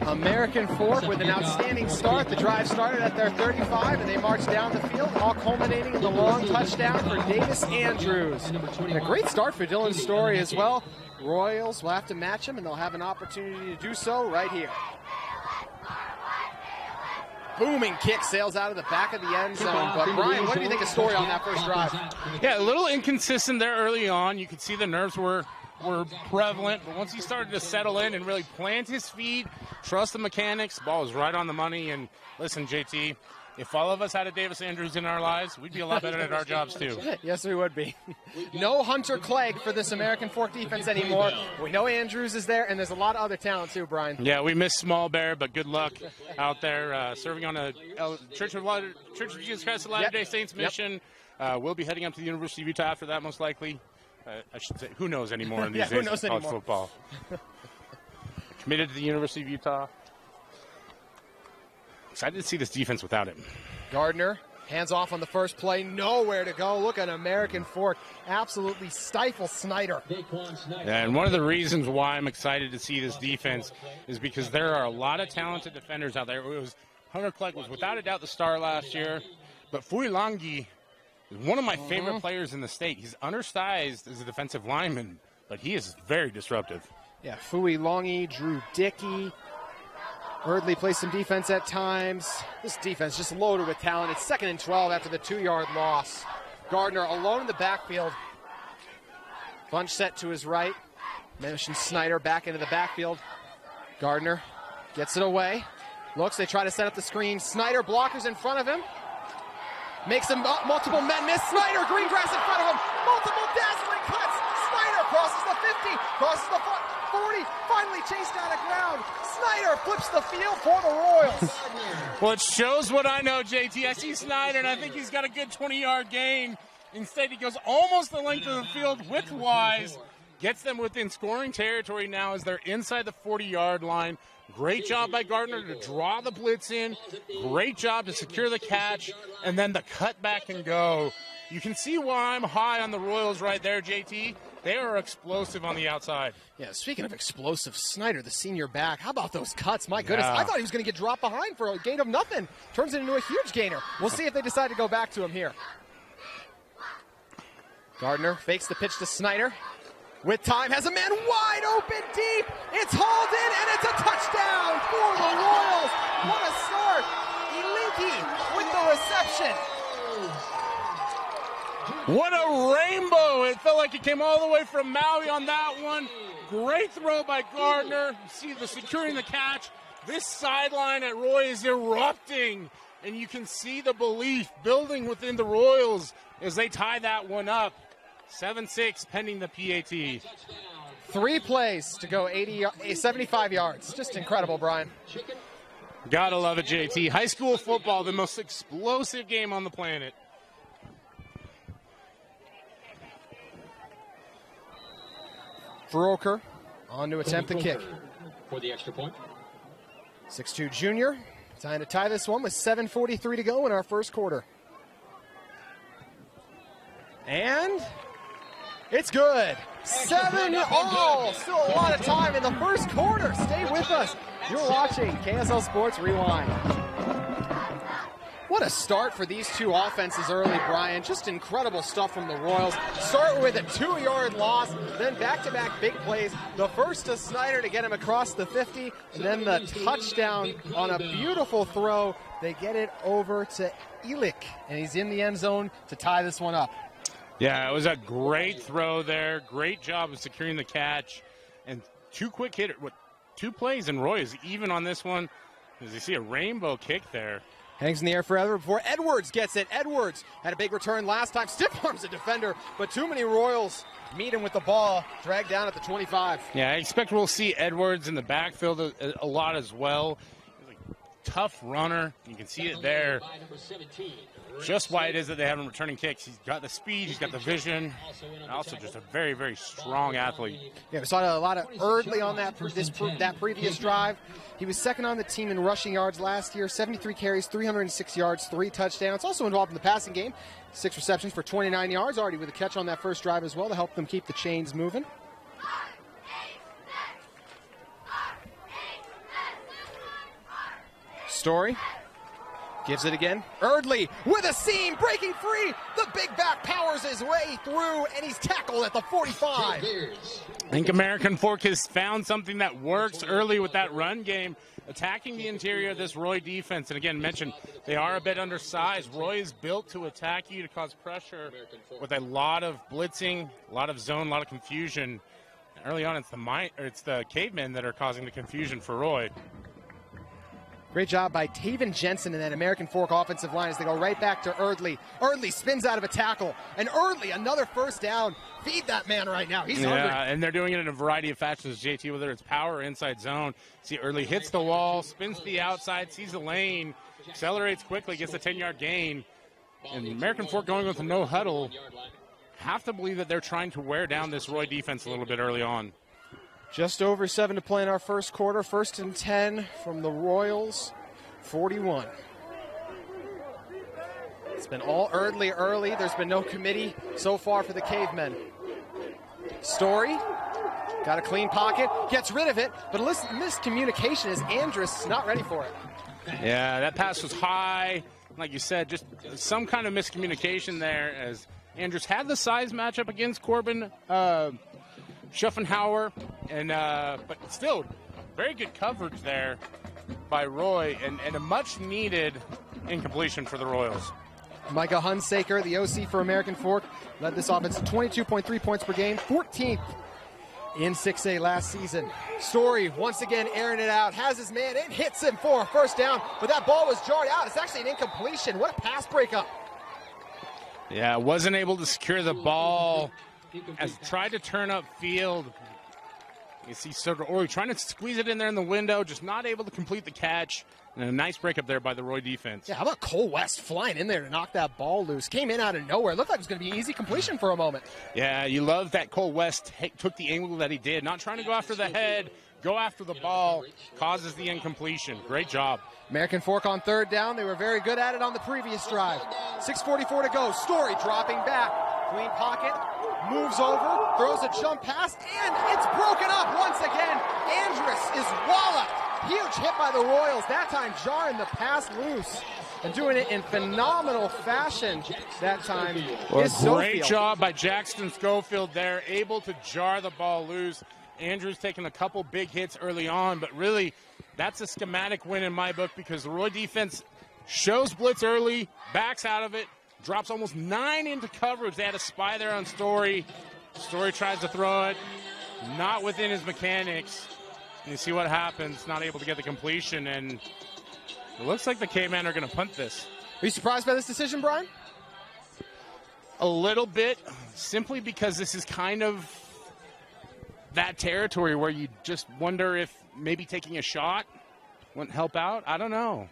American Fork with an outstanding start. The drive started at their 35, and they marched down the field, all culminating in the long touchdown for Davis Andrews. And a great start for Dylan Story as well. Royals will have to match him, and they'll have an opportunity to do so right here. Booming kick sails out of the back of the end zone. But Brian, what do you think of Story on that first drive? Yeah, a little inconsistent there early on. You could see the nerves were prevalent, but once he started to settle in and really plant his feet, trust the mechanics, ball was right on the money. And listen, JT, if all of us had a Davis Andrews in our lives, we'd be a lot better at our jobs too. Yes, we would be. No Hunter Clegg for this American Fork defense anymore. We know Andrews is there, and there's a lot of other talent too, Brian. Yeah, we miss Small Bear, but good luck out there serving on a Church of Jesus Christ of Latter-day Saints mission. We'll be heading up to the University of Utah after that, most likely. I should say, who knows anymore in these days of college football. Committed to the University of Utah. Excited to see this defense without him. Gardner, hands off on the first play, nowhere to go. Look at American Fork, absolutely stifle Snyder. And one of the reasons why I'm excited to see this defense is because there are a lot of talented defenders out there. Hunter Clegg was without a doubt the star last year, but Fuilangi is one of my favorite players in the state. He's undersized as a defensive lineman, but he is very disruptive. Yeah, Fuilangi, Drew Dickey. Eardley plays some defense at times. This defense just loaded with talent. It's 2nd and 12 after the 2-yard loss. Gardner alone in the backfield. Bunch set to his right. Mention Snyder back into the backfield. Gardner gets it away. Looks, they try to set up the screen. Snyder blockers in front of him. Makes them multiple men miss. Snyder, green grass in front of him. Multiple dazzling cuts. Snyder crosses the 50, crosses the 40, finally chased out of ground. Snyder flips the field for the Royals. Well, it shows what I know, JT. I see Snyder, and I think he's got a good 20-yard gain. Instead, he goes almost the length of the field width-wise. Gets them within scoring territory now as they're inside the 40-yard line. Great job by Gardner to draw the blitz in. Great job to secure the catch, and then the cut back and go. You can see why I'm high on the Royals right there, JT. They are explosive on the outside. Yeah, speaking of explosive, Snyder, the senior back, how about those cuts? My goodness, I thought he was going to get dropped behind for a gain of nothing. Turns it into a huge gainer. We'll see if they decide to go back to him here. Gardner fakes the pitch to Snyder. With time, has a man wide open deep. It's hauled in, and it's a touchdown for the Royals. What a start. Elinki with the reception. What a rainbow. It felt like it came all the way from Maui on that one. Great throw by Gardner. You see the securing the catch. This sideline at Roy is erupting, and you can see the belief building within the Royals as they tie that one up. 7-6 pending the PAT. 3 plays to go 75 yards. Just incredible, Brian. Gotta love it, JT. High school football, the most explosive game on the planet. Broker on to attempt the kick. For the extra point. 6'2 junior. Time to tie this one with 7:43 to go in our first quarter. And it's good. 7-all. Still a lot of time in the first quarter. Stay with us. You're watching KSL Sports Rewind. What a start for these two offenses early, Brian. Just incredible stuff from the Royals. Start with a 2-yard loss, then back-to-back big plays. The first to Snyder to get him across the 50, and then the touchdown on a beautiful throw. They get it over to Elik, and he's in the end zone to tie this one up. Yeah, it was a great throw there. Great job of securing the catch. And 2 quick hitters. 2 plays, and Roy is even on this one. As you see a rainbow kick there. Hangs in the air forever before Edwards gets it. Edwards had a big return last time. Stiff arms a defender, but too many Royals meet him with the ball. Dragged down at the 25. Yeah, I expect we'll see Edwards in the backfield a lot as well. He's a tough runner. You can see it there. Just why it is that they have him returning kicks. He's got the speed, he's got the vision, and also just a very, very strong athlete. Yeah, we saw a lot of Eardley on that previous drive. He was second on the team in rushing yards last year, 73 carries, 306 yards, 3 touchdowns. Also involved in the passing game, 6 receptions for 29 yards, already with a catch on that first drive as well to help them keep the chains moving. Story gives it again. Erdley with a seam, breaking free. The big back powers his way through, and he's tackled at the 45. I think American Fork has found something that works early with that run game, attacking the interior of this Roy defense. And again, mentioned they are a bit undersized. Roy is built to attack you, to cause pressure with a lot of blitzing, a lot of zone, a lot of confusion. And early on, it's the Cavemen that are causing the confusion for Roy. Great job by Taven Jensen and that American Fork offensive line as they go right back to Erdley. Erdley spins out of a tackle, and Erdley, another first down. Feed that man right now. He's hungry. Yeah, and they're doing it in a variety of fashions, JT, whether it's power or inside zone. See, Erdley hits the wall, spins to the outside, sees the lane, accelerates quickly, gets a 10-yard gain. And American Fork going with a no huddle. Have to believe that they're trying to wear down this Roy defense a little bit early on. Just over 7 to play in our first quarter. 1st and 10 from the Royals, 41. It's been all Erdley early. There's been no committee so far for the Cavemen. Story, got a clean pocket, gets rid of it, but miscommunication as Andrus not ready for it. Yeah, that pass was high. Like you said, just some kind of miscommunication there as Andrus had the size matchup against Corbin Schuffenhauer, and but still very good coverage there by Roy, and a much-needed incompletion for the Royals. Micah Hunsaker, the OC for American Fork, led this offense to 22.3 points per game, 14th in 6A last season. Story once again airing it out, has his man in, hits him for a first down, but that ball was jarred out. It's actually an incompletion. What a pass breakup. Yeah, wasn't able to secure the ball as tried to turn up field. You see Ori trying to squeeze it in there in the window, just not able to complete the catch. And a nice breakup there by the Roy defense. Yeah, how about Cole West flying in there to knock that ball loose? Came in out of nowhere. Looked like it was going to be an easy completion for a moment. Yeah, you love that Cole West took the angle that he did. Not trying to go after the head, go after the ball, causes the incompletion. Great job. American Fork on 3rd down. They were very good at it on the previous drive. 6:44 to go. Story dropping back. Clean pocket. Moves over. Throws a jump pass. And it's broken up once again. Andrus is walloped. Huge hit by the Royals. That time jarring the pass loose. And doing it in phenomenal fashion that time. Well, great job by Jackson Schofield there. Able to jar the ball loose. Andrew's taking a couple big hits early on, but really that's a schematic win in my book because the Roy defense shows blitz early, backs out of it, drops almost 9 into coverage. They had a spy there on Story. Story tries to throw it, not within his mechanics. And you see what happens, not able to get the completion, and it looks like the Cavemen are going to punt this. Are you surprised by this decision, Brian? A little bit, simply because this is kind of that territory where you just wonder if maybe taking a shot wouldn't help out. I don't know.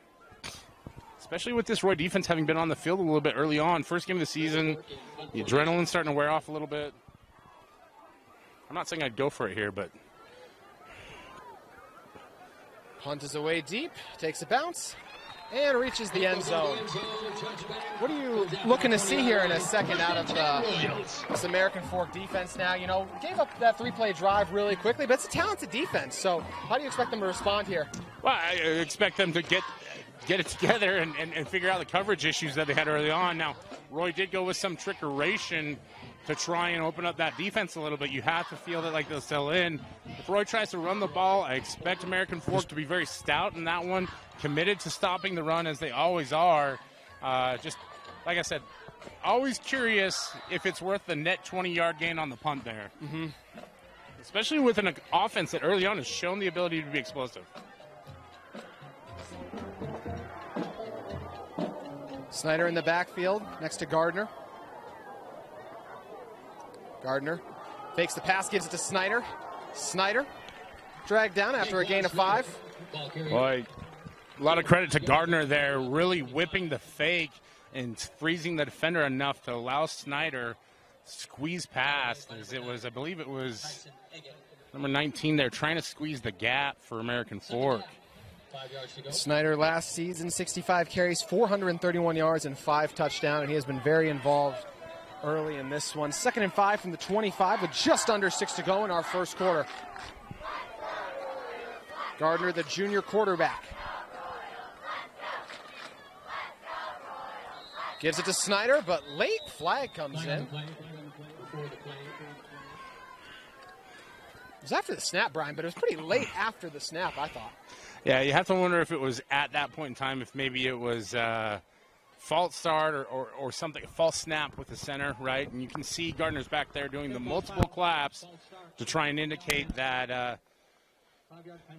Especially with this Roy defense having been on the field a little bit early on. First game of the season, the adrenaline's starting to wear off a little bit. I'm not saying I'd go for it here, but... Punt is away deep, takes a bounce, and reaches the end zone. What are you looking to see here in a second out of this American Fork defense now? You know, gave up that 3-play drive really quickly, but it's a talented defense. So how do you expect them to respond here? Well, I expect them to get it together and figure out the coverage issues that they had early on. Now, Roy did go with some trickeration to try and open up that defense a little bit. You have to feel that like they'll sell in. If Roy tries to run the ball, I expect American Fork to be very stout in that one, committed to stopping the run as they always are. Just, like I said, always curious if it's worth the net 20-yard gain on the punt there. Mm-hmm. Especially with an offense that early on has shown the ability to be explosive. Snyder in the backfield next to Gardner. Gardner fakes the pass, gives it to Snyder. Snyder dragged down after a gain of 5. Boy, a lot of credit to Gardner there, really whipping the fake and freezing the defender enough to allow Snyder squeeze past. As it was, I believe it was number 19 there, trying to squeeze the gap for American Fork. Snyder last season, 65 carries, 431 yards, and 5 touchdowns, and he has been very involved early in this one. 2nd and 5 from the 25 with just under 6 to go in our first quarter. Gardner, the junior quarterback. Gives it to Snyder, but late flag comes in. It was after the snap, Brian, but it was pretty late after the snap, I thought. Yeah, you have to wonder if it was at that point in time, if maybe it was false start or something, a false snap with the center, right? And you can see Gardner's back there doing the multiple claps to try and indicate that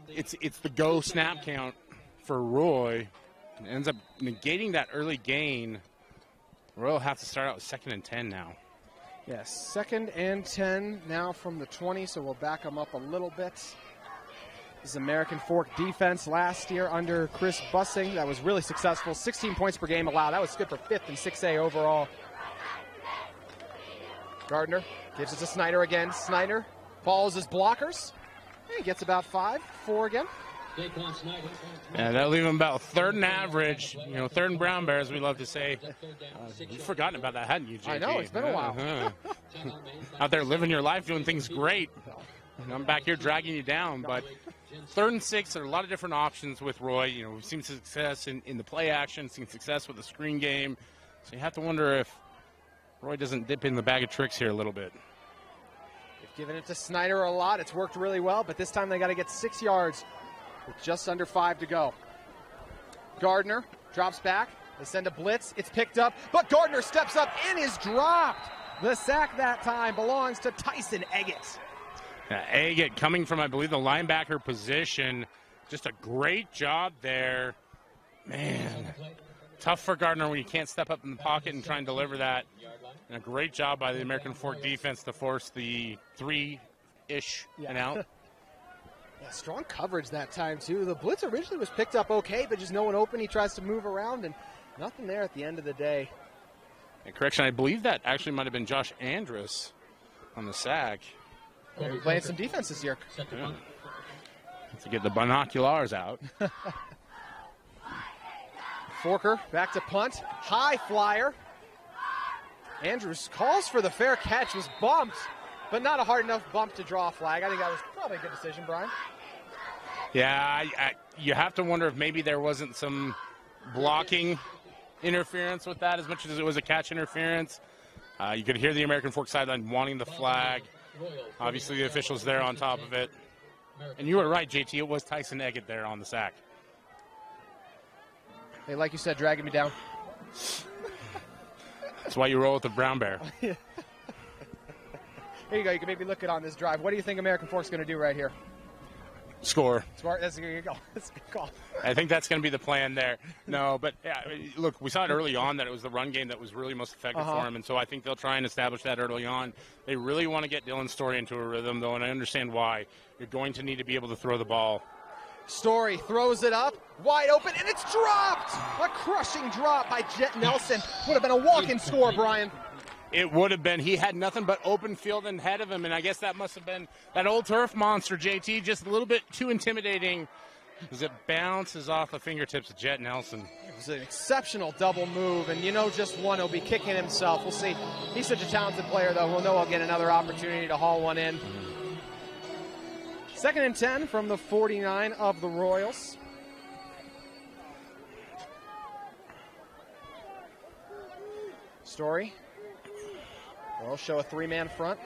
it's the go snap count for Roy. It ends up negating that early gain. Roy will have to start out with 2nd and 10 now. Yes, 2nd and 10 now from the 20, so we'll back them up a little bit. This is American Fork defense last year under Chris Bussing. That was really successful. 16 points per game allowed. That was good for 5th in 6A overall. Gardner gives it to Snyder again. Snyder follows his blockers. He gets about 4 again. Yeah, that'll leave him about 3rd and average. 3rd and brown bear, as we love to say. You've forgotten about that, hadn't you, JT? I know, it's been a while. Out there living your life, doing things great. And I'm back here dragging you down, but 3rd and 6, there are a lot of different options with Roy. We've seen success in the play action, seen success with the screen game. So you have to wonder if Roy doesn't dip in the bag of tricks here a little bit. They've given it to Snyder a lot. It's worked really well, but this time they got to get 6 yards with just under 5 to go. Gardner drops back. They send a blitz. It's picked up, but Gardner steps up and is dropped. The sack that time belongs to Tyson Eggett. Eggett coming from, I believe, the linebacker position. Just a great job there. Man, tough for Gardner when you can't step up in the pocket and try and deliver that. And a great job by the American Fork defense to force the 3-ish and out. Yeah, strong coverage that time, too. The blitz originally was picked up okay, but just no one open. He tries to move around, and nothing there at the end of the day. And correction, I believe that actually might have been Josh Andrus on the sack. They're playing some defense this year. Yeah. To get the binoculars out. Forker back to punt. High flyer. Andrews calls for the fair catch, was bumped, but not a hard enough bump to draw a flag. I think that was probably a good decision, Brian. Yeah, you have to wonder if maybe there wasn't some blocking interference with that as much as it was a catch interference. You could hear the American Fork sideline wanting the flag. Obviously, the officials there on top of it. And you were right, JT. It was Tyson Eggett there on the sack. Hey, like you said, dragging me down. That's why you roll with the brown bear. Here you go. You can maybe look it on this drive. What do you think American Fork's going to do right here? Score. Smart. That's a good call. That's a good call. I think that's going to be the plan there. No, but yeah, look, we saw it early on that it was the run game that was really most effective for him, and so I think they'll try and establish that early on. They really want to get Dylan Story into a rhythm, though, and I understand why. You're going to need to be able to throw the ball. Story throws it up, wide open, and it's dropped! A crushing drop by Jet Nelson. Would have been a walk-in score, Brian. It would have been. He had nothing but open field ahead of him, and I guess that must have been that old turf monster, JT, just a little bit too intimidating as it bounces off the fingertips of Jet Nelson. It was an exceptional double move, and you know just one will be kicking himself. We'll see. He's such a talented player, though. We'll know he'll get another opportunity to haul one in. 2nd and 10 from the 49 of the Royals. Story. Royals show a 3-man front.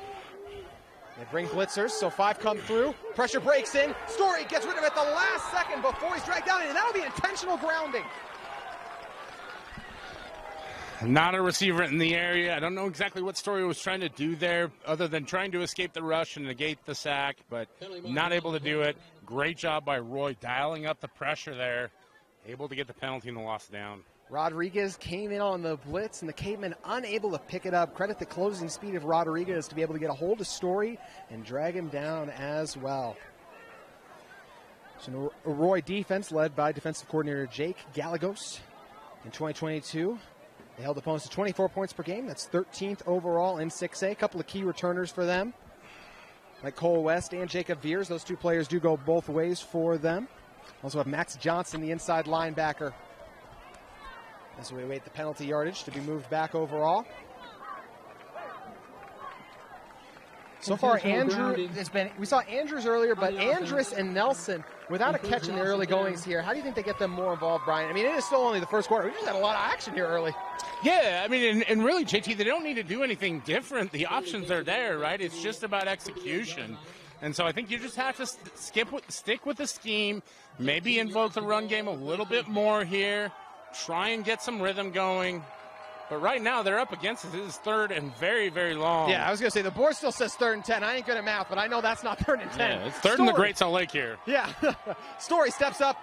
They bring blitzers, so 5 come through. Pressure breaks in. Story gets rid of it at the last second before he's dragged down, and that'll be intentional grounding. Not a receiver in the area. I don't know exactly what Story was trying to do there other than trying to escape the rush and negate the sack, but not able to do it. Great job by Roy dialing up the pressure there, able to get the penalty and the loss down. Rodriguez came in on the blitz, and the Cavemen unable to pick it up. Credit the closing speed of Rodriguez to be able to get a hold of Story and drag him down as well. So a Roy defense led by defensive coordinator Jake Gallegos in 2022. They held opponents to 24 points per game. That's 13th overall in 6A. A couple of key returners for them, like Cole West and Jacob Veers. Those two players do go both ways for them. Also have Max Johnson, the inside linebacker. As we await the penalty yardage to be moved back overall. So far, we saw Andrews earlier, but Andrus and Nelson, without a catch in the early goings here, how do you think they get them more involved, Brian? I mean, it is still only the first quarter. We just had a lot of action here early. Yeah, I mean, and really, JT, they don't need to do anything different. The options are there, right? It's just about execution. And so I think you just have to stick with the scheme, maybe invoke the run game a little bit more here, try and get some rhythm going. But right now, they're up against it. This is 3rd and very, very long. Yeah, I was going to say, the board still says 3rd and 10. I ain't good at math, but I know that's not 3rd and 10. Yeah, it's 3rd in the Great Salt Lake here. Yeah. Story steps up,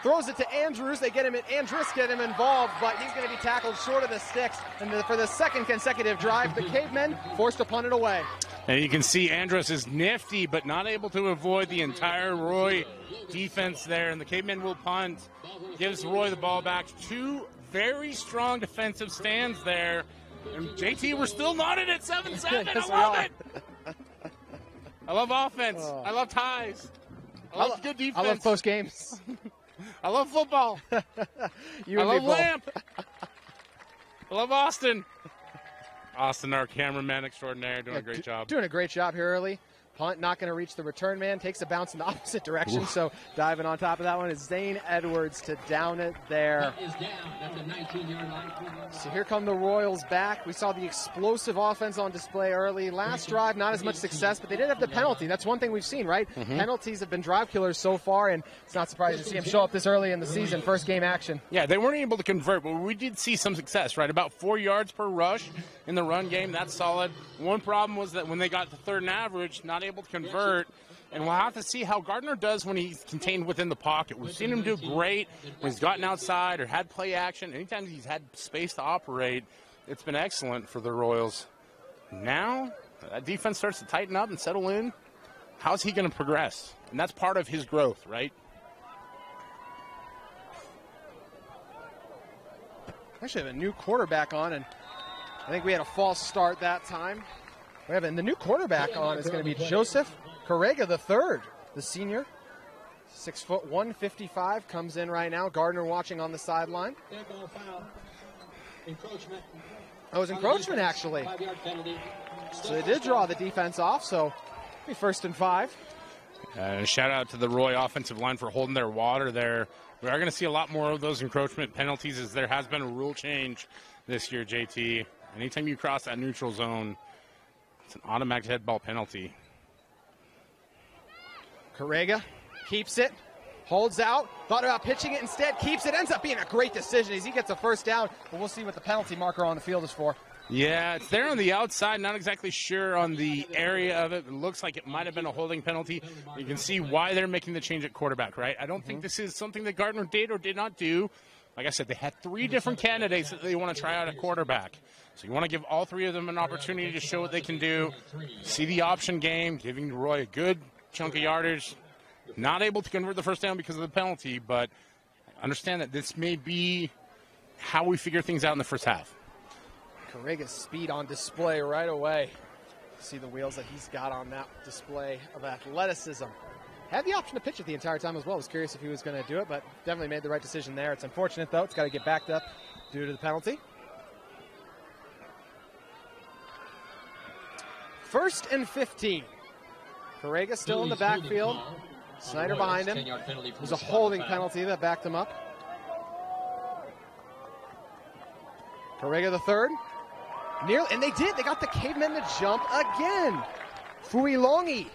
throws it to Andrus. Andrus get him involved, but he's going to be tackled short of the sticks. And for the second consecutive drive, the Cavemen forced to punt it away. And you can see Andrus is nifty, but not able to avoid the entire Roy defense there. And the Cavemen will punt. Gives Roy the ball back. 2 very strong defensive stands there. And JT, we're still knotted at 7-7. I love it. I love offense. I love ties. I love good defense. I love close games. I love football. I love Lamp. I love Austin. Austin, our cameraman extraordinaire, doing a great job. Doing a great job here early. Punt not going to reach the return man. Takes a bounce in the opposite direction. So diving on top of that one is Zane Edwards to down it there. That is down. That's a 19-yard line. So here come the Royals back. We saw the explosive offense on display early. Last drive, not as much success, but they did have the penalty. That's one thing we've seen, right? Penalties have been drive killers so far, and it's not surprising to see them show up this early in the season, first game action. Yeah, they weren't able to convert, but we did see some success, right? About 4 yards per rush in the run game. That's solid. One problem was that when they got to 3rd and average, not able to convert, and we'll have to see how Gardner does when he's contained within the pocket. We've seen him do great when he's gotten outside or had play action. Anytime he's had space to operate, it's been excellent for the Royals. Now, that defense starts to tighten up and settle in. How's he going to progress? And that's part of his growth, right? Actually have a new quarterback on, and I think we had a false start that time. The new quarterback on is going to be Joseph Correga III, the senior. 6 foot 155, comes in right now. Gardner watching on the sideline. Encroachment. That was encroachment, actually. 5-yard penalty. So they did draw the defense off, so it'll be 1st and 5. Shout out to the Roy offensive line for holding their water there. We are going to see a lot more of those encroachment penalties, as there has been a rule change this year, JT. Anytime you cross that neutral zone, it's an automatic head ball penalty. Correga keeps it, holds out, thought about pitching it instead, keeps it, ends up being a great decision as he gets a first down, but we'll see what the penalty marker on the field is for. Yeah, it's there on the outside, not exactly sure on the area of it. It looks like it might have been a holding penalty. You can see why they're making the change at quarterback, right? I don't think this is something that Gardner did or did not do. Like I said, they had 3 different candidates that they want to try out at quarterback. So you want to give all 3 of them an opportunity to show what they can do. See the option game, giving Roy a good chunk of yardage. Not able to convert the first down because of the penalty, but understand that this may be how we figure things out in the first half. Correga's speed on display right away. See the wheels that he's got on that display of athleticism. Had the option to pitch it the entire time as well. Was curious if he was going to do it, but definitely made the right decision there. It's unfortunate, though. It's got to get backed up due to the penalty. 1st and 15. Correga still in the backfield. Snyder behind him. It was a holding penalty that backed him up. Correga the third. Nearly, and they did. They got the Cavemen to jump again. Fuilongi.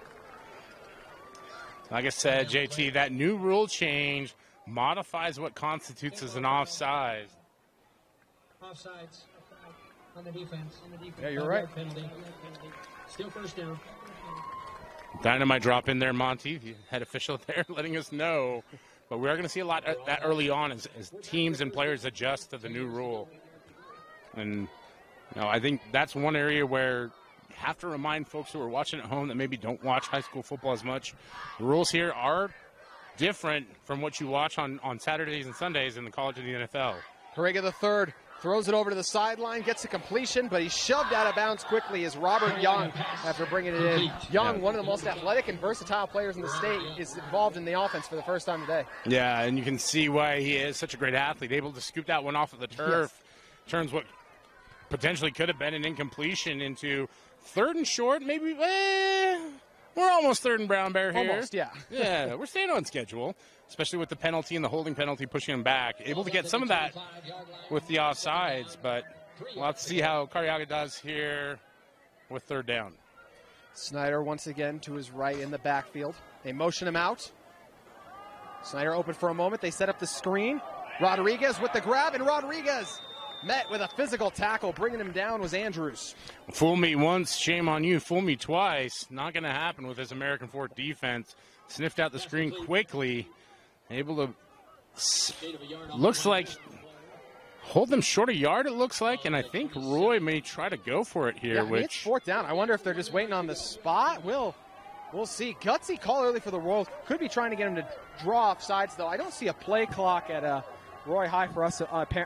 Like I said, JT, that new rule change modifies what constitutes as an offside. Offsides on the defense. Yeah, you're right. Penalty. Still first down. Dynamite drop in there, Monty. You had official there letting us know. But we are going to see a lot that early on as teams and players adjust to the new rule. And I think that's one area where you have to remind folks who are watching at home that maybe don't watch high school football as much. The rules here are different from what you watch on Saturdays and Sundays in the college and the NFL. Correga the third throws it over to the sideline, gets a completion, but he's shoved out of bounds quickly as Robert Young, after bringing it in. Young, one of the most athletic and versatile players in the state, is involved in the offense for the first time today. Yeah, and you can see why he is such a great athlete, able to scoop that one off of the turf, turns what potentially could have been an incompletion into 3rd and short, maybe. We're almost 3rd and brown bear here. Almost, yeah. Yeah, we're staying on schedule, especially with the penalty and the holding penalty pushing him back. Able to get some of that with the offsides, but we'll have to see how Carriaga does here with 3rd down. Snyder once again to his right in the backfield. They motion him out. Snyder open for a moment. They set up the screen. Rodriguez with the grab, and Rodriguez met with a physical tackle. Bringing him down was Andrews. Fool me once, shame on you. Fool me twice. Not going to happen with this American Fork defense. Sniffed out the screen quickly. Able to, looks like, hold them short a yard, it looks like. And I think Roy may try to go for it here. Yeah, it's 4th down. I wonder if they're just waiting on the spot. We'll see. Gutsy call early for the Royals. Could be trying to get him to draw off sides, though. I don't see a play clock at Roy High for us,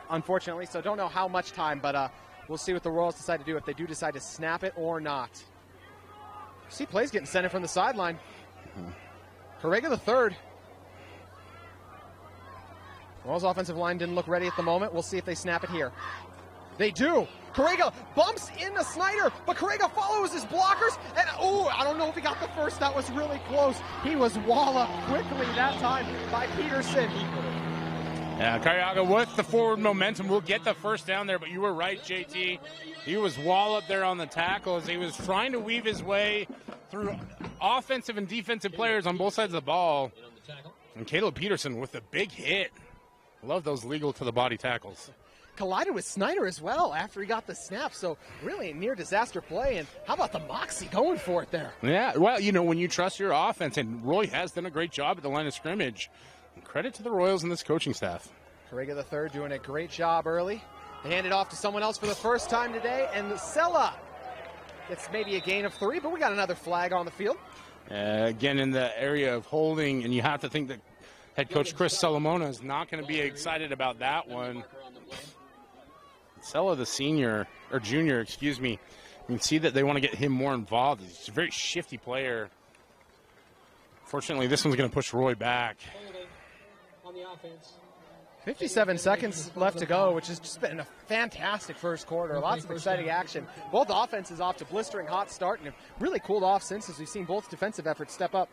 unfortunately, so don't know how much time, but we'll see what the Royals decide to do, if they do decide to snap it or not. See plays getting sent in from the sideline. Carrega the 3rd. Royals offensive line didn't look ready at the moment. We'll see if they snap it here. They do. Carrega bumps into Snyder, but Carrega follows his blockers, and I don't know if he got the first. That was really close. He was walloped quickly that time by Peterson. Yeah, Carriaga with the forward momentum will get the 1st down there, but you were right, JT. He was walloped there on the tackle as he was trying to weave his way through offensive and defensive players on both sides of the ball. And Caleb Peterson with a big hit. Love those legal to the body tackles. Collided with Snyder as well after he got the snap, so really a near disaster play. And how about the moxie going for it there? Yeah, well, when you trust your offense, and Roy has done a great job at the line of scrimmage. Credit to the Royals and this coaching staff. Carrega the 3rd doing a great job early. They hand it off to someone else for the first time today, and Sella gets maybe a gain of 3, but we got another flag on the field. Again, in the area of holding, and you have to think that head coach Chris Solomona is not going to be excited about that one. Sella, the junior, you can see that they want to get him more involved. He's a very shifty player. Fortunately, this one's going to push Roy back. On the offense. 57 seconds left to go, which has just been a fantastic first quarter. Lots of exciting action. Both offenses off to blistering hot start and have really cooled off since, as we've seen both defensive efforts step up.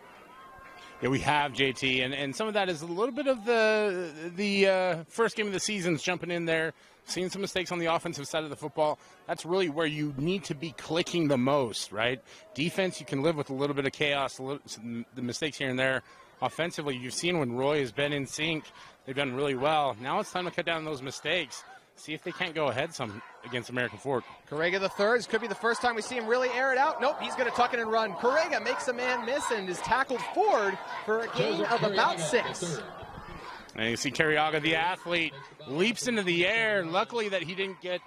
Yeah, we have, JT, and some of that is a little bit of the first game of the season's jumping in there, seeing some mistakes on the offensive side of the football. That's really where you need to be clicking the most, right? Defense, you can live with a little bit of chaos, the mistakes here and there. Offensively, you've seen when Roy has been in sync, they've done really well. Now it's time to cut down those mistakes. See if they can't go ahead some against American Fork. Carrega the 3rd. This could be the first time we see him really air it out. Nope, he's going to tuck it and run. Carrega makes a man miss and is tackled forward for a gain of about 6. And you see Carriaga, the athlete, leaps into the air. Luckily that he didn't get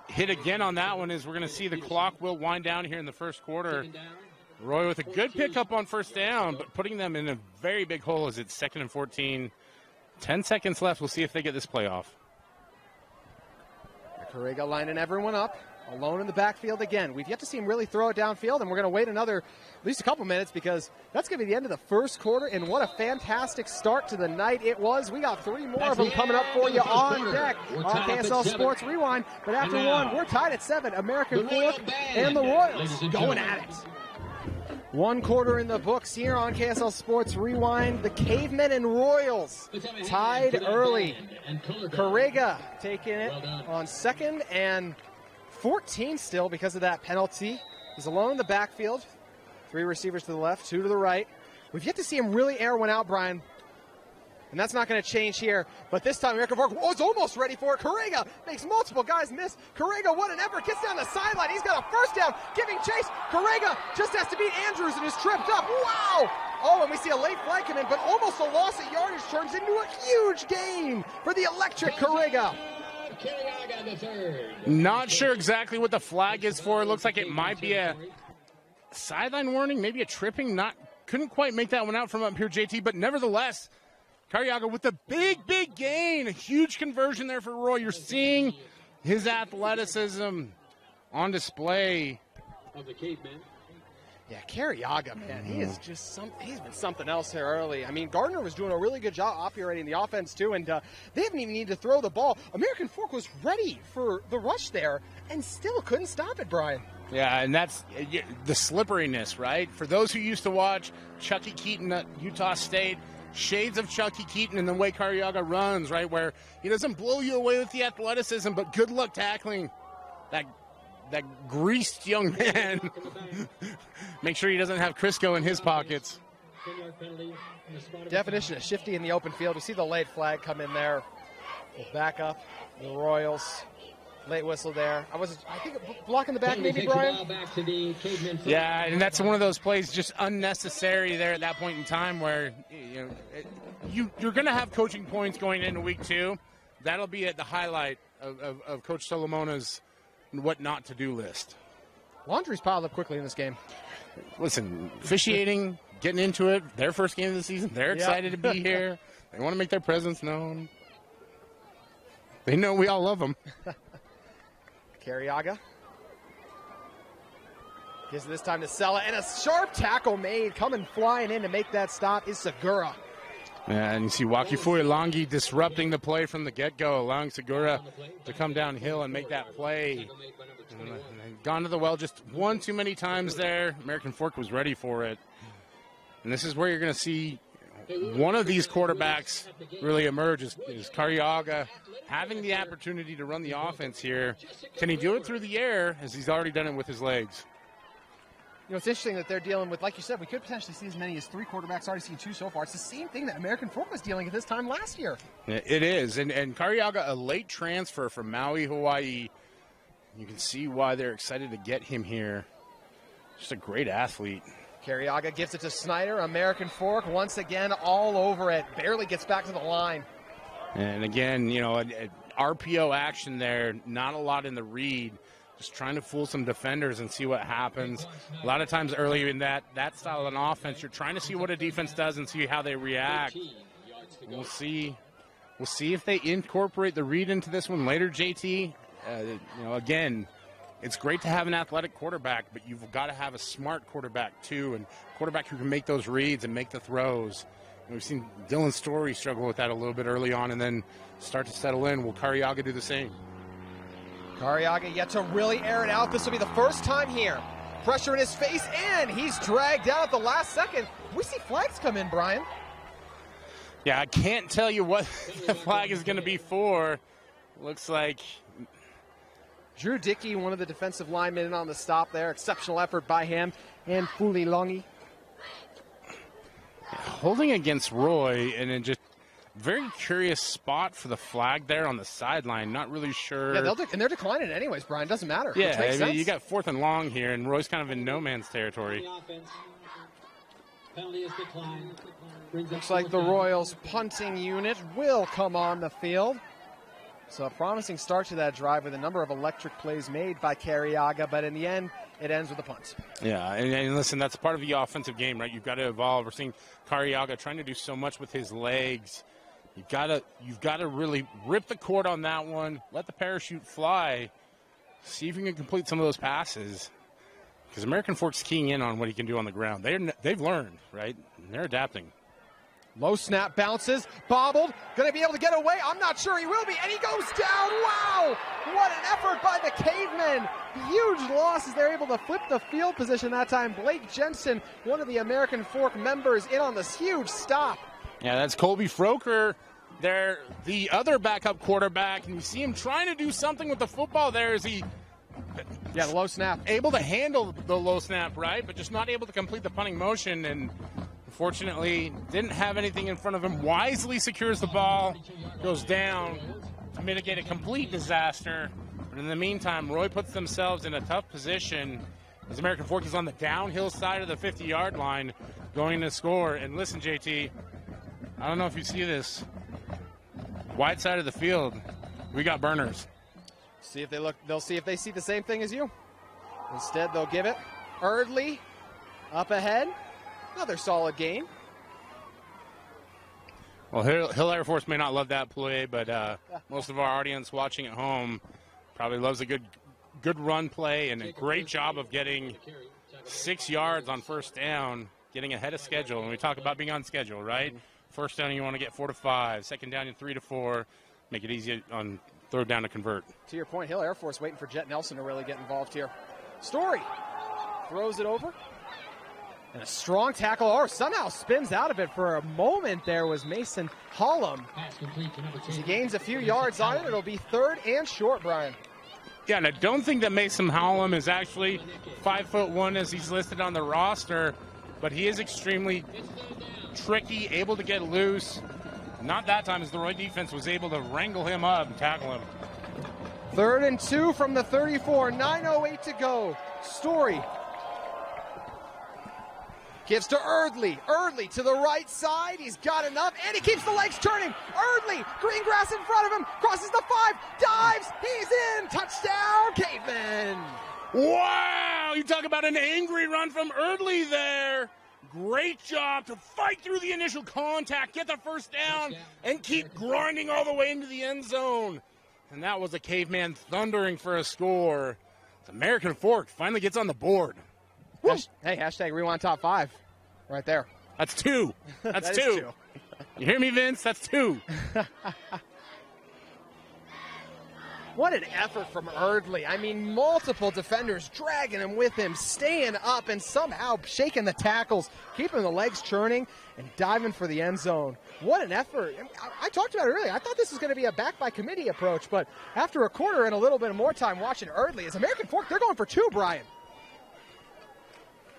hit again on that one, as we're going to see the clock will wind down here in the first quarter. Roy with a good pickup on 1st down, but putting them in a very big hole as it's 2nd and 14. 10 seconds left. We'll see if they get this play off. Carrega lining everyone up, alone in the backfield again. We've yet to see him really throw it downfield, and we're going to wait at least a couple minutes, because that's going to be the end of the first quarter, and what a fantastic start to the night it was. We got 3 more of them coming up for you on deck on KSL Sports Rewind, but after one, we're tied at 7. American Fork and the Royals going at it. 1 quarter in the books here on KSL Sports Rewind. The Cavemen and Royals tied early. Carrega taking it on 2nd and 14 still because of that penalty. He's alone in the backfield. 3 receivers to the left, 2 to the right. We've yet to see him really air one out, Brian. And that's not going to change here. But this time, American Fork was almost ready for it. Carrega makes multiple guys miss. Carrega, what an effort, gets down the sideline. He's got a 1st down, giving chase. Carrega just has to beat Andrews and is tripped up. Wow! Oh, and we see a late flag come in, but almost a loss of yardage turns into a huge gain for the electric Carrega. Not sure exactly what the flag is for. It looks like it might be a sideline warning, maybe a tripping. Couldn't quite make that one out from up here, JT, but nevertheless, Carrega with a big gain. A huge conversion there for Roy. You're seeing his athleticism on display. Of the Cavemen. Yeah, Carrega, man, he is just he's been something else here early. I mean, Gardner was doing a really good job operating the offense too, and they haven't even needed to throw the ball. American Fork was ready for the rush there and still couldn't stop it, Brian. Yeah, and that's the slipperiness, right? For those who used to watch Chucky Keaton at Utah State, shades of Chucky Keaton in the way Carriaga runs, right, where he doesn't blow you away with the athleticism, but good luck tackling that greased young man. Make sure he doesn't have Crisco in his pockets. Definition of shifty in the open field. We see the late flag come in there. We'll back up the Royals. Late whistle there. I think blocking the back maybe, Brian? Yeah, and that's one of those plays just unnecessary there at that point in time where you're going to have coaching points going into week 2. That'll be at the highlight of Coach Solomona's what not to do list. Laundry's piled up quickly in this game. Listen, officiating, getting into it, their first game of the season, they're excited to be here. They want to make their presence known. They know we all love them. Carriaga gives it this time to Sella, and a sharp tackle made. Coming flying in to make that stop is Segura. Yeah, and you see Wakifui-Langi disrupting the play from the get-go, allowing Segura to come downhill and make that play. And gone to the well just one too many times there. American Fork was ready for it. And this is where you're going to see one of these quarterbacks really emerge is Carriaga having the opportunity to run the offense here. Can he do it through the air, as he's already done it with his legs? You know, it's interesting that they're dealing with, like you said, we could potentially see as many as 3 quarterbacks, already seen 2 so far. It's the same thing that American Fork was dealing with this time last year. It is, and Carriaga, a late transfer from Maui, Hawaii. You can see why they're excited to get him here. Just a great athlete. Carriaga gives it to Snyder. American Fork once again all over it. Barely gets back to the line. And again, you know, a RPO action there. Not a lot in the read. Just trying to fool some defenders and see what happens. A lot of times early in that style of an offense, you're trying to see what a defense does and see how they react. We'll see if they incorporate the read into this one later, JT. You know, again, it's great to have an athletic quarterback, but you've got to have a smart quarterback too, and quarterback who can make those reads and make the throws. And we've seen Dylan Story struggle with that a little bit early on and then start to settle in. Will Carriaga do the same? Carriaga yet to really air it out. This will be the first time here. Pressure in his face, and he's dragged out at the last second. We see flags come in, Brian. Yeah, I can't tell you what the flag is going to be for. Looks like Drew Dickey, one of the defensive linemen, in on the stop there. Exceptional effort by him. And Fuli-Longi. Holding against Roy, and then just very curious spot for the flag there on the sideline. Not really sure. Yeah, and they're declining it anyways, Brian. Doesn't matter. Yeah, I mean, you got 4th and long here, and Roy's kind of in no man's territory. Looks like the Royals punting unit will come on the field. So a promising start to that drive with a number of electric plays made by Carriaga, but in the end, it ends with a punt. Yeah, and listen, that's part of the offensive game, right? You've got to evolve. We're seeing Carriaga trying to do so much with his legs. You've got to really rip the cord on that one, let the parachute fly, see if you can complete some of those passes. Because American Fork's keying in on what he can do on the ground. They've learned, right? And they're adapting. Low snap bounces, bobbled, going to be able to get away. I'm not sure he will be, and he goes down. Wow! What an effort by the Cavemen. Huge loss as they're able to flip the field position that time. Blake Jensen, one of the American Fork members, in on this huge stop. Yeah, that's Colby Froker. They're the other backup quarterback, and you see him trying to do something with the football there. Is he? Yeah, the low snap. Able to handle the low snap, right? But just not able to complete the punting motion, and unfortunately didn't have anything in front of him. Wisely secures the ball, goes down to mitigate a complete disaster. But in the meantime, Roy puts themselves in a tough position as American Fork is on the downhill side of the 50-yard line going to score. And listen, JT, I don't know if you see this. Wide side of the field, we got burners. See if they look. They'll see if they see the same thing as you. Instead, they'll give it. Eardley up ahead. Another solid gain. Well, Hill Air Force may not love that play, but most of our audience watching at home probably loves a good run play and a great job of getting 6 yards on first down, getting ahead of schedule. And we talk about being on schedule, right? First down, you want to get 4 to 5. Second down, 3 to 4. Make it easy on third down to convert. To your point, Hill Air Force waiting for Jet Nelson to really get involved here. Story throws it over. And a strong tackle, or somehow spins out of it for a moment there, was Mason Hollum. As he gains a few yards on it, it'll be 3rd and short, Brian. Yeah, and I don't think that Mason Hollum is actually 5'1" as he's listed on the roster, but he is extremely tricky, able to get loose. Not that time, as the Roy defense was able to wrangle him up and tackle him. 3rd and 2 from the 34, 9:08 to go. Story gives to Erdley. Erdley to the right side. He's got enough, and he keeps the legs turning. Erdley, green grass in front of him, crosses the 5, dives. He's in. Touchdown, Cavemen. Wow! You talk about an angry run from Erdley there. Great job to fight through the initial contact, get the first down, and keep grinding all the way into the end zone. And that was a Caveman thundering for a score. The American Fork finally gets on the board. Hey, hashtag Rewind Top 5 right there. That's 2. That's That 2. is 2. You hear me, Vince? That's 2. What an effort from Erdley. I mean, multiple defenders dragging him with him, staying up and somehow shaking the tackles, keeping the legs churning and diving for the end zone. What an effort. I talked about it earlier. I thought this was going to be a back-by-committee approach, but after a quarter and a little bit more time watching Erdley, as American Fork, they're going for 2, Brian.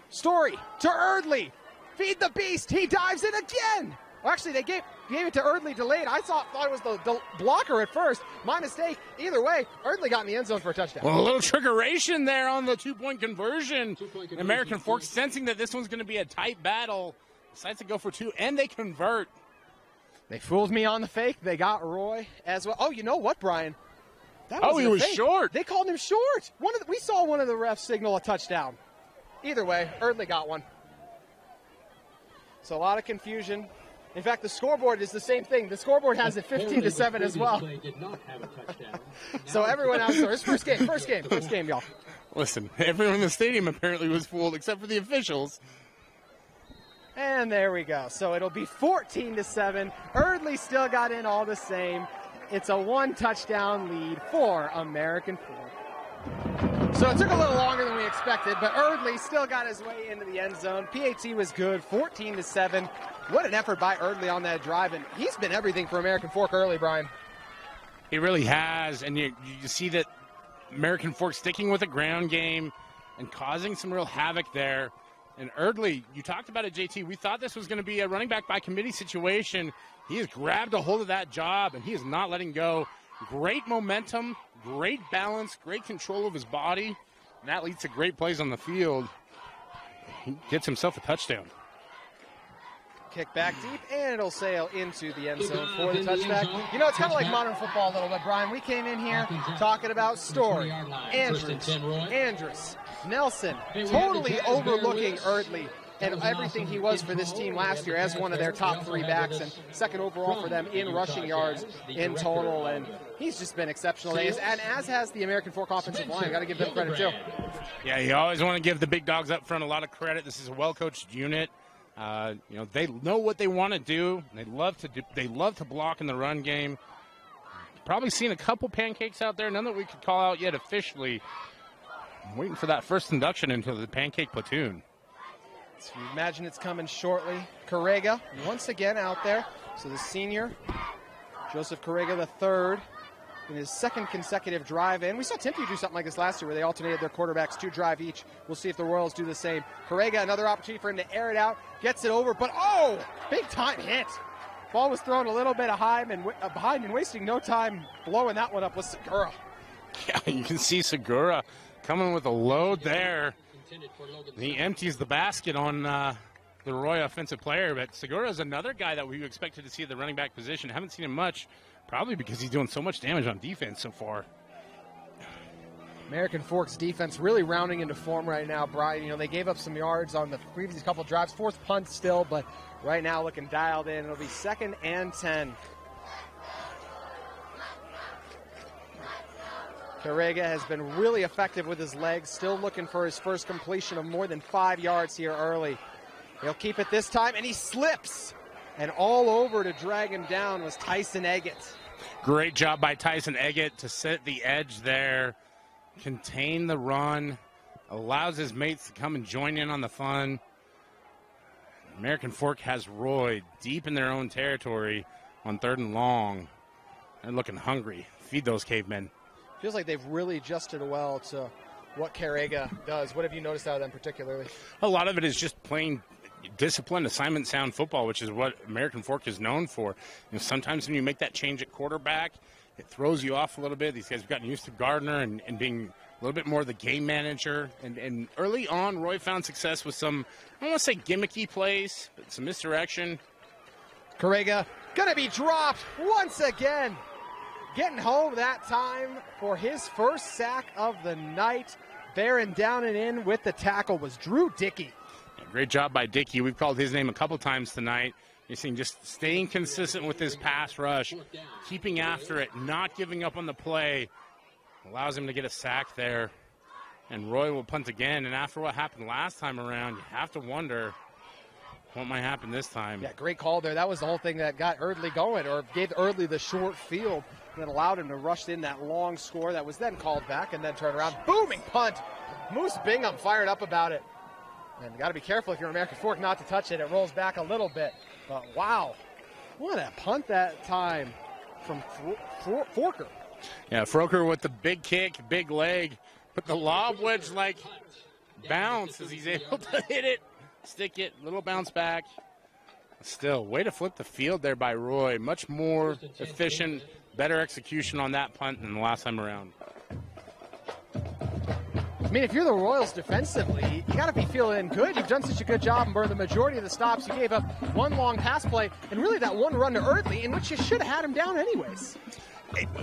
Story to Erdley. Feed the beast. He dives in again. Well, actually, they gave it to Erdley delayed. I thought it was the blocker at first. My mistake. Either way, Erdley got in the end zone for a touchdown. Well, a little trickeration there on the 2-point conversion. American Fork, sensing that this one's going to be a tight battle, decides to go for 2, and they convert. They fooled me on the fake. They got Roy as well. Oh, you know what, Brian? He was short. They called him short. We saw one of the refs signal a touchdown. Either way, Erdley got one. So a lot of confusion. In fact, the scoreboard is the same thing. The scoreboard has it 15-7 as well. So everyone else, it's first game, y'all. Listen, everyone in the stadium apparently was fooled except for the officials. And there we go. So it'll be 14-7. Erdley still got in all the same. It's a 1-touchdown lead for American Fork. So it took a little longer than we expected, but Erdley still got his way into the end zone. PAT was good, 14-7. What an effort by Erdley on that drive, and he's been everything for American Fork early, Brian. He really has, and you see that American Fork sticking with the ground game and causing some real havoc there. And Erdley, you talked about it, JT. We thought this was going to be a running back by committee situation. He has grabbed a hold of that job, and he is not letting go. Great momentum, great balance, great control of his body, and that leads to great plays on the field. He gets himself a touchdown. Kick back deep, and it'll sail into the end zone for the touchback. You know, it's kind of like modern football a little bit, Brian. We came in here talking about Story, Andrus, Nelson, totally overlooking Erdley and everything he was for this team last year as one of their top 3 backs and second overall for them in rushing yards in total. And he's just been exceptional. And as has the American Fork offensive line. Got to give them credit, too. Yeah, you always want to give the big dogs up front a lot of credit. This is a well-coached unit. They know what they want to do. They love to block in the run game. Probably seen a couple pancakes out there, none that we could call out yet officially. I'm waiting for that first induction into the pancake platoon. So you imagine it's coming shortly. Correga once again out there. So the senior, Joseph Correga III, in his second consecutive drive in. We saw Tempe do something like this last year where they alternated their quarterbacks 2 drive each. We'll see if the Royals do the same. Correga, another opportunity for him to air it out. Gets it over, but big time hit. Ball was thrown a little bit behind and wasting no time blowing that one up was Segura. Yeah, you can see Segura coming with a load there. He empties the basket on the Roy offensive player, but Segura is another guy that we expected to see at the running back position. Haven't seen him much, probably because he's doing so much damage on defense so far. American Fork's defense really rounding into form right now, Brian. You know, they gave up some yards on the previous couple of drives. 4th punt still, but right now looking dialed in. It'll be 2nd and 10. Correga has been really effective with his legs, still looking for his first completion of more than 5 yards here early. He'll keep it this time, and he slips. And all over to drag him down was Tyson Eggett. Great job by Tyson Eggett to set the edge there, contain the run, allows his mates to come and join in on the fun. American Fork has Roy deep in their own territory on 3rd and long. They're looking hungry. Feed those cavemen. Feels like they've really adjusted well to what Carrega does. What have you noticed out of them particularly? A lot of it is just plain disciplined, assignment sound football, which is what American Fork is known for. Sometimes when you make that change at quarterback, it throws you off a little bit. These guys have gotten used to Gardner and being a little bit more the game manager. And early on, Roy found success with some, I don't want to say gimmicky plays, but some misdirection. Carrega going to be dropped once again. Getting home that time for his first sack of the night. Bearing down and in with the tackle was Drew Dickey. Yeah, great job by Dickey. We've called his name a couple times tonight. You're seeing just staying consistent with his pass rush, keeping after it, not giving up on the play. Allows him to get a sack there. And Roy will punt again. And after what happened last time around, you have to wonder what might happen this time. Yeah, great call there. That was the whole thing that got Eardley going, or gave Eardley the short field that allowed him to rush in that long score that was then called back and then turned around. Booming punt. Moose Bingham fired up about it. And you got to be careful if you're American Fork not to touch it. It rolls back a little bit. But wow, what a punt that time from Forker. Yeah, Froker with the big kick, big leg, but the lob wedge like bounce as he's able to hit it, stick it, little bounce back. Still, way to flip the field there by Roy. Much more efficient, better execution on that punt than the last time around. I mean, if you're the Royals defensively, you got to be feeling good. You've done such a good job, and the majority of the stops. You gave up one long pass play, and really that one run to Eardley, in which you should have had him down anyways.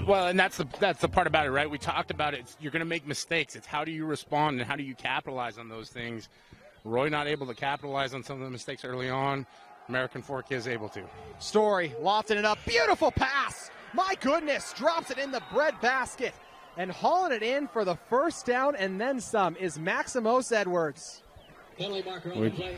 Well, and that's the part about it, right? We talked about it. You're going to make mistakes. It's how do you respond and how do you capitalize on those things. Roy not able to capitalize on some of the mistakes early on. American Fork is able to. Story lofting it up. Beautiful pass. My goodness. Drops it in the bread basket. And hauling it in for the first down and then some is Maximos Edwards. Penalty marker on the play.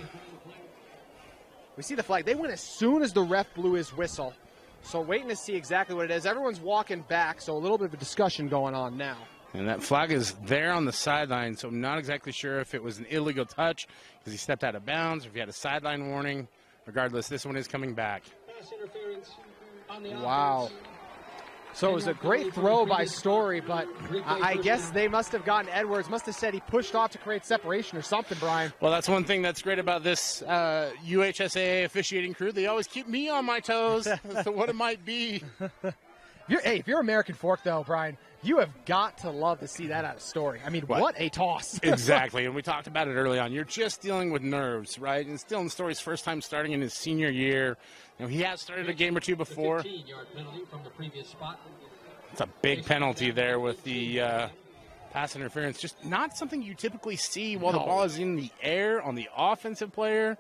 We see the flag. They went as soon as the ref blew his whistle. So waiting to see exactly what it is. Everyone's walking back, so a little bit of a discussion going on now. And that flag is there on the sideline, so I'm not exactly sure if it was an illegal touch because he stepped out of bounds or if he had a sideline warning. Regardless, this one is coming back. Pass interference on the Wow. offense. So it was a great throw by Story, but I guess they must have gotten Edwards, must have said he pushed off to create separation or something, Brian. Well, that's one thing that's great about this UHSAA officiating crew. They always keep me on my toes as to what it might be. If you're American Fork, though, Brian, you have got to love to see that out of Story. I mean, what a toss. Exactly, and we talked about it early on. You're just dealing with nerves, right? And still in Story's first time starting in his senior year. You know, he has started a game or two before. 15-yard penalty from the previous spot. It's a big penalty there with the pass interference. Just not something you typically see while the ball is in the air on the offensive player.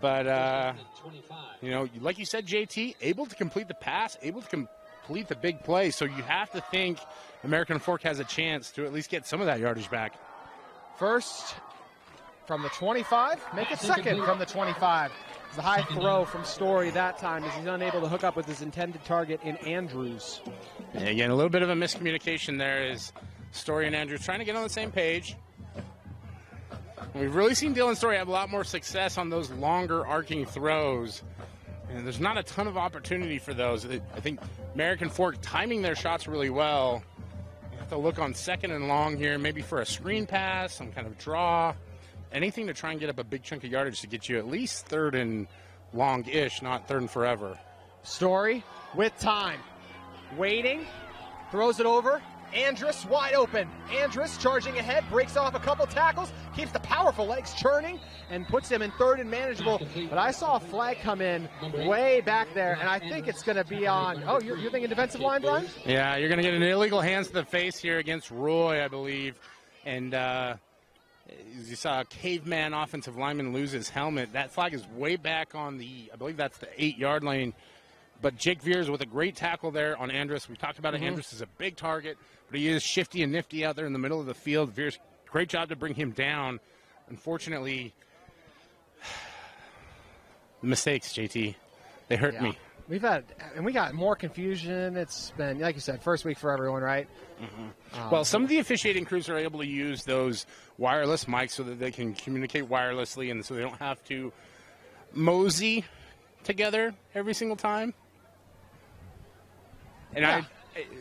But, you know, like you said, JT, able to complete the pass, able to complete the big play. So you have to think American Fork has a chance to at least get some of that yardage back. First from the 25, make it second from the 25. It's a high throw from Story that time as he's unable to hook up with his intended target in Andrews. And again, a little bit of a miscommunication there is Story and Andrews trying to get on the same page. And we've really seen Dylan Story have a lot more success on those longer arcing throws. And there's not a ton of opportunity for those. I think American Fork timing their shots really well. You have to look on second and long here, maybe for a screen pass, some kind of draw. Anything to try and get up a big chunk of yardage to get you at least third and long-ish, not third and forever. Story with time. Waiting. Throws it over. Andrus wide open. Andrus charging ahead, breaks off a couple tackles, keeps the powerful legs churning, and puts him in third and manageable. But I saw a flag come in way back there, and I think it's going to be on. Oh, you're thinking defensive line, Brian? Yeah, you're going to get an illegal hands to the face here against Roy, I believe. And you saw a caveman offensive lineman lose his helmet. That flag is way back on the, I believe that's the 8-yard line. But Jake Veers with a great tackle there on Andrus. We talked about it. Andrus is a big target, but he is shifty and nifty out there in the middle of the field. Veers, great job to bring him down. Unfortunately, the mistakes, JT, they hurt me. we got more confusion. It's been, like you said, first week for everyone, right? Mm-hmm. Well, some of the officiating crews are able to use those wireless mics so that they can communicate wirelessly, and so they don't have to mosey together every single time. And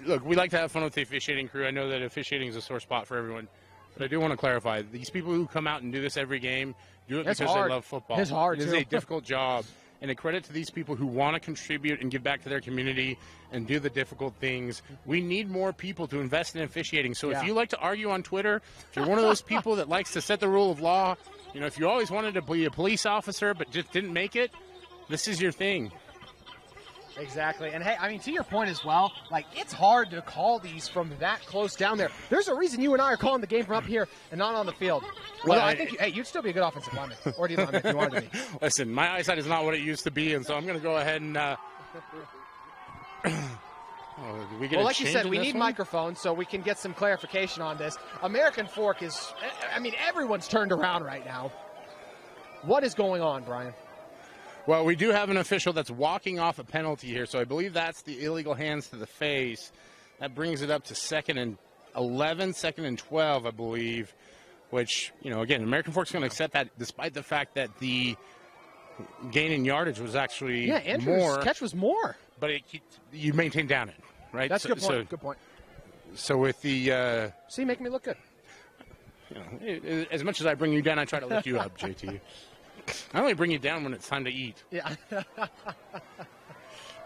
look, we like to have fun with the officiating crew. I know that officiating is a sore spot for everyone, but I do want to clarify: these people who come out and do this every game do it because they love football. It's hard. It is a difficult job. And a credit to these people who want to contribute and give back to their community and do the difficult things. We need more people to invest in officiating. So if you like to argue on Twitter, if you're one of those people that likes to set the rule of law, if you always wanted to be a police officer but just didn't make it, this is your thing. Exactly. And, hey, I mean, to your point as well, like, it's hard to call these from that close down there. There's a reason you and I are calling the game from up here and not on the field. Well, I think, you'd still be a good offensive lineman, or D lineman if you wanted to be. Listen, my eyesight is not what it used to be, and so I'm going to go ahead and like you said, we need microphones so we can get some clarification on this. American Fork is, everyone's turned around right now. What is going on, Brian? Well, we do have an official that's walking off a penalty here, so I believe that's the illegal hands to the face. That brings it up to 2nd and 11, 2nd and 12, I believe, which, again, American Fork's going to accept that despite the fact that the gain in yardage was actually Andrew's catch was more. But you maintain down it, right? That's a good point. Good point. So with the see, making me look good. As much as I bring you down, I try to lift you up, JT. I only bring you down when it's time to eat. Yeah.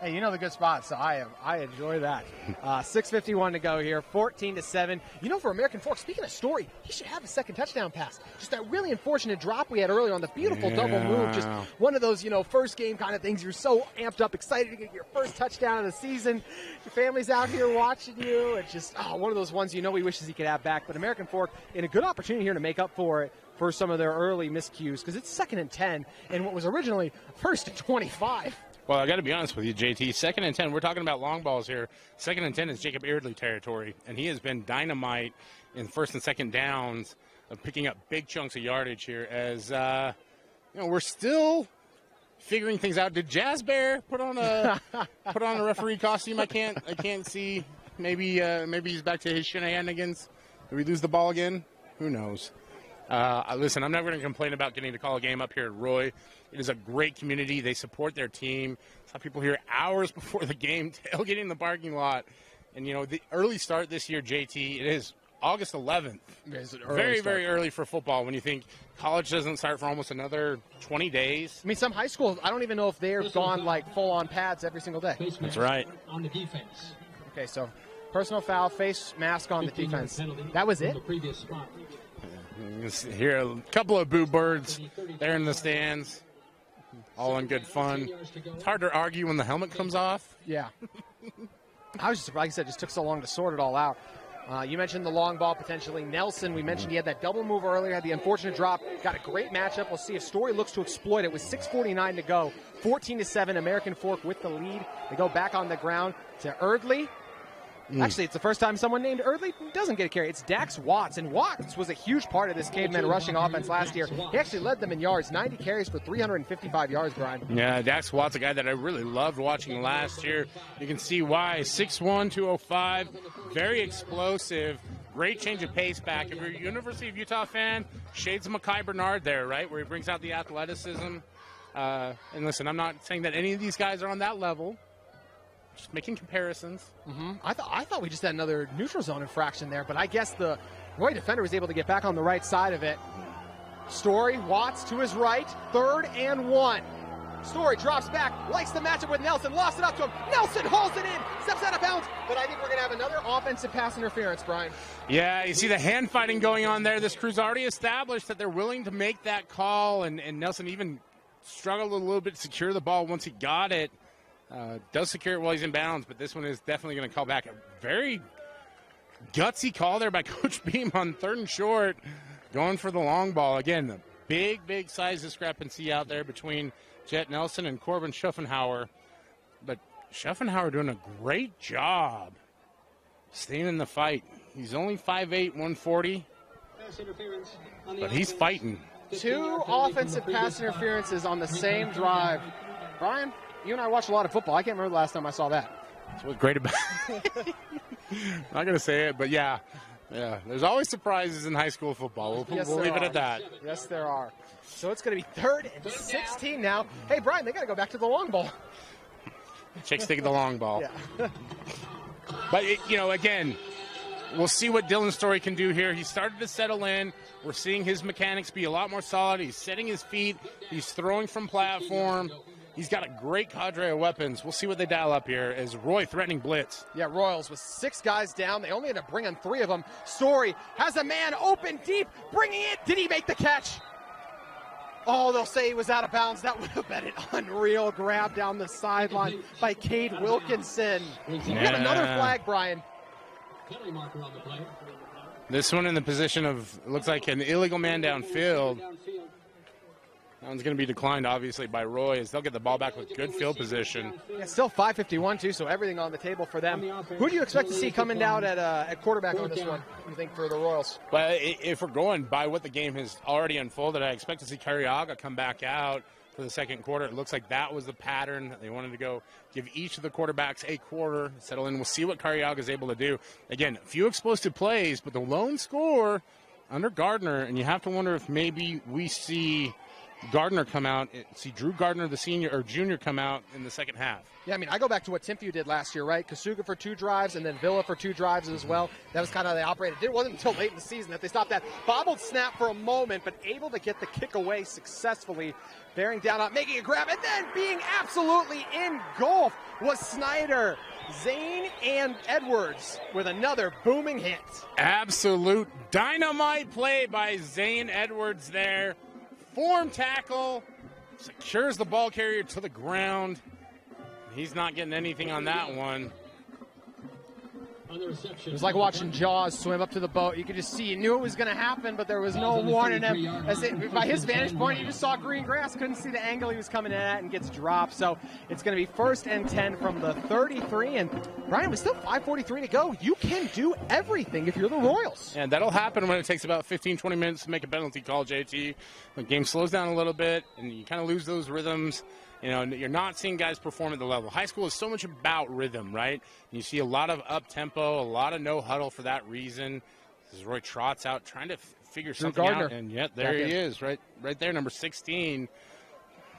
Hey, you know the good spot, so I enjoy that. 6:51 to go here, 14-7. For American Fork, speaking of Story, he should have a second touchdown pass. Just that really unfortunate drop we had earlier on the beautiful double move. Just one of those, first game kind of things. You're so amped up, excited to get your first touchdown of the season. Your family's out here watching you. It's just one of those ones he wishes he could have back. But American Fork in a good opportunity here to make up for it for some of their early miscues, because it's 2nd and 10 and what was originally 1st and 25. Well, I got to be honest with you, JT. 2nd and 10, we're talking about long balls here. 2nd and 10 is Jacob Eardley territory, and he has been dynamite in 1st and 2nd downs of picking up big chunks of yardage here as, we're still figuring things out. Did Jazz Bear put on a referee costume? I can't see. Maybe he's back to his shenanigans. Did we lose the ball again? Who knows? Listen, I'm never going to complain about getting to call a game up here at Roy. It is a great community. They support their team. I saw people here hours before the game tailgating in the parking lot. And, the early start this year, JT, it is August 11th. Very, very early for football when you think college doesn't start for almost another 20 days. Some high schools, I don't even know if they're gone full-on pads every single day. That's right. On the defense. Okay, so personal foul, face mask on the defense. That was it? Here, a couple of boo birds there in the stands. All in good fun. It's hard to argue when the helmet comes off. Yeah. I was just, like I said, just took so long to sort it all out. You mentioned the long ball potentially. Nelson, we mentioned he had that double move earlier, had the unfortunate drop. Got a great matchup. We'll see if Story looks to exploit it with 6:49 to go. 14-7, American Fork with the lead. They go back on the ground to Eardley. Actually, it's the first time someone named Eardley doesn't get a carry. It's Dax Watts, and Watts was a huge part of this Cavemen rushing offense last year. He actually led them in yards, 90 carries for 355 yards, Brian. Yeah, Dax Watts, a guy that I really loved watching last year. You can see why. 6'1", 205, very explosive, great change of pace back. If you're a University of Utah fan, shades of Mekhi Bernard there, right, where he brings out the athleticism. And listen, I'm not saying that any of these guys are on that level. Just making comparisons. Mm-hmm. I thought we just had another neutral zone infraction there, but I guess the Roy defender was able to get back on the right side of it. Story, Watts to his right, 3rd and 1. Story drops back, likes the matchup with Nelson, lost it up to him. Nelson hauls it in, steps out of bounds, but I think we're going to have another offensive pass interference, Brian. Yeah, you see the hand fighting going on there. This crew's already established that they're willing to make that call, and Nelson even struggled a little bit to secure the ball once he got it. Does secure it while he's in bounds, but this one is definitely going to call back. A very gutsy call there by Coach Beam on 3rd and short, going for the long ball. Again, the big size discrepancy out there between Jet Nelson and Corbin Schuffenhauer. But Schuffenhauer doing a great job staying in the fight. He's only 5'8", 140, but he's fighting. 2 offensive pass interferences on the same drive. Brian? you and I watch a lot of football. I can't remember the last time I saw that. That's what's great about it. Not going to say it, but yeah. There's always surprises in high school football. We'll leave it at that. Yes, there are. So it's going to be 3rd and 16 now. Hey, Brian, they got to go back to the long ball. Chicks taking the long ball. Yeah. But, again, we'll see what Dylan Story can do here. He started to settle in. We're seeing his mechanics be a lot more solid. He's setting his feet. He's throwing from platform. He's got a great cadre of weapons. We'll see what they dial up here as Roy threatening blitz. Yeah, Royals with 6 guys down. They only had to bring in 3 of them. Story has a man open deep, bringing it. Did he make the catch? Oh, they'll say he was out of bounds. That would have been an unreal grab down the sideline by Cade Wilkinson. We have another flag, Brian. Penalty marker on the play. This one in the position of, looks like an illegal man downfield. That one's going to be declined, obviously, by Roy, as they'll get the ball back with good field position. Yeah, still 5:51, too, so everything on the table for them. Who do you expect to see coming out at quarterback on this one, you think, for the Royals? But if we're going by what the game has already unfolded, I expect to see Carriaga come back out for the second quarter. It looks like that was the pattern. They wanted to go give each of the quarterbacks a quarter, settle in. We'll see what Carriaga is able to do. Again, a few explosive plays, but the lone score under Gardner, and you have to wonder if maybe we see Gardner come out, see Drew Gardner, the senior or junior, come out in the second half. Yeah, I mean, I go back to what Timpview did last year, right? Kasuga for 2 drives and then Villa for 2 drives as well. That was kind of how they operated. It wasn't until late in the season that they stopped that. Bobbled snap for a moment, but able to get the kick away successfully, bearing down on making a grab, and then being absolutely engulfed was Snyder. Zane and Edwards with another booming hit. Absolute dynamite play by Zane Edwards there. Form tackle, secures the ball carrier to the ground. He's not getting anything on that one. It was like watching Jaws swim up to the boat. You could just see, you knew it was going to happen, but there was no warning him. By his vantage point, you just saw green grass, couldn't see the angle he was coming in at, and gets dropped. So it's going to be 1st and 10 from the 33. And Brian, with still 5:43 to go, you can do everything if you're the Royals. And that'll happen when it takes about 15, 20 minutes to make a penalty call, JT. The game slows down a little bit, and you kind of lose those rhythms. You're not seeing guys perform at the level. High school is so much about rhythm, right? You see a lot of up-tempo, a lot of no-huddle for that reason. This is Roy Trotz out trying to figure something out. And yet there he is, right there, number 16,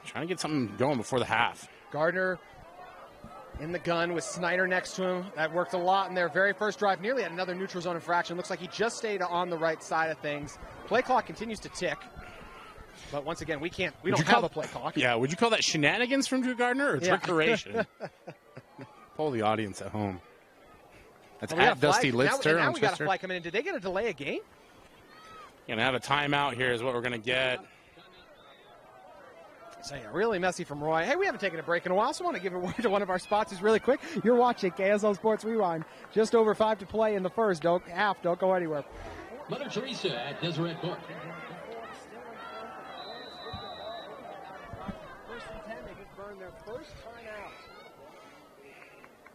trying to get something going before the half. Gardner in the gun with Snyder next to him. That worked a lot in their very first drive. Nearly had another neutral zone infraction. Looks like he just stayed on the right side of things. Play clock continues to tick. But once again, we don't have a play clock. Yeah, would you call that shenanigans from Drew Gardner or trickeration? Poll the audience at home. That's at Dusty Lister. Now we got a flag coming in. Did they get a delay a game? Going to have a timeout here is what we're going to get. So yeah, really messy from Roy. Hey, we haven't taken a break in a while, so I want to give a word to one of our sponsors really quick. You're watching KSL Sports Rewind. Just over 5 to play in the first half. Don't go anywhere. Mother Teresa at Deseret Book. Their first time out.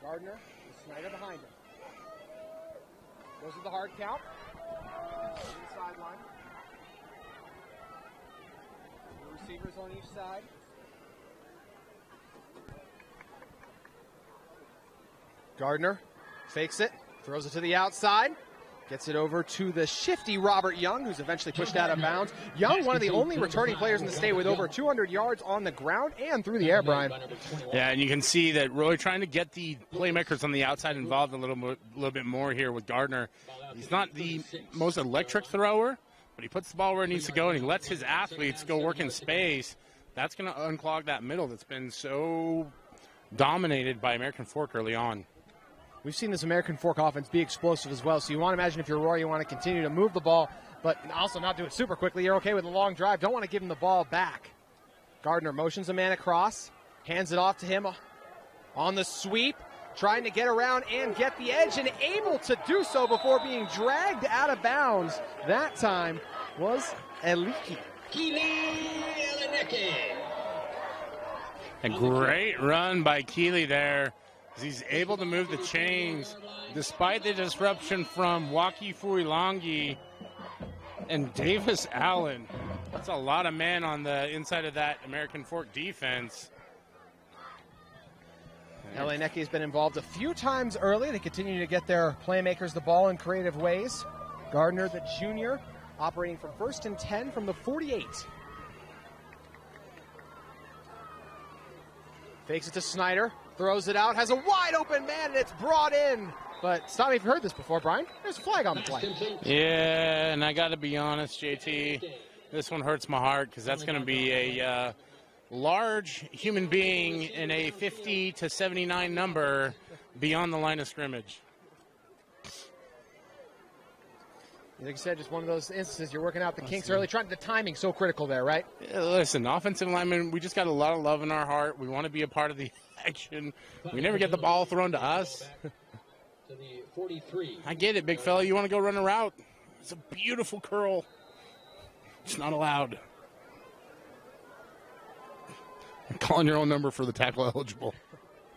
Gardner and Snyder behind him. Goes to the hard count. The sideline. The receivers on each side. Gardner fakes it, throws it to the outside. Gets it over to the shifty Robert Young, who's eventually pushed out of bounds. Young, one of the only returning players in the state with over 200 yards on the ground and through the air, Brian. Yeah, and you can see that really trying to get the playmakers on the outside involved a little bit more here with Gardner. He's not the most electric thrower, but he puts the ball where it needs to go, and he lets his athletes go work in space. That's going to unclog that middle that's been so dominated by American Fork early on. We've seen this American Fork offense be explosive as well, so you want to imagine if you're Roy, you want to continue to move the ball, but also not do it super quickly. You're okay with a long drive. Don't want to give him the ball back. Gardner motions a man across, hands it off to him on the sweep, trying to get around and get the edge, and able to do so before being dragged out of bounds. That time was Eliki. A great run by Keeley there. He's able to move the chains despite the disruption from Waki Fuilangi and Davis Allen. That's a lot of men on the inside of that American Fork defense. LA Necky has been involved a few times early. They continue to get their playmakers the ball in creative ways. Gardner, the junior, operating from 1st and 10 from the 48. Fakes it to Snyder, throws it out, has a wide open man, and it's brought in. But stop me if you've heard this before, Brian. There's a flag on the play. Yeah, and I got to be honest, JT, this one hurts my heart because that's going to be a large human being in a 50 to 79 number beyond the line of scrimmage. Like you said, just one of those instances you're working out the kinks early. Trying the timing so critical there, right? Yeah, listen, offensive linemen, we just got a lot of love in our heart. We want to be a part of the action. We never get the ball thrown to us. I get it, big fella. You want to go run a route? It's a beautiful curl. It's not allowed. Calling your own number for the tackle eligible.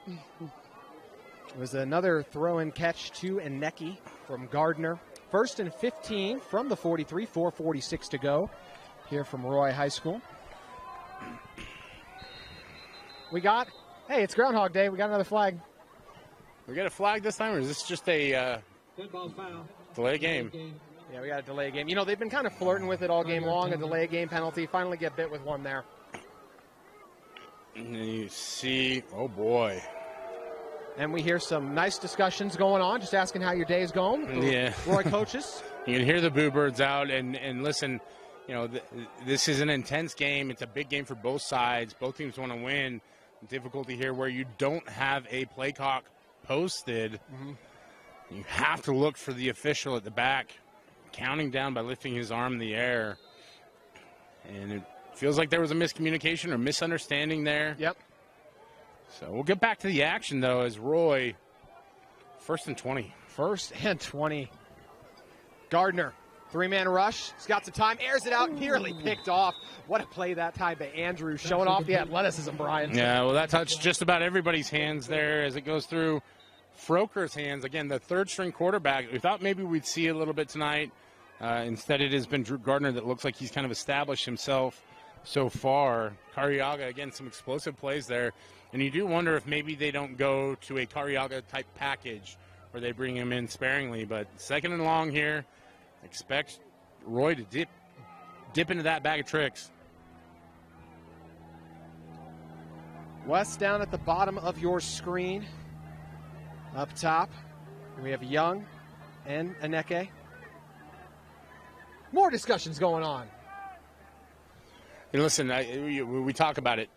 It was another throw-in catch to Ineki from Gardner. 1st and 15 from the 43, 4:46 to go here from Roy High School. Hey, it's Groundhog Day. We got another flag. We got a flag this time, or is this just a delay game? Yeah, we got a delay game. You know, they've been kind of flirting with it all game long, a delay game penalty. Finally get bit with one there. And you see, oh boy. And we hear some nice discussions going on, just asking how your day's going. Yeah. Roy coaches. You can hear the boo birds out, and listen, you know, this is an intense game. It's a big game for both sides. Both teams want to win. Difficulty here where you don't have a play clock posted. Mm-hmm. You have to look for the official at the back, counting down by lifting his arm in the air. And it feels like there was a miscommunication or misunderstanding there. Yep. So we'll get back to the action, though, as Roy, 1st and 20. 1st and 20. Gardner, 3-man rush. He's got some time, airs it out, nearly picked off. What a play that time by Andrew, showing off the athleticism, Brian. Yeah, well, that touched just about everybody's hands there as it goes through Froker's hands. Again, the third-string quarterback. We thought maybe we'd see a little bit tonight. Instead, it has been Drew Gardner that looks like he's kind of established himself so far. Cariaga, again, some explosive plays there. And you do wonder if maybe they don't go to a Cariaga-type package where they bring him in sparingly. But 2nd and long here. Expect Roy to dip into that bag of tricks. Wes down at the bottom of your screen. Up top, we have Young and Ineki. More discussions going on. And listen, we talk about it.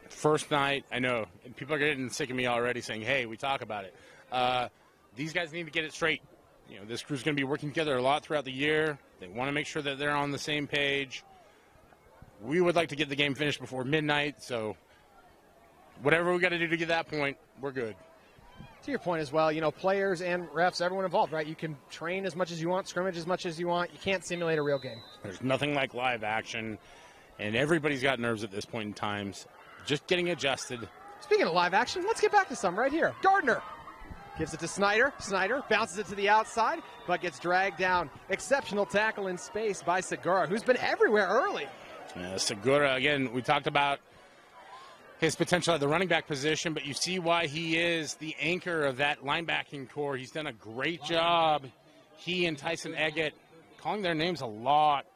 First night, I know, people are getting sick of me already saying, hey, we talk about it. These guys need to get it straight. You know, this crew's going to be working together a lot throughout the year. They want to make sure that they're on the same page. We would like to get the game finished before midnight, so whatever we got to do to get that point, we're good. To your point as well, you know, players and refs, everyone involved, right? You can train as much as you want, scrimmage as much as you want. You can't simulate a real game. There's nothing like live action, and everybody's got nerves at this point in time. Just getting adjusted. Speaking of live action, let's get back to some right here. Gardner gives it to Snyder. Snyder bounces it to the outside, but gets dragged down. Exceptional tackle in space by Segura, who's been everywhere early. Segura, again, we talked about his potential at the running back position, but you see why he is the anchor of that linebacking core. He's done a great job. He and Tyson Eggett calling their names a lot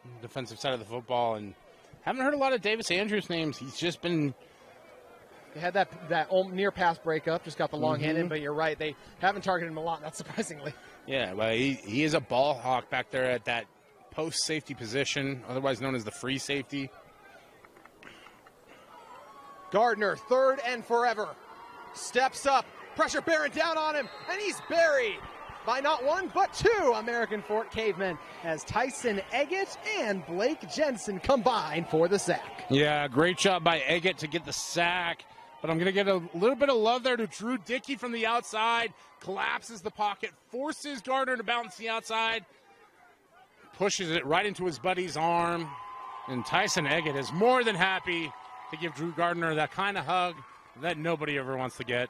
on the defensive side of the football, and haven't heard a lot of Davis Andrews' names. He's just been... They had that near pass breakup, just got the long hand in, but you're right. They haven't targeted him a lot, not surprisingly. Yeah, well, he is a ball hawk back there at that post safety position, otherwise known as the free safety. Gardner, 3rd and forever. Steps up, pressure bearing down on him, and he's buried by not one, but 2 American Fork Cavemen as Tyson Eggett and Blake Jensen combine for the sack. Yeah, great job by Eggett to get the sack. But I'm going to get a little bit of love there to Drew Dickey from the outside. Collapses the pocket, forces Gardner to bounce the outside. Pushes it right into his buddy's arm. And Tyson Eggett is more than happy to give Drew Gardner that kind of hug that nobody ever wants to get.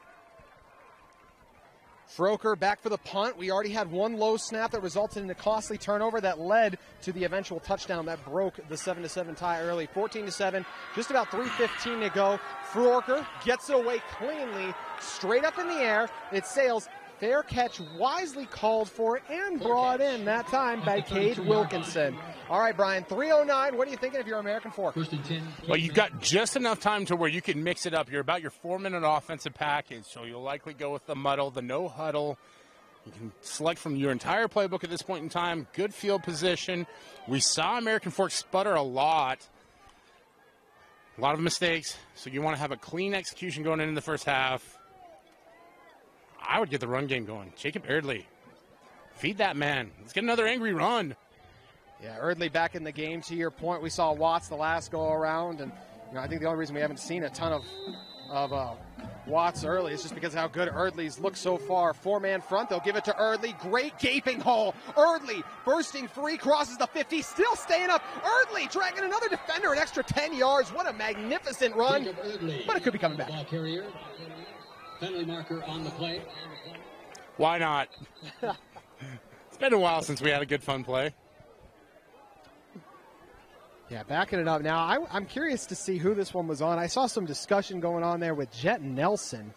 Froker back for the punt. We already had one low snap that resulted in a costly turnover that led to the eventual touchdown that broke the 7-7 tie early. 14-7, just about 3:15 to go. Froker gets away cleanly, straight up in the air. It sails. Fair catch, wisely called for and brought in that time by Cade Wilkinson. All right, Brian, 3:09. What are you thinking of your American Fork? Well, you've got just enough time to where you can mix it up. You're about your 4-minute offensive package, so you'll likely go with the muddle, the no huddle. You can select from your entire playbook at this point in time. Good field position. We saw American Fork sputter a lot of mistakes, so you want to have a clean execution going in the first half. I would get the run game going. Jacob Erdley, feed that man. Let's get another angry run. Yeah, Erdley back in the game. To your point, we saw Watts the last go around, and I think the only reason we haven't seen a ton of Watts early is just because of how good Erdley's looked so far. 4-man front, they'll give it to Erdley. Great gaping hole. Erdley bursting free, crosses the 50, still staying up. Erdley dragging another defender an extra 10 yards. What a magnificent run, but it could be coming back. Ball carrier. Penalty marker on the play. Why not? It's been a while since we had a good fun play. Yeah, backing it up now. I'm curious to see who this one was on. I saw some discussion going on there with Jet Nelson.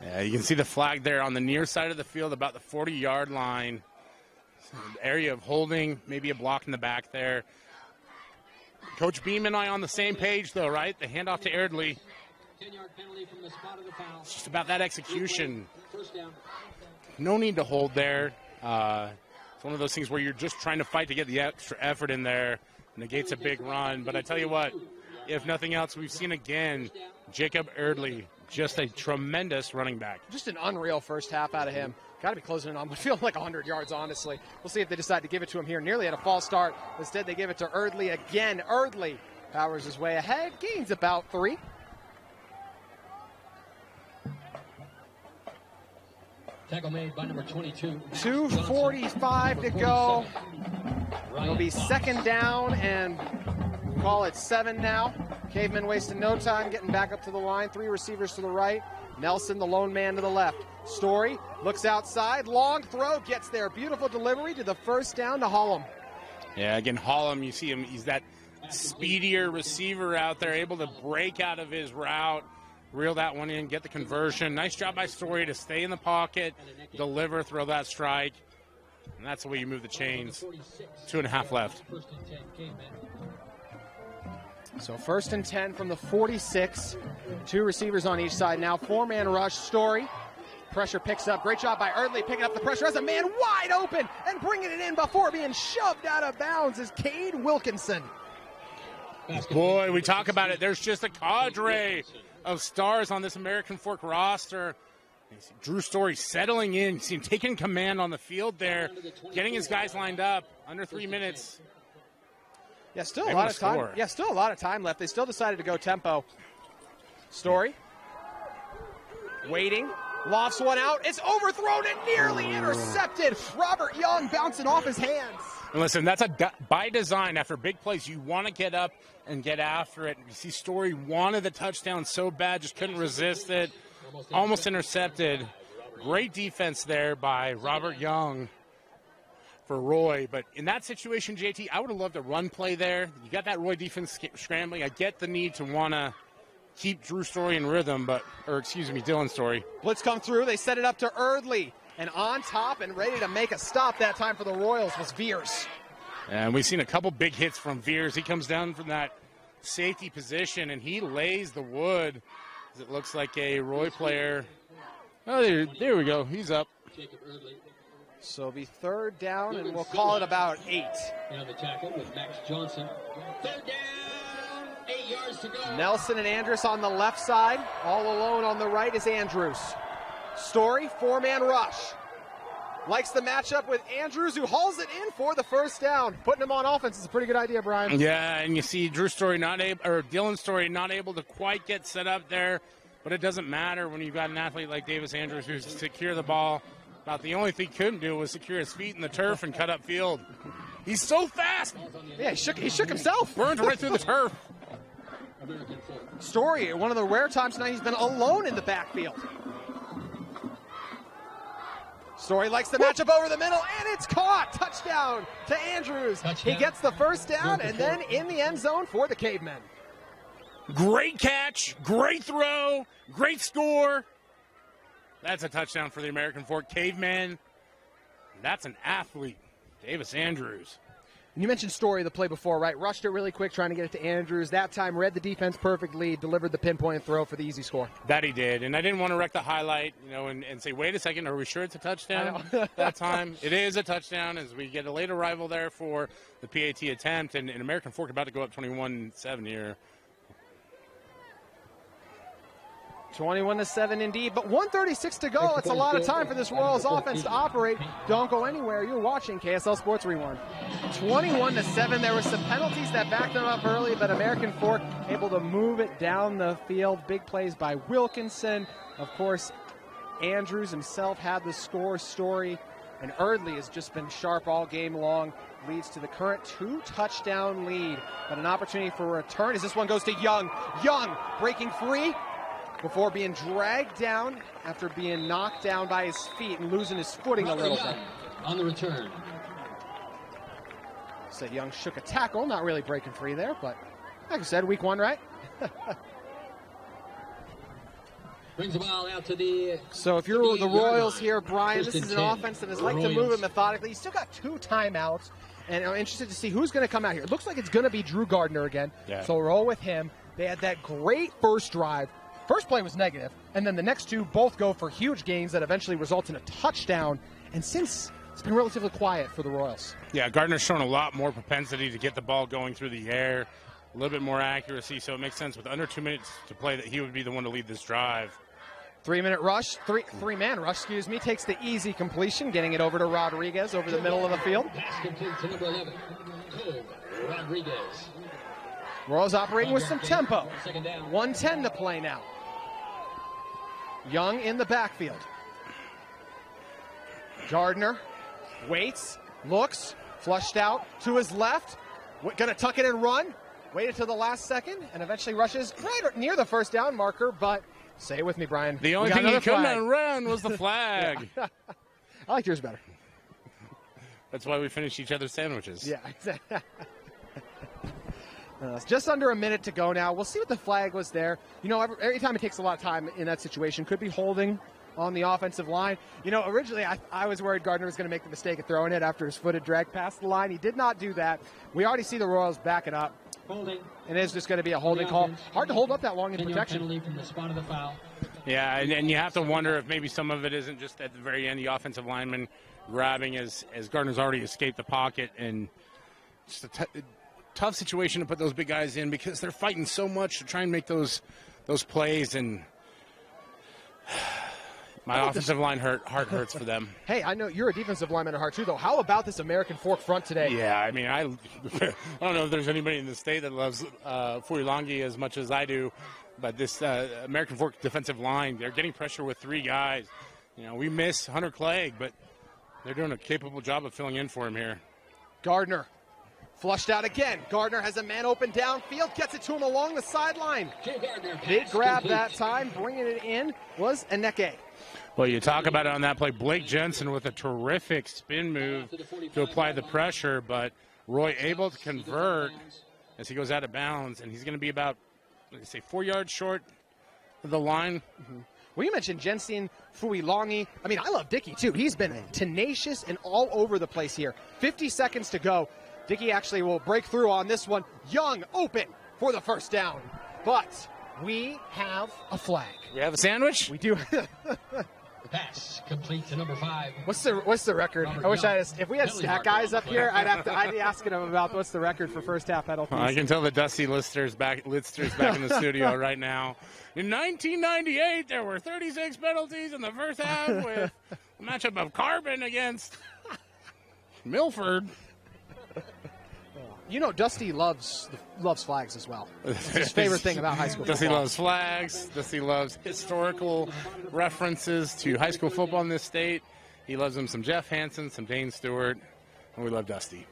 Yeah, you can see the flag there on the near side of the field, about the 40-yard line. Area of holding, maybe a block in the back there. Coach Beam and I on the same page, though, right? The handoff to Erdley. 10-yard penalty from the spot of the foul. It's just about that execution. First down. No need to hold there. It's one of those things where you're just trying to fight to get the extra effort in there. Negates a big run. But I tell you what, if nothing else, we've seen again Jacob Erdley, just a tremendous running back. Just an unreal first half out of him. Got to be closing it on, but feeling like 100 yards, honestly. We'll see if they decide to give it to him here. Nearly at a false start. Instead, they give it to Erdley again. Erdley powers his way ahead, gains about 3. Tackle made by number 22. 2:45 to go. It'll be second down and call it 7 now. Cavemen wasting no time getting back up to the line. 3 receivers to the right. Nelson, the lone man, to the left. Story looks outside. Long throw, gets there. Beautiful delivery to the first down to Hollum. Yeah, again, Hollum, you see him. He's that speedier receiver out there, able to break out of his route. Reel that one in, get the conversion. Nice job by Story to stay in the pocket, deliver, throw that strike. And that's the way you move the chains. 2.5 left. So 1st and 10 from the 46. 2 receivers on each side now. 4-man rush. Story. Pressure picks up. Great job by Erdley picking up the pressure as a man wide open and bringing it in before being shoved out of bounds is Cade Wilkinson. Boy, we talk about it. There's just a cadre of stars on this American Fork roster. Drew Story settling in. You see him taking command on the field there, getting his guys lined up. Under 3 minutes. Yeah, still a lot of time. Yeah, still a lot of time left. They still decided to go tempo. Story. Waiting. Lofts one out. It's overthrown and nearly intercepted. Robert Young bouncing off his hands. And listen, that's by design. After big plays, you want to get up and get after it. You see Story wanted the touchdown so bad, just couldn't resist it. Almost intercepted. Great defense there by Robert Young for Roy. But in that situation, JT, I would have loved a run play there. You got that Roy defense scrambling. I get the need to want to keep Drew Story in rhythm, Dylan Story. Blitz come through. They set it up to Erdley. And on top and ready to make a stop that time for the Royals was Veers. And we've seen a couple big hits from Veers. He comes down from that safety position, and he lays the wood. It looks like a Roy player. Oh, there we go. He's up. So it'll be 3rd down, and we'll call it about 8. Now the tackle with Max Johnson. 3rd down, 8 yards to go. Nelson and Andrus on the left side. All alone on the right is Andrews. Story, 4-man rush. Likes the matchup with Andrews, who hauls it in for the first down. Putting him on offense is a pretty good idea, Brian. Yeah, and you see Dylan Story not able to quite get set up there, but it doesn't matter when you've got an athlete like Davis Andrews who's to secure the ball. About the only thing he couldn't do was secure his feet in the turf and cut up field. He's so fast. Yeah, he shook himself. Burned right through the turf. Story, one of the rare times tonight he's been alone in the backfield. Story likes the matchup over the middle, and it's caught. Touchdown to Andrews. Touchdown. He gets the first down, and then in the end zone for the Cavemen. Great catch, great throw, great score. That's a touchdown for the American Fork Cavemen. That's an athlete, Davis Andrews. And you mentioned Story, the play before, right? Rushed it really quick, trying to get it to Andrews. That time, read the defense perfectly, delivered the pinpoint throw for the easy score. That he did, and I didn't want to wreck the highlight, and say, wait a second, are we sure it's a touchdown? That time, it is a touchdown as we get a late arrival there for the PAT attempt, and American Fork about to go up 21-7 here. 21-7 indeed, but 1:36 to go. That's a lot of time for this Royals offense to operate. Don't go anywhere. You're watching KSL Sports Rewind. 21-7. There were some penalties that backed them up early, but American Fork able to move it down the field. Big plays by Wilkinson. Of course, Andrews himself had the score. Story, and Erdley has just been sharp all game long. Leads to the current 2-touchdown lead, but an opportunity for a return as this one goes to Young. Young breaking free before being dragged down after being knocked down by his feet and losing his footing a little bit. On the return. So Young shook a tackle, not really breaking free there, but like I said, week 1, right? Brings the ball out to the... So if you're the Royals here, Brian, this is an offense that is like to move it methodically. You still got 2 timeouts, and I'm interested to see who's going to come out here. It looks like it's going to be Drew Gardner again, so roll with him. They had that great first drive. First play was negative, and then the next 2 both go for huge gains that eventually results in a touchdown. And since it's been relatively quiet for the Royals. Yeah, Gardner's shown a lot more propensity to get the ball going through the air, a little bit more accuracy, so it makes sense with under 2 minutes to play that he would be the one to lead this drive. 3-minute rush, three-man rush, excuse me, takes the easy completion, getting it over to Rodriguez over the middle of the field. Pass complete to number 11, Cole Rodriguez. Royals operating with some tempo. Second down. 1:10 to play now. Young in the backfield. Gardner waits, looks, flushed out to his left. Gonna tuck it and run. Waited till the last second and eventually rushes right near the first down marker, but say it with me, Brian. The only thing he couldn't run was the flag. I like yours better. That's why we finish each other's sandwiches. Yeah, exactly. It's just under a minute to go now. We'll see what the flag was there. You know, every time it takes a lot of time in that situation, could be holding on the offensive line. You know, originally I was worried Gardner was going to make the mistake of throwing it after his foot had dragged past the line. He did not do that. We already see the Royals back it up. Holding. And it is just going to be a holding call. Hard to hold up that long in protection. Penalty from the spot of the foul. Yeah, and you have to wonder if maybe some of it isn't just at the very end, the offensive lineman grabbing as Gardner's already escaped the pocket, and just a tough situation to put those big guys in because they're fighting so much to try and make those plays, and my offensive line heart hurts for them. Hey, I know you're a defensive lineman at heart too, though. How about this American Fork front today? Yeah, I mean, I don't know if there's anybody in the state that loves Fuilangi as much as I do, but this American Fork defensive line, they're getting pressure with 3 guys. You know, we miss Hunter Clegg, but they're doing a capable job of filling in for him here. Gardner. Flushed out again. Gardner has a man open downfield, gets it to him along the sideline. Big grab that time, bringing it in was Eneke. Well, you talk about it on that play. Blake Jensen with a terrific spin move to apply the pressure, but Roy able to convert as he goes out of bounds, and he's going to be about, let's say, 4 yards short of the line. Mm-hmm. Well, you mentioned Jensen Fuilangi. I mean, I love Dickey, too. He's been tenacious and all over the place here. 50 seconds to go. Dickey actually will break through on this one. Young open for the first down. But we have a flag. We have a sandwich? We do. Pass complete to number 5. What's the record? I wish if we had stat guys up here, I'd be asking them about what's the record for first half penalties. I can tell the Dusty Lister's back in the studio right now. In 1998, there were 36 penalties in the first half with a matchup of Carbon against Milford. You know, Dusty loves flags as well. It's his favorite thing about high school Dusty football. loves flags. Dusty loves historical references to high school football in this state. He loves them some Jeff Hansen, some Dane Stewart, and we love Dusty.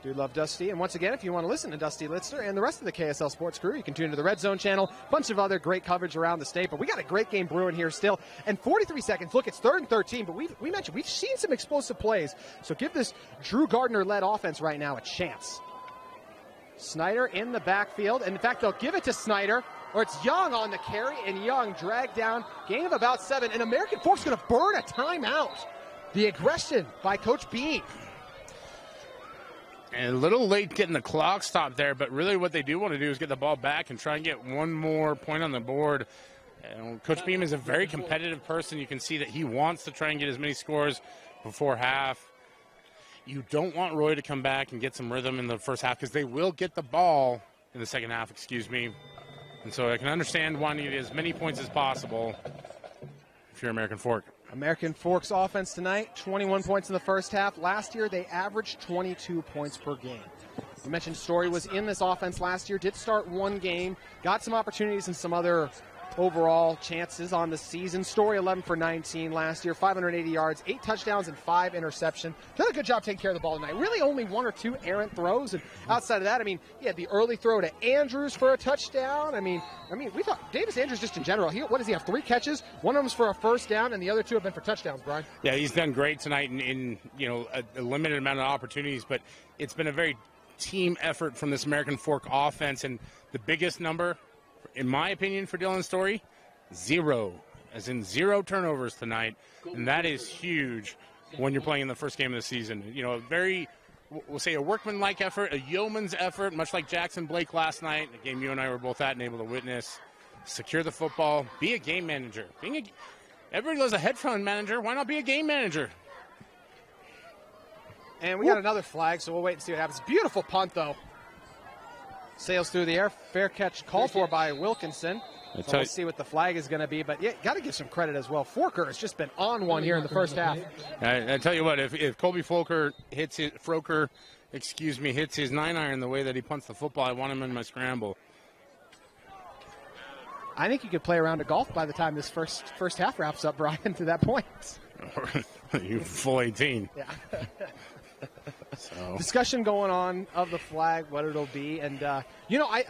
Do love Dusty. And once again, if you want to listen to Dusty Litzner and the rest of the KSL Sports crew, you can tune into the Red Zone channel. Bunch of other great coverage around the state. But we got a great game brewing here still. And 43 seconds. Look, it's 3rd and 13. But we mentioned we've seen some explosive plays. So give this Drew Gardner-led offense right now a chance. Snyder in the backfield. And in fact, they'll give it to Snyder. Or it's Young on the carry. And Young dragged down. Gain of about 7. And American Fork's going to burn a timeout. The aggression by Coach Bean. And a little late getting the clock stopped there, but really what they do want to do is get the ball back and try and get one more point on the board. And Coach Beam is a very competitive person. You can see that he wants to try and get as many scores before half. You don't want Roy to come back and get some rhythm in the first half because they will get the ball in the second half, And so I can understand wanting to get as many points as possible if you're American Fork. American Fork's offense tonight, 21 points in the first half. Last year, they averaged 22 points per game. You mentioned Story was in this offense last year, did start one game, got some opportunities and some other overall chances on the season. Story 11 for 19 last year, 580 yards, 8 touchdowns, and 5 interceptions. Done a good job taking care of the ball tonight. Really only 1 or 2 errant throws. And outside of that, I mean, he had the early throw to Andrews for a touchdown. I mean, we thought Davis Andrews just in general, what does he have, 3 catches? One of them's for a first down, and the other 2 have been for touchdowns, Brian. Yeah, he's done great tonight in a limited amount of opportunities, but it's been a very team effort from this American Fork offense. And the biggest number, in my opinion, for Dylan Story, 0, as in 0 turnovers tonight, and that is huge when you're playing in the first game of the season. A very, we'll say, a workmanlike effort, a yeoman's effort, much like Jackson Blake last night, a game you and I were both at and able to witness. Secure the football, be a game manager. Everybody loves a headphone manager. Why not be a game manager? And we got another flag, so we'll wait and see what happens. Beautiful punt, though. Sails through the air. Fair catch called for by Wilkinson. So we'll see what the flag is going to be. But, yeah, got to give some credit as well. Forker has just been on one here in the first half. I tell you what, if Colby Froker hits his 9-iron the way that he punts the football, I want him in my scramble. I think you could play around a golf by the time this first half wraps up, Brian, to that point. You full 18. Yeah. So. Discussion going on of the flag, what it'll be. And, I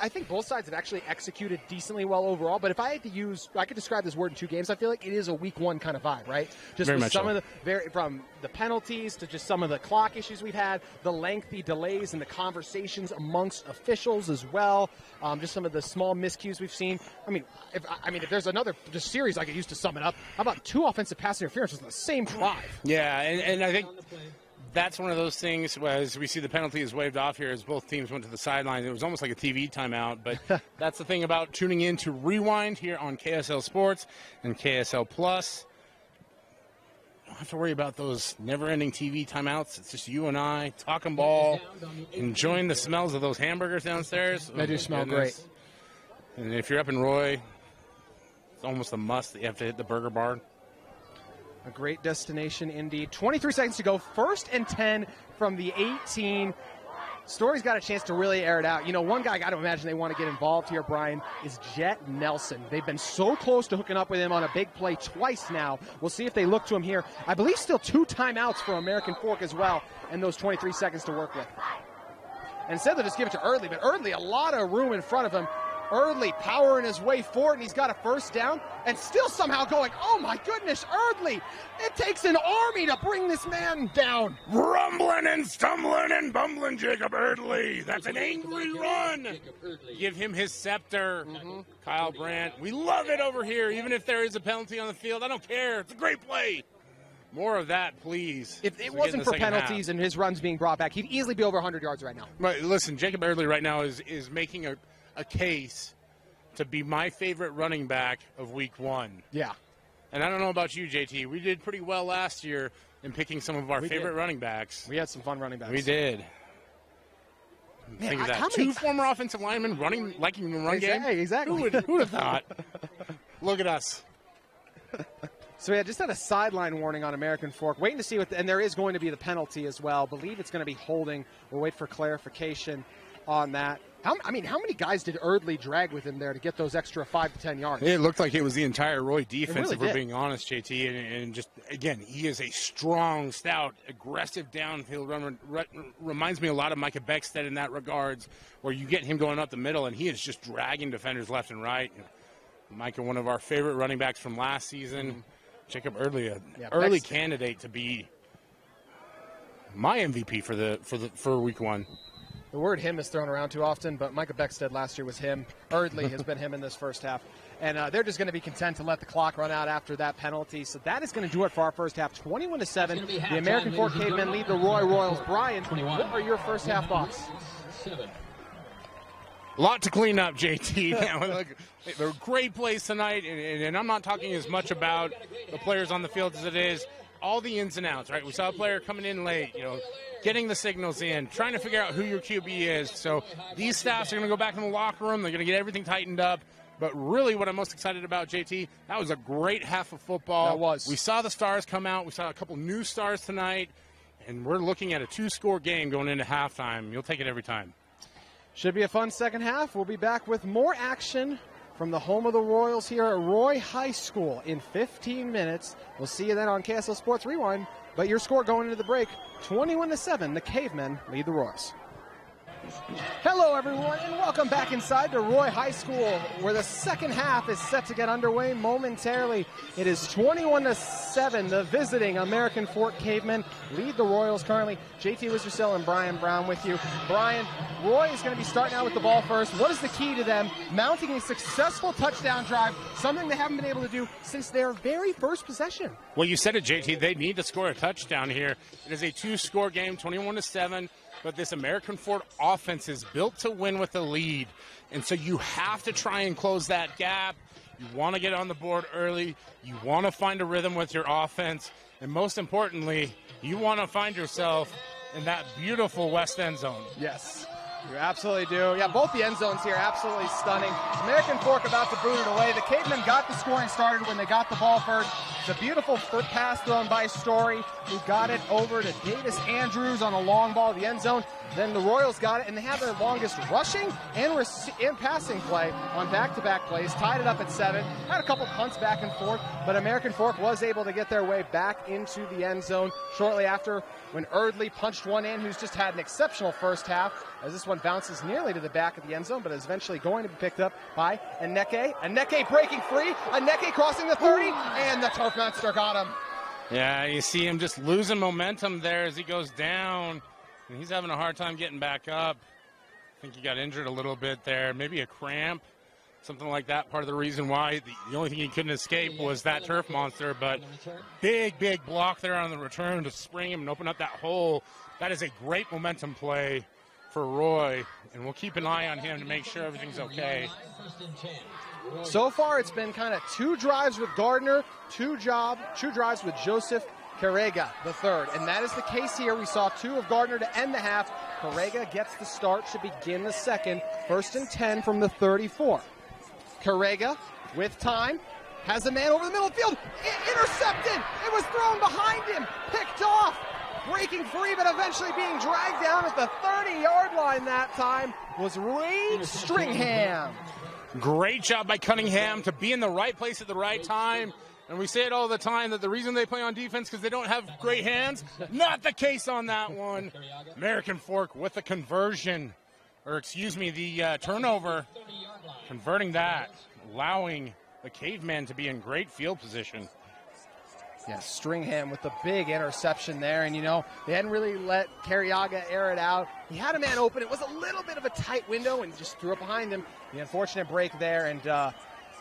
think both sides have actually executed decently well overall. But if I had to I could describe this word in 2 games, I feel like it is a week 1 kind of vibe, right? Just very with much some so. of from the penalties to just some of the clock issues we've had, the lengthy delays and the conversations amongst officials as well. Just some of the small miscues we've seen. If there's another series I could use to sum it up, how about 2 offensive pass interferences on the same drive? Yeah, and I think that's one of those things, as we see the penalty is waved off here as both teams went to the sideline. It was almost like a TV timeout, but that's the thing about tuning in to Rewind here on KSL Sports and KSL Plus. You don't have to worry about those never-ending TV timeouts. It's just you and I talking ball, enjoying the smells of those hamburgers downstairs. They do smell great. And if you're up in Roy, it's almost a must that you have to hit the burger bar. A great destination indeed. 23 seconds to go. 1st and 10 from the 18. Story's got a chance to really air it out. One guy I got to imagine they want to get involved here, Brian, is Jet Nelson. They've been so close to hooking up with him on a big play twice now. We'll see if they look to him here. I believe still 2 timeouts for American Fork as well, and those 23 seconds to work with. And instead they'll just give it to Eardley, but Eardley, a lot of room in front of him. Eardley powering his way forward, and he's got a first down, and still somehow going, oh my goodness, Eardley! It takes an army to bring this man down. Rumbling and stumbling and bumbling Jacob Eardley. That's an angry run. Give him his scepter, Kyle Brandt. We love it over here, even if there is a penalty on the field. I don't care. It's a great play. More of that, please. If it wasn't for penalties and his runs being brought back, he'd easily be over 100 yards right now. Right, listen, Jacob Eardley right now is making a case to be my favorite running back of week 1. Yeah. And I don't know about you, JT. We did pretty well last year in picking some of our favorite running backs. We had some fun running backs. We did. Man, think of that. 2 former offensive linemen liking the run game. Exactly. Who would have thought? Look at us. So, just had a sideline warning on American Fork. Waiting to see and there is going to be the penalty as well. Believe it's going to be holding. We'll wait for clarification on that. How many guys did Erdley drag with him there to get those extra 5 to 10 yards? It looked like it was the entire Roy defense, really if we're did. being honest, JT. And just, again, he is a strong, stout, aggressive downfield runner. Reminds me a lot of Micah Beckstead in that regards, where you get him going up the middle, and he is just dragging defenders left and right. Micah, one of our favorite running backs from last season. Jacob Erdley, an early candidate to be my MVP for week 1. The word him is thrown around too often, but Micah Beckstead last year was him. Erdley has been him in this first half. And they're just going to be content to let the clock run out after that penalty. So that is going to do it for our first half. 21-7. The American Fork Cavemen lead the Roy Royals. Brian, what are your first half thoughts? A lot to clean up, JT. They're great plays tonight, and I'm not talking as much about the players on the field as it is all the ins and outs, right? We saw a player coming in late, getting the signals in, trying to figure out who your QB is. So these staffs are going to go back in the locker room. They're going to get everything tightened up. But really what I'm most excited about, JT, that was a great half of football. That was. We saw the stars come out. We saw a couple new stars tonight. And we're looking at a 2-score game going into halftime. You'll take it every time. Should be a fun second half. We'll be back with more action from the home of the Royals here at Roy High School in 15 minutes. We'll see you then on KSL Sports Rewind. But your score going into the break, 21-7. The Cavemen lead the Royals. Hello, everyone, and welcome back inside to Roy High School, where the second half is set to get underway momentarily. It is 21-7. The visiting American Fork Cavemen lead the Royals currently. JT Wistersill and Brian Brown with you. Brian, Roy is going to be starting out with the ball first. What is the key to them mounting a successful touchdown drive, something they haven't been able to do since their very first possession? Well, you said it, JT. They need to score a touchdown here. It is a 2-score game, 21-7. But this American Fork offense is built to win with a lead. And so you have to try and close that gap. You want to get on the board early. You want to find a rhythm with your offense. And most importantly, you want to find yourself in that beautiful west end zone. Yes, you absolutely do. Yeah, both the end zones here, absolutely stunning. American Fork about to boot it away. The Cavemen got the scoring started when they got the ball first. It's a beautiful foot pass thrown by Story, who got it over to Davis Andrews on a long ball to the end zone. Then the Royals got it, and they have their longest rushing and passing play on back-to-back plays. Tied it up at 7. Had a couple punts back and forth, but American Fork was able to get their way back into the end zone shortly after when Erdley punched one in, who's just had an exceptional first half, as this one bounces nearly to the back of the end zone, but is eventually going to be picked up by Aneke. Aneke breaking free. Aneke crossing the 30, and the Turf Monster got him. Yeah, you see him just losing momentum there as he goes down. And he's having a hard time getting back up. I think he got injured a little bit there. Maybe a cramp, something like that. Part of the reason why the only thing he couldn't escape was that turf monster. But big block there on the return to spring him and open up that hole. That is a great momentum play for Roy. And we'll keep an eye on him to make sure everything's okay. So far, it's been kind of 2 drives with Gardner, 2 drives with Joseph Carrega, the third. And that is the case here. We saw 2 of Gardner to end the half. Carrega gets the start to begin the second. 1st and 10 from the 34. Carrega, with time, has a man over the middle of the field. Intercepted! It was thrown behind him. Picked off. Breaking free, but eventually being dragged down at the 30-yard line that time was Reed Stringham. Great job by Cunningham to be in the right place at the right time. And we say it all the time that the reason they play on defense because they don't have great hands. Not the case on that one. American Fork with the conversion, the turnover, converting that, allowing the Cavemen to be in great field position. Yes, Stringham with the big interception there. And, they hadn't really let Carriaga air it out. He had a man open. It was a little bit of a tight window and just threw it behind him. The unfortunate break there. And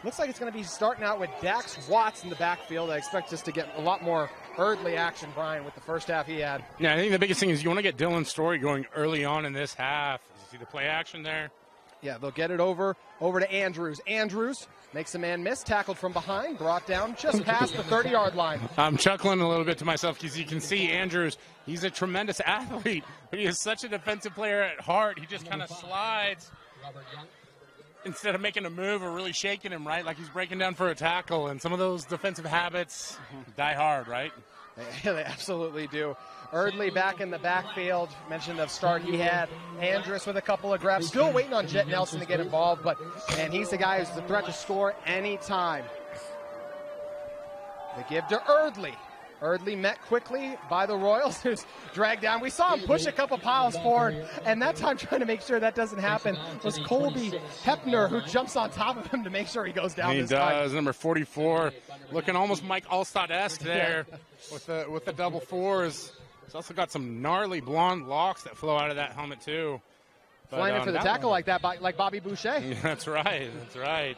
looks like it's going to be starting out with Dax Watts in the backfield. I expect us to get a lot more Erdley action, Brian, with the first half he had. Yeah, I think the biggest thing is you want to get Dylan Story going early on in this half. You see the play action there? Yeah, they'll get it over to Andrews. Andrews makes a man miss, tackled from behind, brought down just past the 30-yard line. I'm chuckling a little bit to myself because you can see Andrews, he's a tremendous athlete, but he is such a defensive player at heart. He just kind of slides instead of making a move or really shaking him, right? Like he's breaking down for a tackle, and some of those defensive habits die hard, right? They absolutely do. Erdley back in the backfield. Mentioned the start he had. Andrus with a couple of grabs. Still waiting on Jet Nelson to get involved, and he's the guy who's the threat to score anytime. They give to Erdley. Erdley met quickly by the Royals, who's dragged down. We saw him push a couple piles forward, and that time trying to make sure that doesn't happen was Colby Hepner, who jumps on top of him to make sure he goes down. He does. Number 44, looking almost Mike Allstott-esque there with the double fours. He's also got some gnarly blonde locks that flow out of that helmet too. Flying in for the tackle like that, like Bobby Boucher. Yeah, that's right. That's right.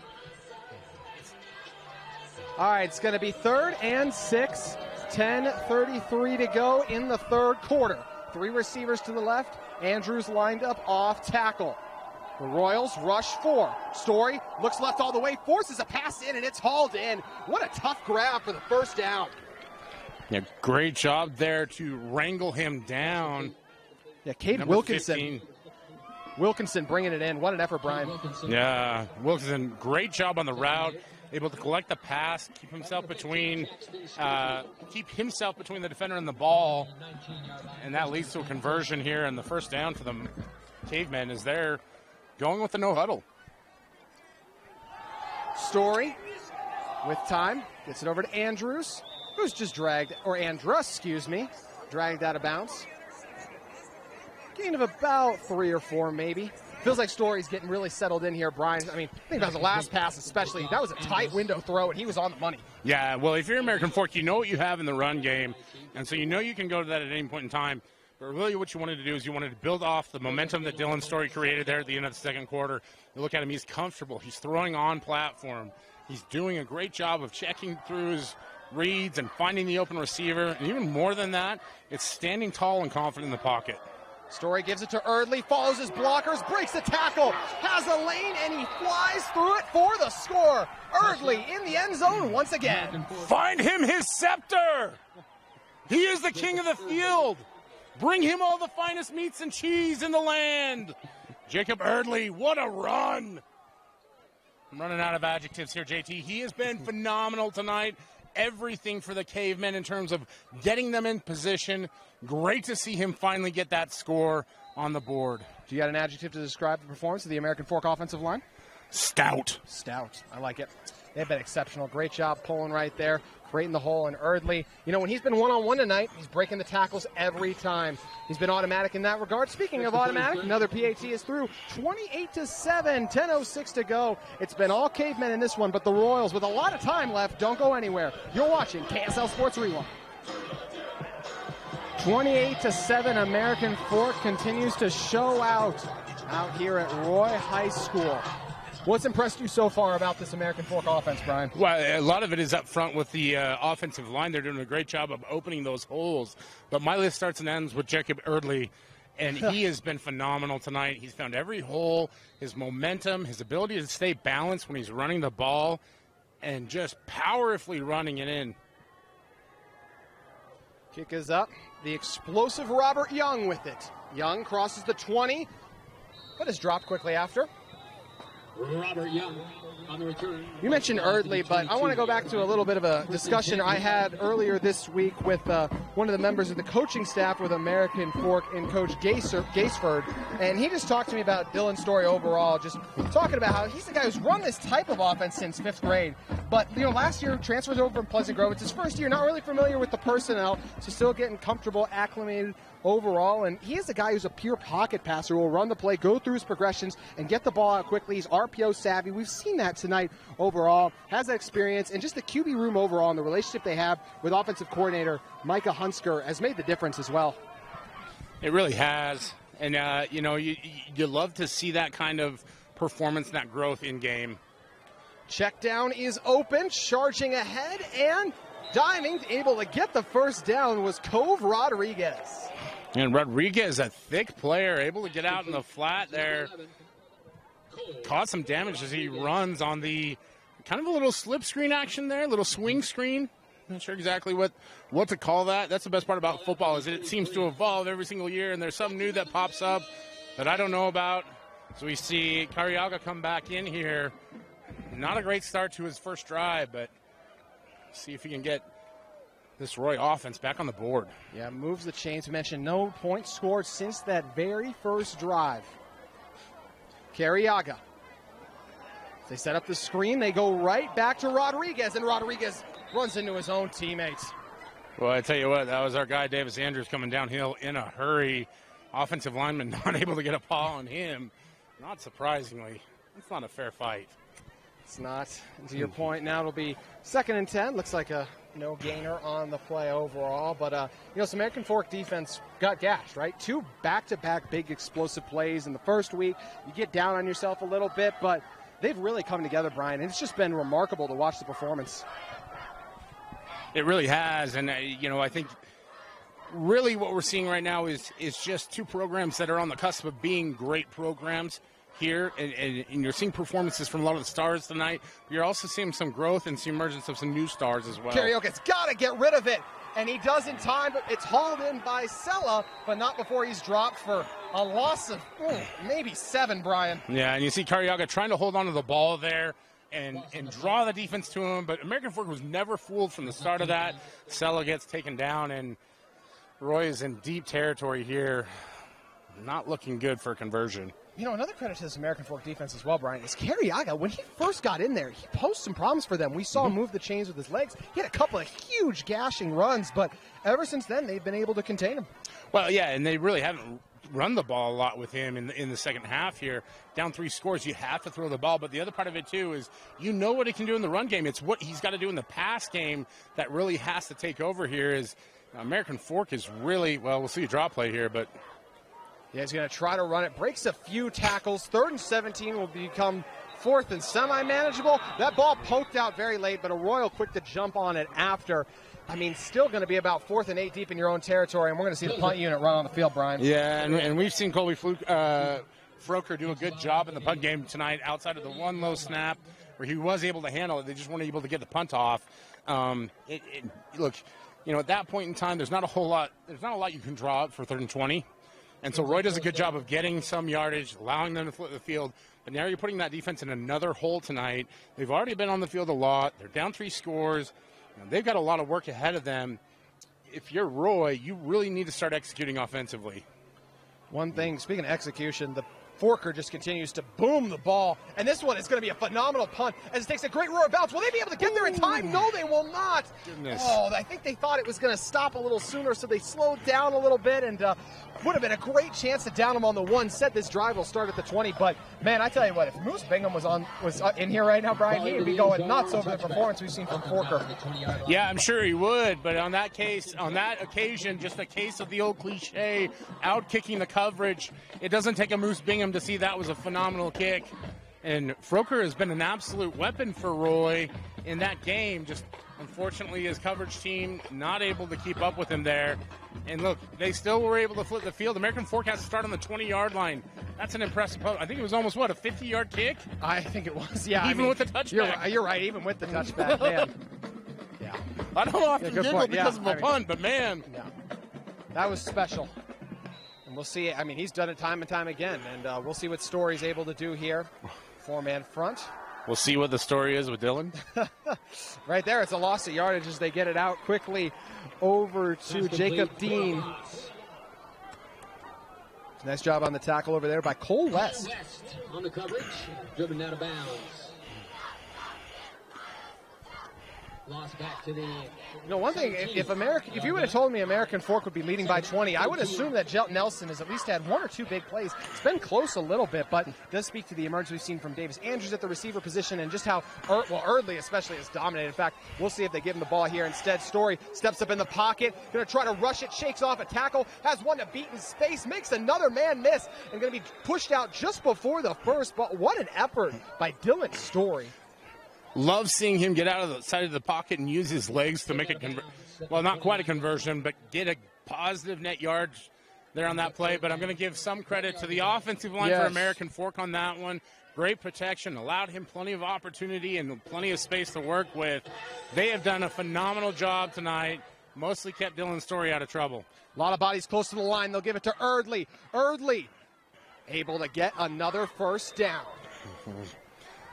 All right, it's going to be 3rd and 6. 10:33 to go in the third quarter. 3 receivers to the left. Andrews lined up off tackle. The Royals rush 4. Story looks left all the way, forces a pass in, and it's hauled in. What a tough grab for the first down. Yeah, great job there to wrangle him down. Yeah, Cade Wilkinson. 15. Wilkinson bringing it in. What an effort, Brian. Yeah, Wilkinson, great job on the route. Able to collect the pass, keep himself between the defender and the ball, and that leads to a conversion here. And the first down for the Cavemen is they're going with the no huddle. Story with time gets it over to Andrews, who's just dragged out of bounds. Gain of about 3 or 4, maybe. Feels like Story's getting really settled in here, Brian. I mean, think about the last pass especially. That was a tight window throw, and he was on the money. Yeah, well, if you're American Fork, you know what you have in the run game, and so you know you can go to that at any point in time. But really what you wanted to do is you wanted to build off the momentum that Dylan Story created there at the end of the second quarter. You look at him, he's comfortable. He's throwing on platform. He's doing a great job of checking through his reads and finding the open receiver. And even more than that, it's standing tall and confident in the pocket. Story gives it to Erdley, follows his blockers, breaks the tackle, has a lane, and he flies through it for the score. Erdley in the end zone once again. Find him his scepter. He is the king of the field. Bring him all the finest meats and cheese in the land. Jacob Erdley, what a run. I'm running out of adjectives here, JT. He has been phenomenal tonight. Everything for the Cavemen in terms of getting them in position. Great to see him finally get that score on the board. Do you got an adjective to describe the performance of the American Fork offensive line? Stout. Stout. I like it. They've been exceptional. Great job pulling right there. Great in the hole. And Erdley, you know, when he's been one-on-one tonight, he's breaking the tackles every time. He's been automatic in that regard. Speaking of automatic, another PAT is through. 28-7, 10:06 to go. It's been all Cavemen in this one, but the Royals, with a lot of time left, don't go anywhere. You're watching KSL Sports Rewind. 28-7, American Fork continues to show out here at Roy High School. What's impressed you so far about this American Fork offense, Brian? Well, a lot of it is up front with the offensive line. They're doing a great job of opening those holes. But my list starts and ends with Jacob Erdley, and he has been phenomenal tonight. He's found every hole, his momentum, his ability to stay balanced when he's running the ball, and just powerfully running it in. Kick is up. The explosive Robert Young with it. Young crosses the 20, but is dropped quickly after. Robert Young on the return. You mentioned Erdley, but I want to go back to a little bit of a discussion I had earlier this week with one of the members of the coaching staff with American Fork and Coach Gaisford, and he just talked to me about Dylan Story overall, just talking about how he's the guy who's run this type of offense since 5th grade. But, you know, last year, transfers over from Pleasant Grove. It's his first year, not really familiar with the personnel, so still getting comfortable, acclimated overall, and he is a guy who's a pure pocket passer who will run the play, go through his progressions, and get the ball out quickly. He's RPO savvy. We've seen that tonight overall. Has that experience, and just the QB room overall and the relationship they have with offensive coordinator Micah Hunsker has made the difference as well. It really has, and you know, you love to see that kind of performance and that growth in game. Check down is open, charging ahead, and diving, able to get the first down was Cove Rodriguez. And Rodriguez, a thick player, able to get out in the flat there. Caught some damage as he runs on the kind of a little slip screen action there, a little swing screen. Not sure exactly what to call that. That's the best part about football is it seems to evolve every single year, and there's something new that pops up that I don't know about. So we see Cariaga come back in here. Not a great start to his first drive, but see if he can get this Roy offense back on the board. Yeah, moves the chains. We mentioned no points scored since that very first drive. Carriaga. They set up the screen. They go right back to Rodriguez, and Rodriguez runs into his own teammates. Well, I tell you what, that was our guy Davis Andrews coming downhill in a hurry. Offensive lineman not able to get a paw on him. Not surprisingly, it's not a fair fight. It's not. And to your point, now it'll be 2nd and 10. Looks like a no gainer on the play overall. But, this American Fork defense got gashed, right? 2 back-to-back big explosive plays in the first week. You get down on yourself a little bit, but they've really come together, Brian. And it's just been remarkable to watch the performance. It really has. And, I think really what we're seeing right now is just 2 programs that are on the cusp of being great programs here, and you're seeing performances from a lot of the stars tonight. You're also seeing some growth and the emergence of some new stars as well. Carriaga's got to get rid of it, and he does in time, but it's hauled in by Sella, but not before he's dropped for a loss of maybe 7, Brian. Yeah, and you see Carriaga trying to hold on to the ball there and draw the defense to him, but American Fork was never fooled from the start of that. Sella gets taken down, and Roy is in deep territory here. Not looking good for conversion. Another credit to this American Fork defense as well, Brian, is Carriaga. When he first got in there, he posed some problems for them. We saw him move the chains with his legs. He had a couple of huge gashing runs, but ever since then, they've been able to contain him. Well, yeah, and they really haven't run the ball a lot with him in the second half here. Down 3 scores, you have to throw the ball. But the other part of it, too, is what he can do in the run game. It's what he's got to do in the pass game that really has to take over here. Is American Fork is really, well, we'll see a draw play here, but yeah, he's going to try to run it. Breaks a few tackles. 3rd and 17 will become 4th and semi-manageable. That ball poked out very late, but Arroyo quick to jump on it after. Still going to be about 4th and 8 deep in your own territory, and we're going to see the punt unit run on the field, Brian. Yeah, and we've seen Colby Froker do a good job in the punt game tonight outside of the one low snap where he was able to handle it. They just weren't able to get the punt off. Look, at that point in time, there's not a lot you can draw up for 3rd and 20. And so Roy does a good job of getting some yardage, allowing them to flip the field. But now you're putting that defense in another hole tonight. They've already been on the field a lot. They're down 3 scores. They've got a lot of work ahead of them. If you're Roy, you really need to start executing offensively. One thing, speaking of execution, the Forker just continues to boom the ball. And this one is going to be a phenomenal punt as it takes a great roar bounce. Will they be able to get there in time? No, they will not. Goodness. Oh, I think they thought it was going to stop a little sooner, so they slowed down a little bit, and would have been a great chance to down him on the 1. Said this drive will start at the 20. But, man, I tell you what, if Moose Bingham was in here right now, Brian, he would be going nuts over the performance we've seen from Forker. Yeah, I'm sure he would. But on that occasion, just a case of the old cliche, out-kicking the coverage. It doesn't take a Moose Bingham to see that was a phenomenal kick. And Froker has been an absolute weapon for Roy in that game. Just unfortunately, his coverage team not able to keep up with him there. And look, they still were able to flip the field. American Fork has to start on the 20-yard line. That's an impressive. I think it was almost, a 50-yard kick? I think it was, yeah. Even with the touchback. You're right, even with the touchback, man. Yeah. I don't often giggle because of a punt, but man. Yeah. That was special. And we'll see. He's done it time and time again. And we'll see what Story's able to do here. 4-man front. We'll see what the story is with Dylan. Right there, it's a loss of yardage as they get it out quickly over to Jacob Dean. Nice job on the tackle over there by Cole West. On the coverage, driven out of bounds. Lost back to the. One thing, if you would have told me American Fork would be leading by 20, I would assume that Jelton Nelson has at least had 1 or 2 big plays. It's been close a little bit, but it does speak to the emergence we've seen from Davis Andrews at the receiver position and just how, Eardley especially has dominated. In fact, we'll see if they give him the ball here. Instead, Story steps up in the pocket, going to try to rush it, shakes off a tackle, has one to beat in space, makes another man miss, and going to be pushed out just before the first. But what an effort by Dylan Story. Love seeing him get out of the side of the pocket and use his legs to make a not quite a conversion, but get a positive net yards there on that play. But I'm going to give some credit to the offensive line for American Fork on that one. Great protection, allowed him plenty of opportunity and plenty of space to work with. They have done a phenomenal job tonight. Mostly kept Dylan Story out of trouble. A lot of bodies close to the line. They'll give it to Eardley. Eardley able to get another first down.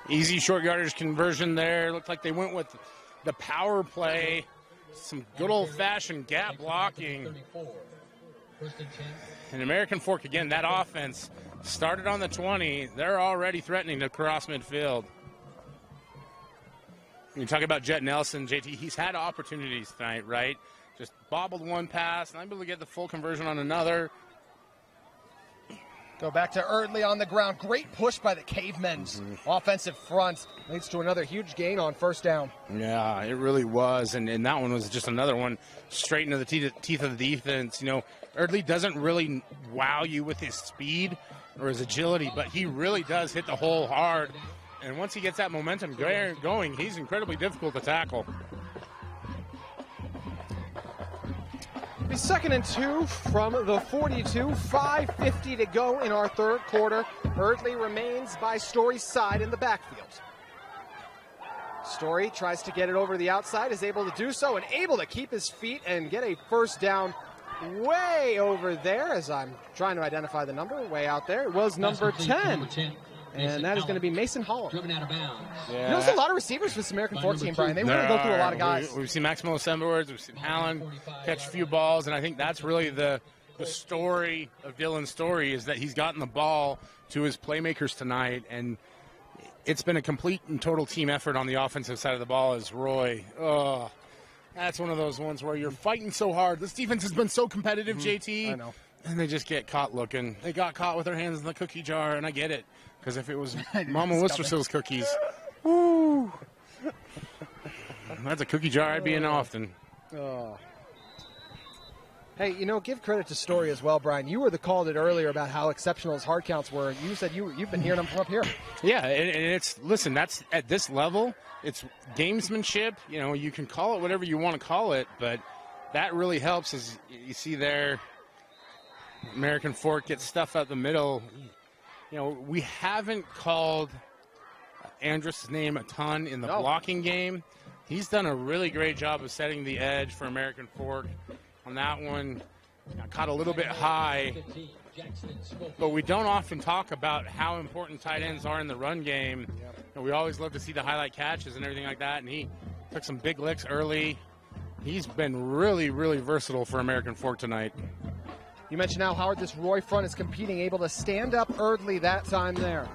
Easy short yardage conversion there. Looked like they went with the power play some good old-fashioned gap blocking. And American Fork, again, that offense started on the 20. They're already threatening to cross midfield. You talk about Jet Nelson, JT, he's had opportunities tonight, right? Just bobbled one pass, and I'm able to get the full conversion on another. Go back to Erdley on the ground. Great push by the Cavemen's offensive front. Leads to another huge gain on first down. Yeah, it really was. And that one was just another one straight into the teeth of the defense. You know, Erdley doesn't really wow you with his speed or his agility, but he really does hit the hole hard. And once he gets that momentum going, he's incredibly difficult to tackle. Be 2nd and 2 from the 42. 5:50 to go in our third quarter. Erdley remains by Story's side in the backfield. Story tries to get it over the outside, is able to do so, and able to keep his feet and get a first down way over there, as I'm trying to identify the number, way out there. It was number 10. And that is going to be Mason Hollow. Driven out of bounds. Yeah. You know, there's a lot of receivers for this American Fork team, Brian. They really go through a lot of guys. We've seen Maximo Edwards, we've seen Allen catch a few balls, and I think that's really the story of Dylan's story, is that he's gotten the ball to his playmakers tonight, and it's been a complete and total team effort on the offensive side of the ball as Roy. Oh, that's one of those ones where you're fighting so hard. This defense has been so competitive, JT. I know. And they just get caught looking. They got caught with their hands in the cookie jar, and I get it. Because if it was Mama Worcestershires cookies, woo, that's a cookie jar I'd be in often. Oh. Hey, you know, give credit to Story as well, Brian. You were the called it earlier about how exceptional his hard counts were. You said you've been hearing them from up here. Yeah, and it's, listen, that's at this level, it's gamesmanship. You know, you can call it whatever you want to call it, but that really helps. As you see there, American Fork gets stuff out the middle. You know, we haven't called Andrus' name a ton in the blocking game. He's done a really great job of setting the edge for American Fork. On that one, got caught a little bit high. But we don't often talk about how important tight ends are in the run game. And we always love to see the highlight catches and everything like that. And he took some big licks early. He's been really, really versatile for American Fork tonight. You mentioned how hard this Roy front is competing, able to stand up Erdley that time there.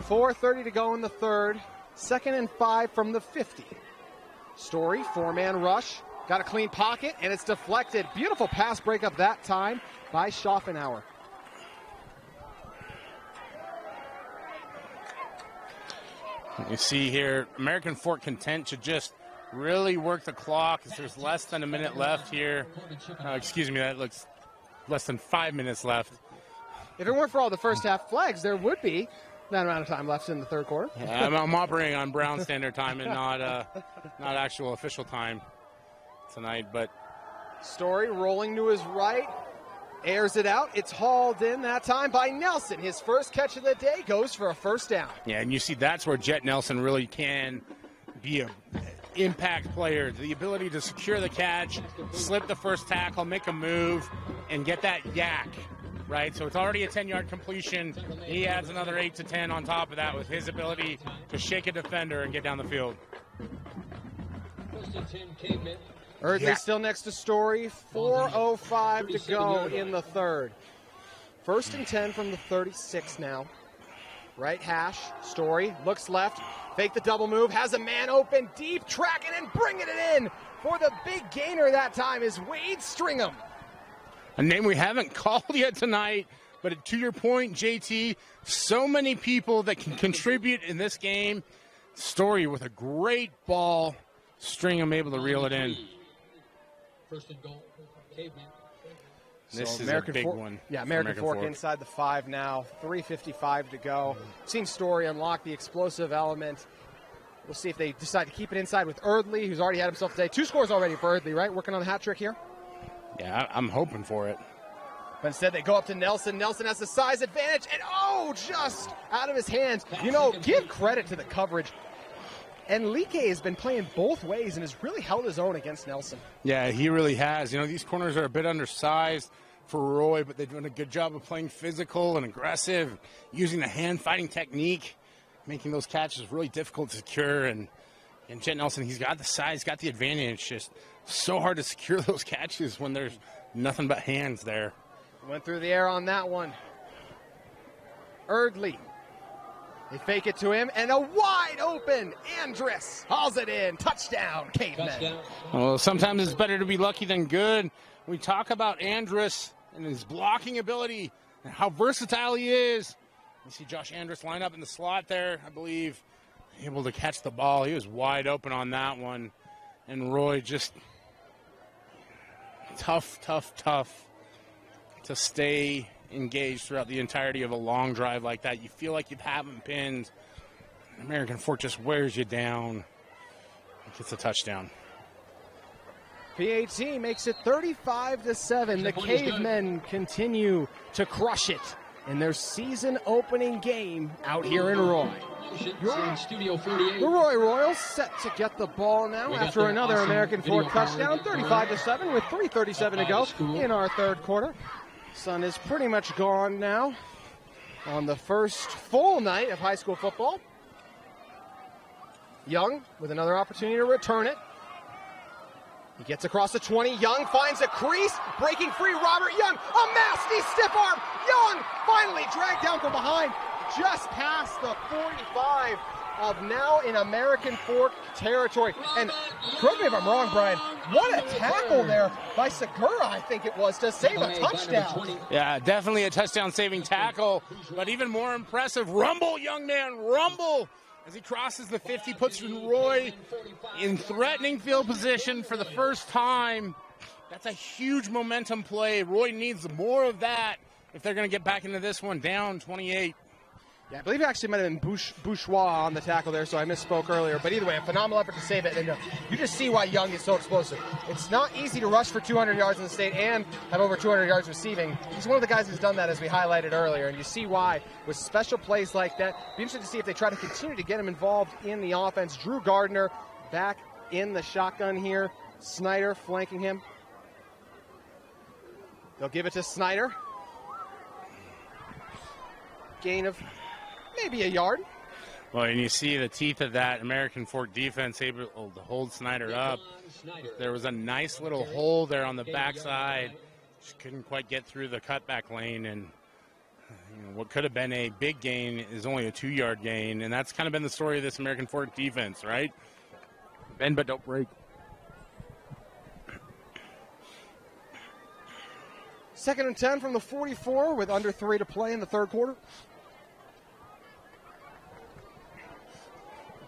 4:30 to go in the third. 2nd and 5 from the 50. Story, 4-man rush. Got a clean pocket, and it's deflected. Beautiful pass breakup that time by Schaffenauer. You see here, American Fork content to just really work the clock as there's less than a minute left here. Excuse me, that looks less than 5 minutes left. If it weren't for all the first half flags, there would be that amount of time left in the third quarter. Yeah, I'm operating on Brown Standard Time and not actual official time tonight. But Story rolling to his right, airs it out. It's hauled in that time by Nelson. His first catch of the day goes for a first down. Yeah, and you see that's where Jet Nelson really can be an impact player. The ability to secure the catch, slip the first tackle, make a move, and get that yak, right? So it's already a 10-yard completion. He adds another 8 to 10 on top of that with his ability to shake a defender and get down the field. Erdley still next to Story. 4:05 to go in the third. 1st and 10 from the 36 now. Right hash, Story looks left, fake the double move, has a man open deep, tracking and bringing it in for the big gainer that time is Wade Stringham. A name we haven't called yet tonight, but to your point, JT, so many people that can contribute in this game. Story with a great ball, Stringham able to reel it in. 1st and goal, Cavemen. This is American a big Fork, one. Yeah, American Fork inside the 5 now. 3:55 to go. Seen Story unlock the explosive element. We'll see if they decide to keep it inside with Erdley, who's already had himself today. 2 scores already for Erdley, right? Working on the hat trick here. Yeah, I'm hoping for it. But instead, they go up to Nelson. Nelson has the size advantage, and just out of his hands. You know, give credit to the coverage. Enrique has been playing both ways and has really held his own against Nelson. Yeah, he really has. You know, these corners are a bit undersized for Roy, but they're doing a good job of playing physical and aggressive, using the hand-fighting technique, making those catches really difficult to secure. And And Jet Nelson, he's got the size, got the advantage. Just so hard to secure those catches when there's nothing but hands there. Went through the air on that one. Erdley. They fake it to him, and a wide open Andrus hauls it in. Touchdown, Cavemen. Well, sometimes it's better to be lucky than good. We talk about Andrus and his blocking ability and how versatile he is. You see Josh Andrus line up in the slot there, I believe, able to catch the ball. He was wide open on that one. And Roy just tough to stay engaged throughout the entirety of a long drive like that. You feel like you have him pinned. American Fork just wears you down. Gets a touchdown. PAT makes it 35-7. The Cavemen continue to crush it in their season opening game out here in Roy. The Roy Royals set to get the ball now after another American Fork touchdown, 35-7 with 3:37 to go in our third quarter. Sun is pretty much gone now on the first full night of high school football. Young with another opportunity to return it. He gets across the 20. Young finds a crease, breaking free. Robert Young, a nasty stiff arm. Young finally dragged down from behind, just past the 45 of now in American Fork territory. And correct me if I'm wrong, Brian, what a tackle there by Segura, I think it was, to save a touchdown. Yeah, definitely a touchdown-saving tackle, but even more impressive, rumble, young man, rumble. As he crosses the 50, puts Roy in threatening field position for the first time. That's a huge momentum play. Roy needs more of that if they're going to get back into this one, down 28. Yeah, I believe it actually might have been Bourgeois on the tackle there, so I misspoke earlier. But either way, a phenomenal effort to save it. And you just see why Young is so explosive. It's not easy to rush for 200 yards in the state and have over 200 yards receiving. He's one of the guys who's done that, as we highlighted earlier. And you see why with special plays like that. Be interested to see if they try to continue to get him involved in the offense. Drew Gardner back in the shotgun here. Snyder flanking him. They'll give it to Snyder. Gain of maybe a yard. Well, and you see the teeth of that American Fork defense able to hold Snyder up. There was a nice little hole there on the backside. Just couldn't quite get through the cutback lane, and what could have been a big gain is only a 2-yard gain, and that's kind of been the story of this American Fork defense, right? Bend but don't break. Second and 10 from the 44 with under 3 to play in the third quarter.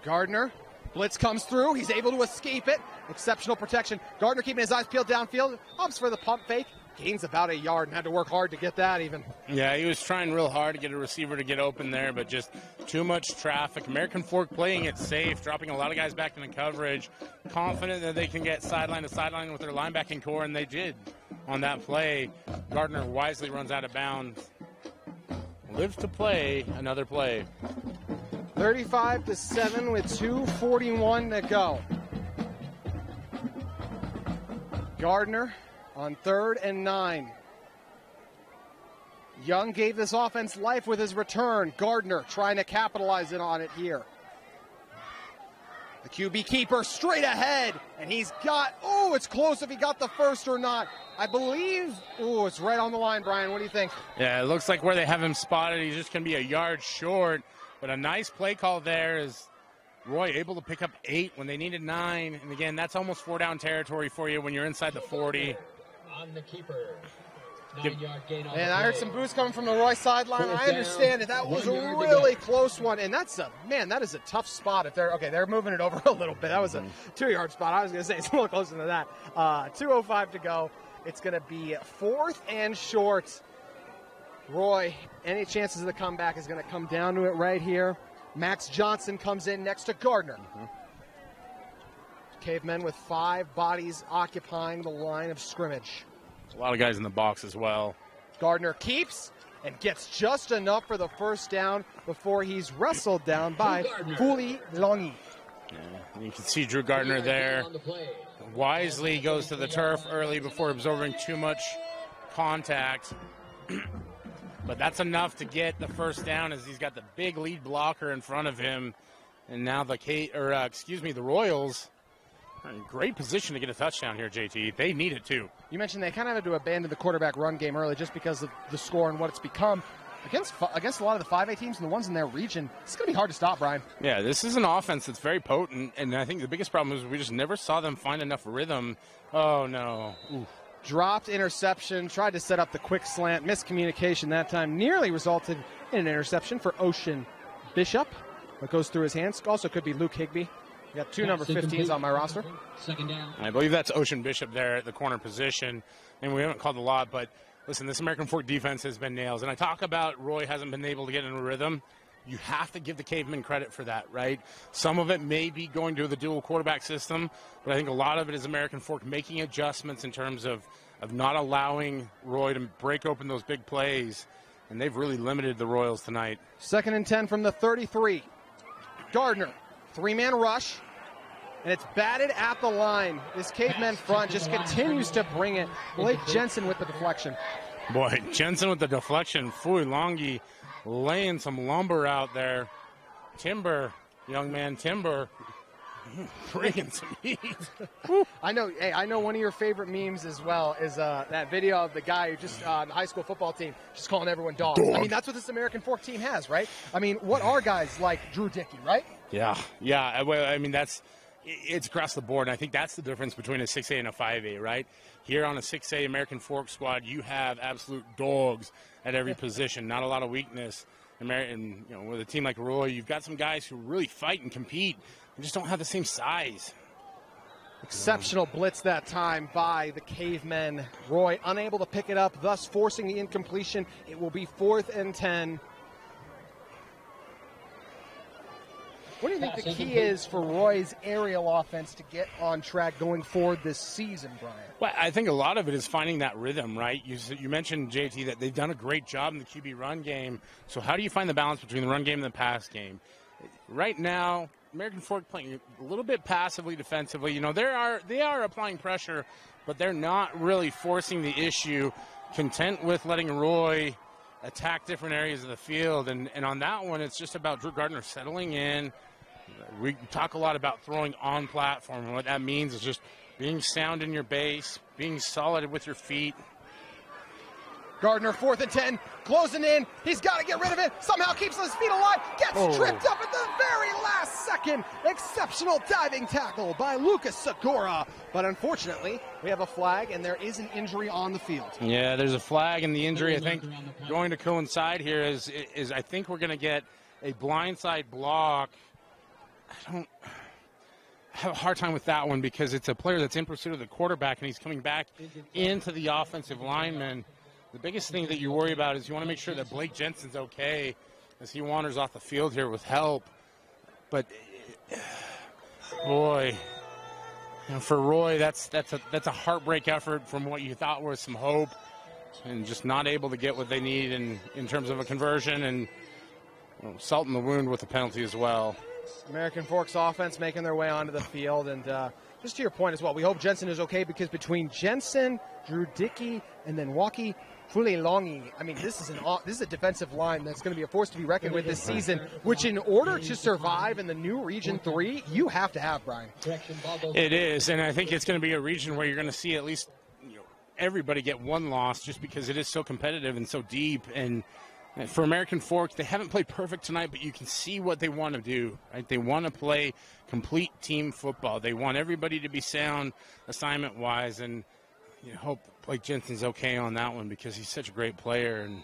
Gardner, blitz comes through. He's able to escape it. Exceptional protection. Gardner keeping his eyes peeled downfield. Opts for the pump fake. Gains about a yard and had to work hard to get that even. Yeah, he was trying real hard to get a receiver to get open there, but just too much traffic. American Fork playing it safe, dropping a lot of guys back into coverage, confident that they can get sideline to sideline with their linebacking core, and they did on that play. Gardner wisely runs out of bounds. Lives to play another play. 35-7 with 2:41 to go. Gardner on 3rd and 9. Young gave this offense life with his return. Gardner trying to capitalize on it here. The QB keeper straight ahead, and he's got, it's close if he got the first or not. I believe, it's right on the line, Brian. What do you think? Yeah, it looks like where they have him spotted, he's just going to be a yard short. But a nice play call there is Roy able to pick up 8 when they needed 9. And again, that's almost 4-down territory for you when you're inside the 40. On the keeper. 9-yard gain on and I heard some boos coming from the Roy sideline. I understand it. That was a really close one. And that is a tough spot. If they're moving it over a little bit. That was a 2-yard spot. I was going to say it's a little closer than that. 2:05 to go. It's going to be 4th and short. Roy, any chances of the comeback is going to come down to it right here. Max Johnson comes in next to Gardner. Cavemen with 5 bodies occupying the line of scrimmage. A lot of guys in the box as well. Gardner keeps and gets just enough for the first down before he's wrestled down by Fuli Longi. Yeah, you can see Drew Gardner there. Wisely goes to the turf early before absorbing too much contact. But that's enough to get the first down as he's got the big lead blocker in front of him. And now the Royals are in great position to get a touchdown here, JT. They need it too. You mentioned they kind of had to abandon the quarterback run game early just because of the score and what it's become. Against a lot of the 5A teams and the ones in their region, it's going to be hard to stop, Brian. Yeah, this is an offense that's very potent, and I think the biggest problem is we just never saw them find enough rhythm. Oh, no. Ooh. Dropped interception, tried to set up the quick slant, miscommunication that time, nearly resulted in an interception for Ocean Bishop. What goes through his hands also could be Luke Higbee. We got 2 number 15s on my roster. Second down. I believe that's Ocean Bishop there at the corner position, and we haven't called a lot, but listen, this American Fork defense has been nails. And I talk about Roy hasn't been able to get in a rhythm. You have to give the Cavemen credit for that, right? Some of it may be going to the dual quarterback system, but I think a lot of it is American Fork making adjustments in terms of not allowing Roy to break open those big plays. And they've really limited the Royals tonight. 2nd and 10 from the 33. Gardner, 3-man rush. And it's batted at the line. This Cavemen front just continues to bring it. Blake Jensen with the deflection. Boy, Jensen with the deflection. Fuilongi laying some lumber out there. Timber, young man Timber, bringing some heat. I know one of your favorite memes as well is that video of the guy who just the high school football team just calling everyone dogs. I mean, that's what this American Fork team has, right? I mean, what are guys like Drew Dickey, right? Yeah. I mean, it's across the board, and I think that's the difference between a 6A and a 5A, right? Here on a 6A American Fork squad, you have absolute dogs at every position, not a lot of weakness. And with a team like Roy, you've got some guys who really fight and compete and just don't have the same size. Exceptional blitz that time by the Cavemen. Roy unable to pick it up, thus forcing the incompletion. It will be 4th and 10. What do you think the key is for Roy's aerial offense to get on track going forward this season, Brian? Well, I think a lot of it is finding that rhythm, right? You mentioned, JT, that they've done a great job in the QB run game. So how do you find the balance between the run game and the pass game? Right now, American Fork playing a little bit passively defensively. They are applying pressure, but they're not really forcing the issue, content with letting Roy attack different areas of the field. And on that one, it's just about Drew Gardner settling in. We talk a lot about throwing on platform, and what that means is just being sound in your base, being solid with your feet. Gardner, 4th and 10, closing in. He's got to get rid of it. Somehow keeps his feet alive. Gets tripped up at the very last second. Exceptional diving tackle by Lucas Segura. But unfortunately, we have a flag, and there is an injury on the field. Yeah, there's a flag, and the injury, I think, going to coincide here is I think we're going to get a blindside block. I have a hard time with that one because it's a player that's in pursuit of the quarterback, and he's coming back into the offensive lineman. The biggest thing that you worry about is you want to make sure that Blake Jensen's okay as he wanders off the field here with help. But, boy, for Roy, that's a heartbreak effort from what you thought was some hope, and just not able to get what they need in terms of a conversion, and salt in the wound with the penalty as well. American Fork's offense making their way onto the field, and just to your point as well, we hope Jensen is okay because between Jensen, Drew Dickey, and then Waki Fuilongi, I mean, this is a defensive line that's going to be a force to be reckoned with this season, which in order to survive in the new Region 3, you have to have, Brian. It is, and I think it's going to be a region where you're going to see at least everybody get one loss just because it is so competitive and so deep. And for American Fork, they haven't played perfect tonight, but you can see what they want to do, right? They want to play complete team football. They want everybody to be sound assignment-wise, and hope Blake Jensen's okay on that one because he's such a great player. And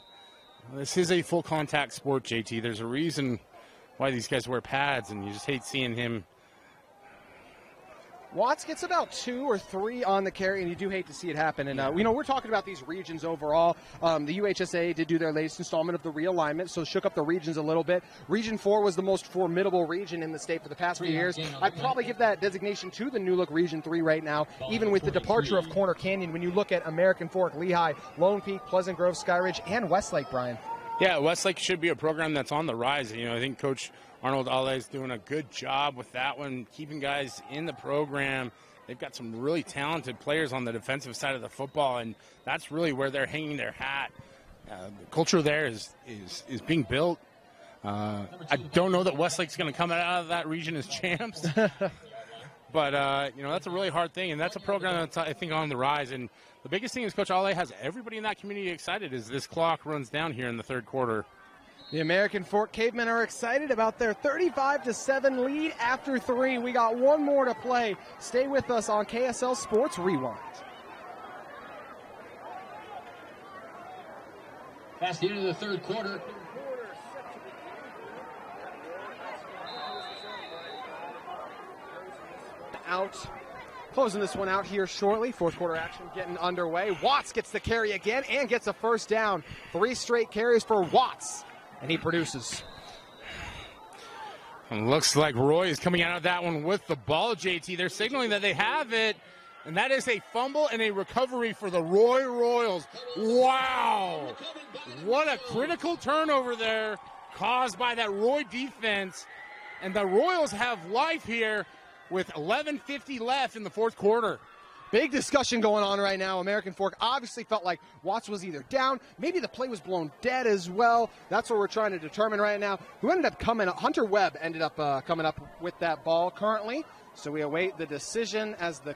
this is a full contact sport, JT. There's a reason why these guys wear pads, and you just hate seeing him. Watts gets about 2 or 3 on the carry, and you do hate to see it happen. And, we're talking about these regions overall. The UHSA did do their latest installment of the realignment, so shook up the regions a little bit. Region 4 was the most formidable region in the state for the past few years. I'd probably give that designation to the new look Region 3 right now, even with the departure of Corner Canyon. When you look at American Fork, Lehigh, Lone Peak, Pleasant Grove, Skyridge, and Westlake, Brian. Yeah, Westlake should be a program that's on the rise. I think Coach Arnold Ale is doing a good job with that one, keeping guys in the program. They've got some really talented players on the defensive side of the football, and that's really where they're hanging their hat. The culture there is being built. I don't know that Westlake's going to come out of that region as champs. But, you know, that's a really hard thing, and that's a program that's, I think, on the rise. And the biggest thing is Coach Ale has everybody in that community excited as this clock runs down here in the third quarter. The American Fork Cavemen are excited about their 35-7 lead after 3. We got one more to play. Stay with us on KSL Sports Rewind. Past the end of the third quarter. Out. Closing this one out here shortly. Fourth quarter action getting underway. Watts gets the carry again and gets a first down. 3 straight carries for Watts, and he produces. And looks like Roy is coming out of that one with the ball, JT. They're signaling that they have it, and that is a fumble and a recovery for the Roy Royals. Wow! What a critical turnover there caused by that Roy defense. And the Royals have life here with 11:50 left in the fourth quarter. Big discussion going on right now. American Fork obviously felt like Watts was either down, maybe the play was blown dead as well. That's what we're trying to determine right now. Who ended up coming up? Hunter Webb ended up coming up with that ball currently. So we await the decision as the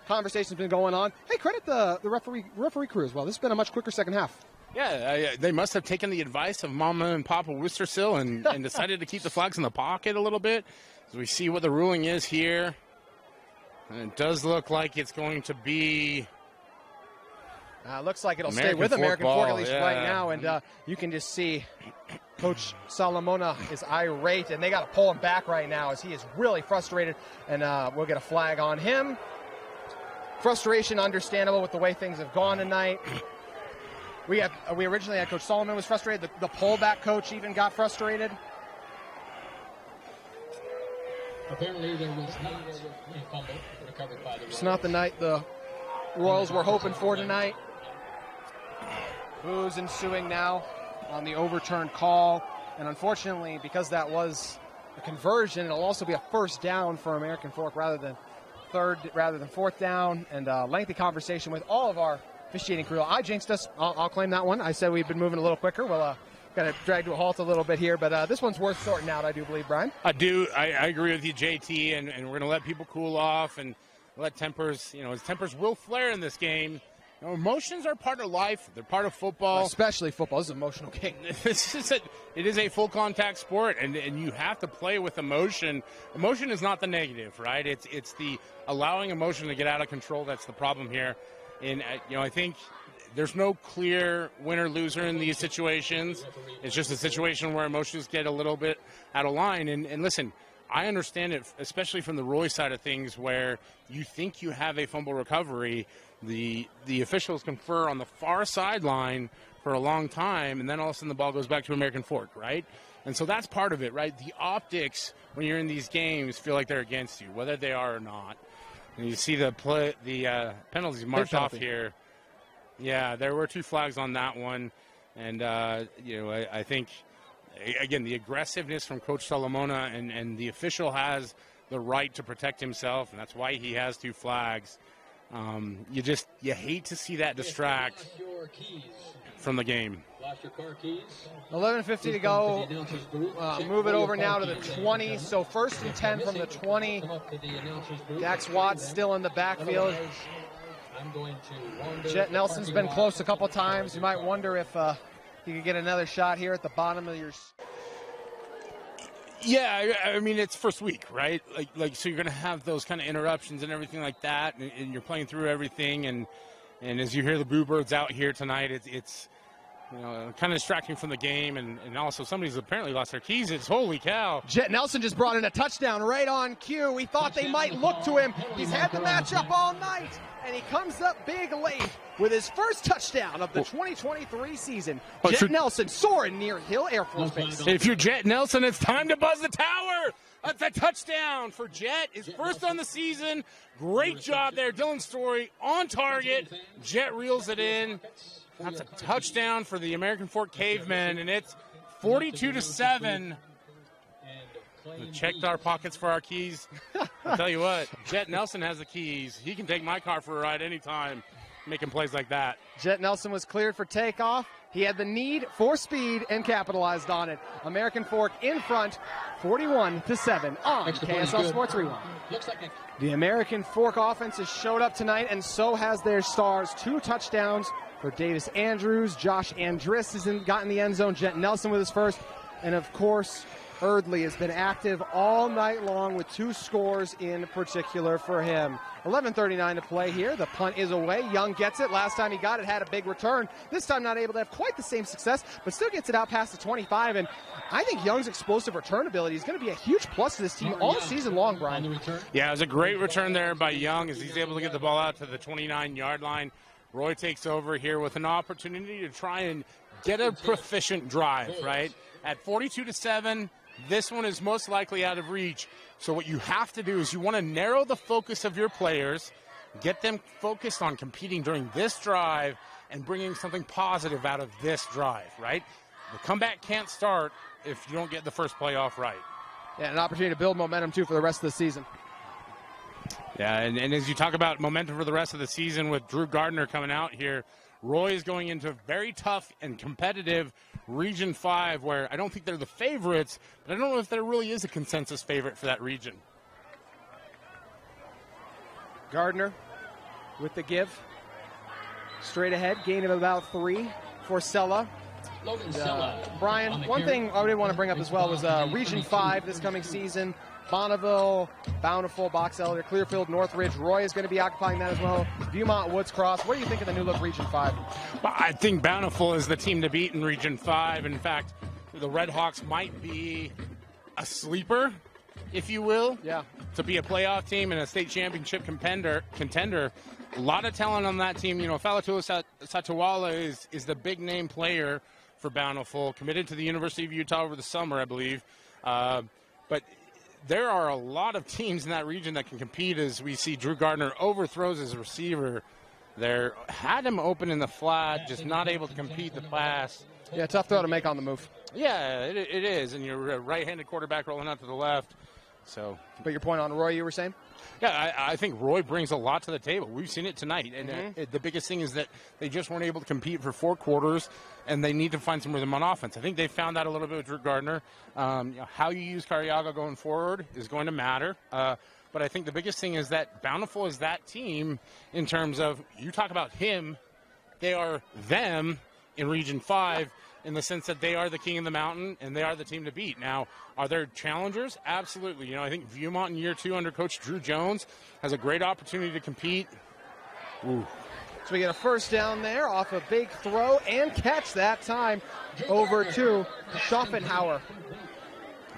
conversation's been going on. Hey, credit the referee crew as well. This has been a much quicker second half. Yeah, they must have taken the advice of Mama and Papa Worcestersill and decided to keep the flags in the pocket a little bit. As we see what the ruling is here. And it does look like it's going to be... Looks like it'll American stay with Fork American ball, Fork at least yeah. right now. And you can just see Coach Salomona is irate, and they got to pull him back right now as he is really frustrated. And we'll get a flag on him. Frustration understandable with the way things have gone tonight. We originally had Coach Solomon was frustrated. The pullback coach even got frustrated. Apparently there was not a fumble recovered by the It's not the night the Royals were hoping for tonight. Boos ensuing now on the overturned call. And unfortunately, because that was a conversion, it'll also be a first down for American Fork rather than fourth down. And a lengthy conversation with all of our officiating crew. I jinxed us. I'll claim that one. I said we've been moving a little quicker. We'll kind of drag to a halt a little bit here, but this one's worth sorting out, I do believe, Brian. I do. I agree with you, JT, and we're going to let people cool off and let tempers, as tempers will flare in this game. Emotions are part of life. They're part of football. Especially football. This is an emotional game. It is a full contact sport, and you have to play with emotion. Emotion is not the negative, right? It's the allowing emotion to get out of control that's the problem here. And, I think there's no clear winner-loser in these situations. It's just a situation where emotions get a little bit out of line. And listen, I understand it, especially from the Roy side of things, where you think you have a fumble recovery. The officials confer on the far sideline for a long time, and then all of a sudden the ball goes back to American Fork, right? And so that's part of it, right? The optics, when you're in these games, feel like they're against you, whether they are or not. And you see the penalties march off here. Yeah, there were 2 flags on that one. And, I think, again, the aggressiveness from Coach Salomona and the official has the right to protect himself, and that's why he has 2 flags. You hate to see that distract from the game. 11:50 to go. Move it over now to the 20. So 1st and 10 from the 20. Dax Watts still in the backfield. Jet Nelson's been close a couple times. You might wonder if he could get another shot here at the bottom of your... Yeah, I mean, it's first week, right? Like so you're going to have those kind of interruptions and everything like that, and you're playing through everything. And as you hear the Bluebirds out here tonight, it's kind of distracting from the game. And also somebody's apparently lost their keys. It's holy cow. Jet Nelson just brought in a touchdown right on cue. We thought they might look to him. He's had the matchup all night, and he comes up big late with his first touchdown of the 2023 season. Jet Nelson soaring near Hill Air Force Base. If you're Jet Nelson, it's time to buzz the tower. That's a touchdown for Jet. His first on the season. Great job there. Dylan Story on target. Jet reels it in. That's a touchdown for the American Fork Cavemen, and it's 42-7. We checked our pockets for our keys. I'll tell you what, Jet Nelson has the keys. He can take my car for a ride anytime, making plays like that. Jet Nelson was cleared for takeoff. He had the need for speed and capitalized on it. American Fork in front, 41-7 on KSL Sports Rewind. The American Fork offense has showed up tonight, and so has their stars. 2 touchdowns for Davis Andrews. Josh Andris has got in the end zone. Jet Nelson with his first. And, of course, Eardley has been active all night long with 2 scores in particular for him. 11:39 to play here. The punt is away. Young gets it. Last time he got it, had a big return. This time not able to have quite the same success, but still gets it out past the 25. And I think Young's explosive return ability is going to be a huge plus to this team all season long, Brian. Yeah, it was a great return there by Young as he's able to get the ball out to the 29-yard line. Roy takes over here with an opportunity to try and get a proficient drive, right? At 42-7, this one is most likely out of reach. So what you have to do is you want to narrow the focus of your players, get them focused on competing during this drive and bringing something positive out of this drive, right? The comeback can't start if you don't get the first play off right. Yeah, an opportunity to build momentum, too, for the rest of the season. Yeah, and as you talk about momentum for the rest of the season with Drew Gardner coming out here, Roy is going into a very tough and competitive Region 5 where I don't think they're the favorites, but I don't know if there really is a consensus favorite for that region. Gardner with the give. Straight ahead, gain of about 3 for Sella. Brian, one thing I did want to bring up as well was Region 5 this coming season. Bonneville, Bountiful, Box Elder, Clearfield, Northridge. Roy is going to be occupying that as well. Viewmont, Woods Cross. What do you think of the new look Region 5? Well, I think Bountiful is the team to beat in Region 5. In fact, the Red Hawks might be a sleeper, if you will, to be a playoff team and a state championship contender. A lot of talent on that team. You know, Falatula Satawala is the big name player for Bountiful, committed to the University of Utah over the summer, I believe. But there are a lot of teams in that region that can compete as we see Drew Gardner overthrows his receiver. There had him open in the flat, just not able to complete the pass. Yeah, tough throw to make on the move. Yeah, it is. And you're a right-handed quarterback rolling out to the left. So, but your point on Roy, you were saying? Yeah, I think Roy brings a lot to the table. We've seen it tonight. And the biggest thing is that they just weren't able to compete for 4 quarters, and they need to find some rhythm on offense. I think they found that a little bit with Drew Gardner. How you use Cariaga going forward is going to matter. But I think the biggest thing is that Bountiful is that team in terms of, you talk about him, they are them in Region 5 in the sense that they are the king of the mountain and they are the team to beat. Now, are there challengers? Absolutely. You know, I think Viewmont in year 2 under Coach Drew Jones has a great opportunity to compete. Ooh. So we get a first down there off a big throw and catch that time over to Schaffenhauer.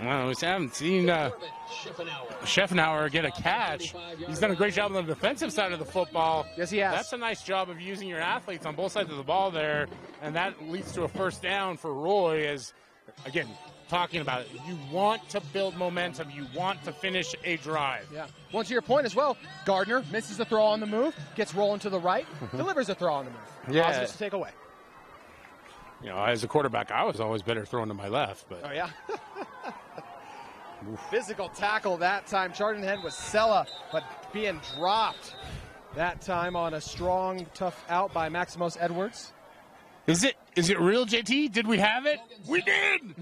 Well, we haven't seen Schaffenhauer get a catch. He's done a great job on the defensive side of the football. Yes, he has. That's a nice job of using your athletes on both sides of the ball there, and that leads to a first down for Roy as, again, talking about it. You want to build momentum. You want to finish a drive. Yeah. Well, to your point as well, Gardner misses the throw on the move, gets rolling to the right, delivers a throw on the move. Yeah. Positives to take away. You know, as a quarterback, I was always better throwing to my left. But oh, yeah? Physical tackle that time. Charging ahead was Sella, but being dropped that time on a strong, tough out by Maximus Edwards. Is it real, JT? Did we have it? We did!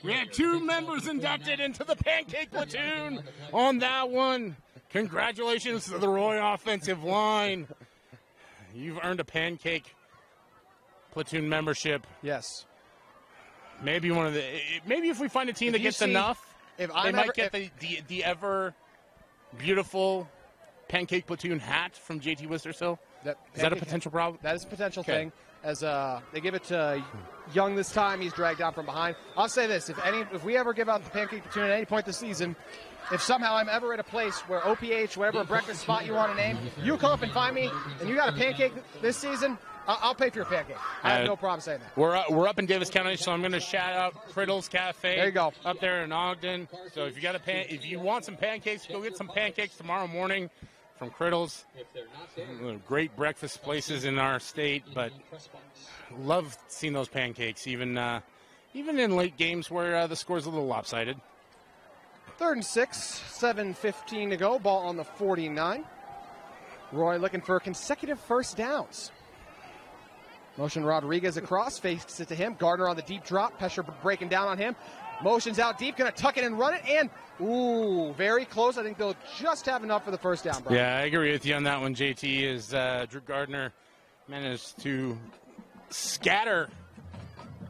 We had 2 members inducted into the Pancake Platoon on that one. Congratulations to the Roy offensive line. You've earned a Pancake Platoon membership. Yes. Maybe if we find a team that gets enough, they might get the ever beautiful Pancake Platoon hat from JT Wistersill. Is that a potential problem? That is a potential thing. As they give it to Young this time, he's dragged out from behind. I'll say this: if we ever give out the Pancake Platoon at any point this season, if somehow I'm ever at a place where OPH, whatever breakfast spot you want to name, you come up and find me, and you got a pancake this season, I'll pay for your pancake. I have no problem saying that. We're up in Davis County, so I'm going to shout out Criddles Cafe. There you go. Up there in Ogden. So if you want some pancakes, go get some pancakes tomorrow morning from Criddles. Great breakfast places in our state, but love seeing those pancakes, even in late games where the score's a little lopsided. 3rd and 6, 7:15 to go. Ball on the 49. Roy looking for consecutive first downs. Motion Rodriguez across, fakes it to him. Gardner on the deep drop. Pesher breaking down on him. Motion's out deep, going to tuck it and run it, and ooh, very close. I think they'll just have enough for the first down, Brian. Yeah, I agree with you on that one, JT, is Drew Gardner managed to scatter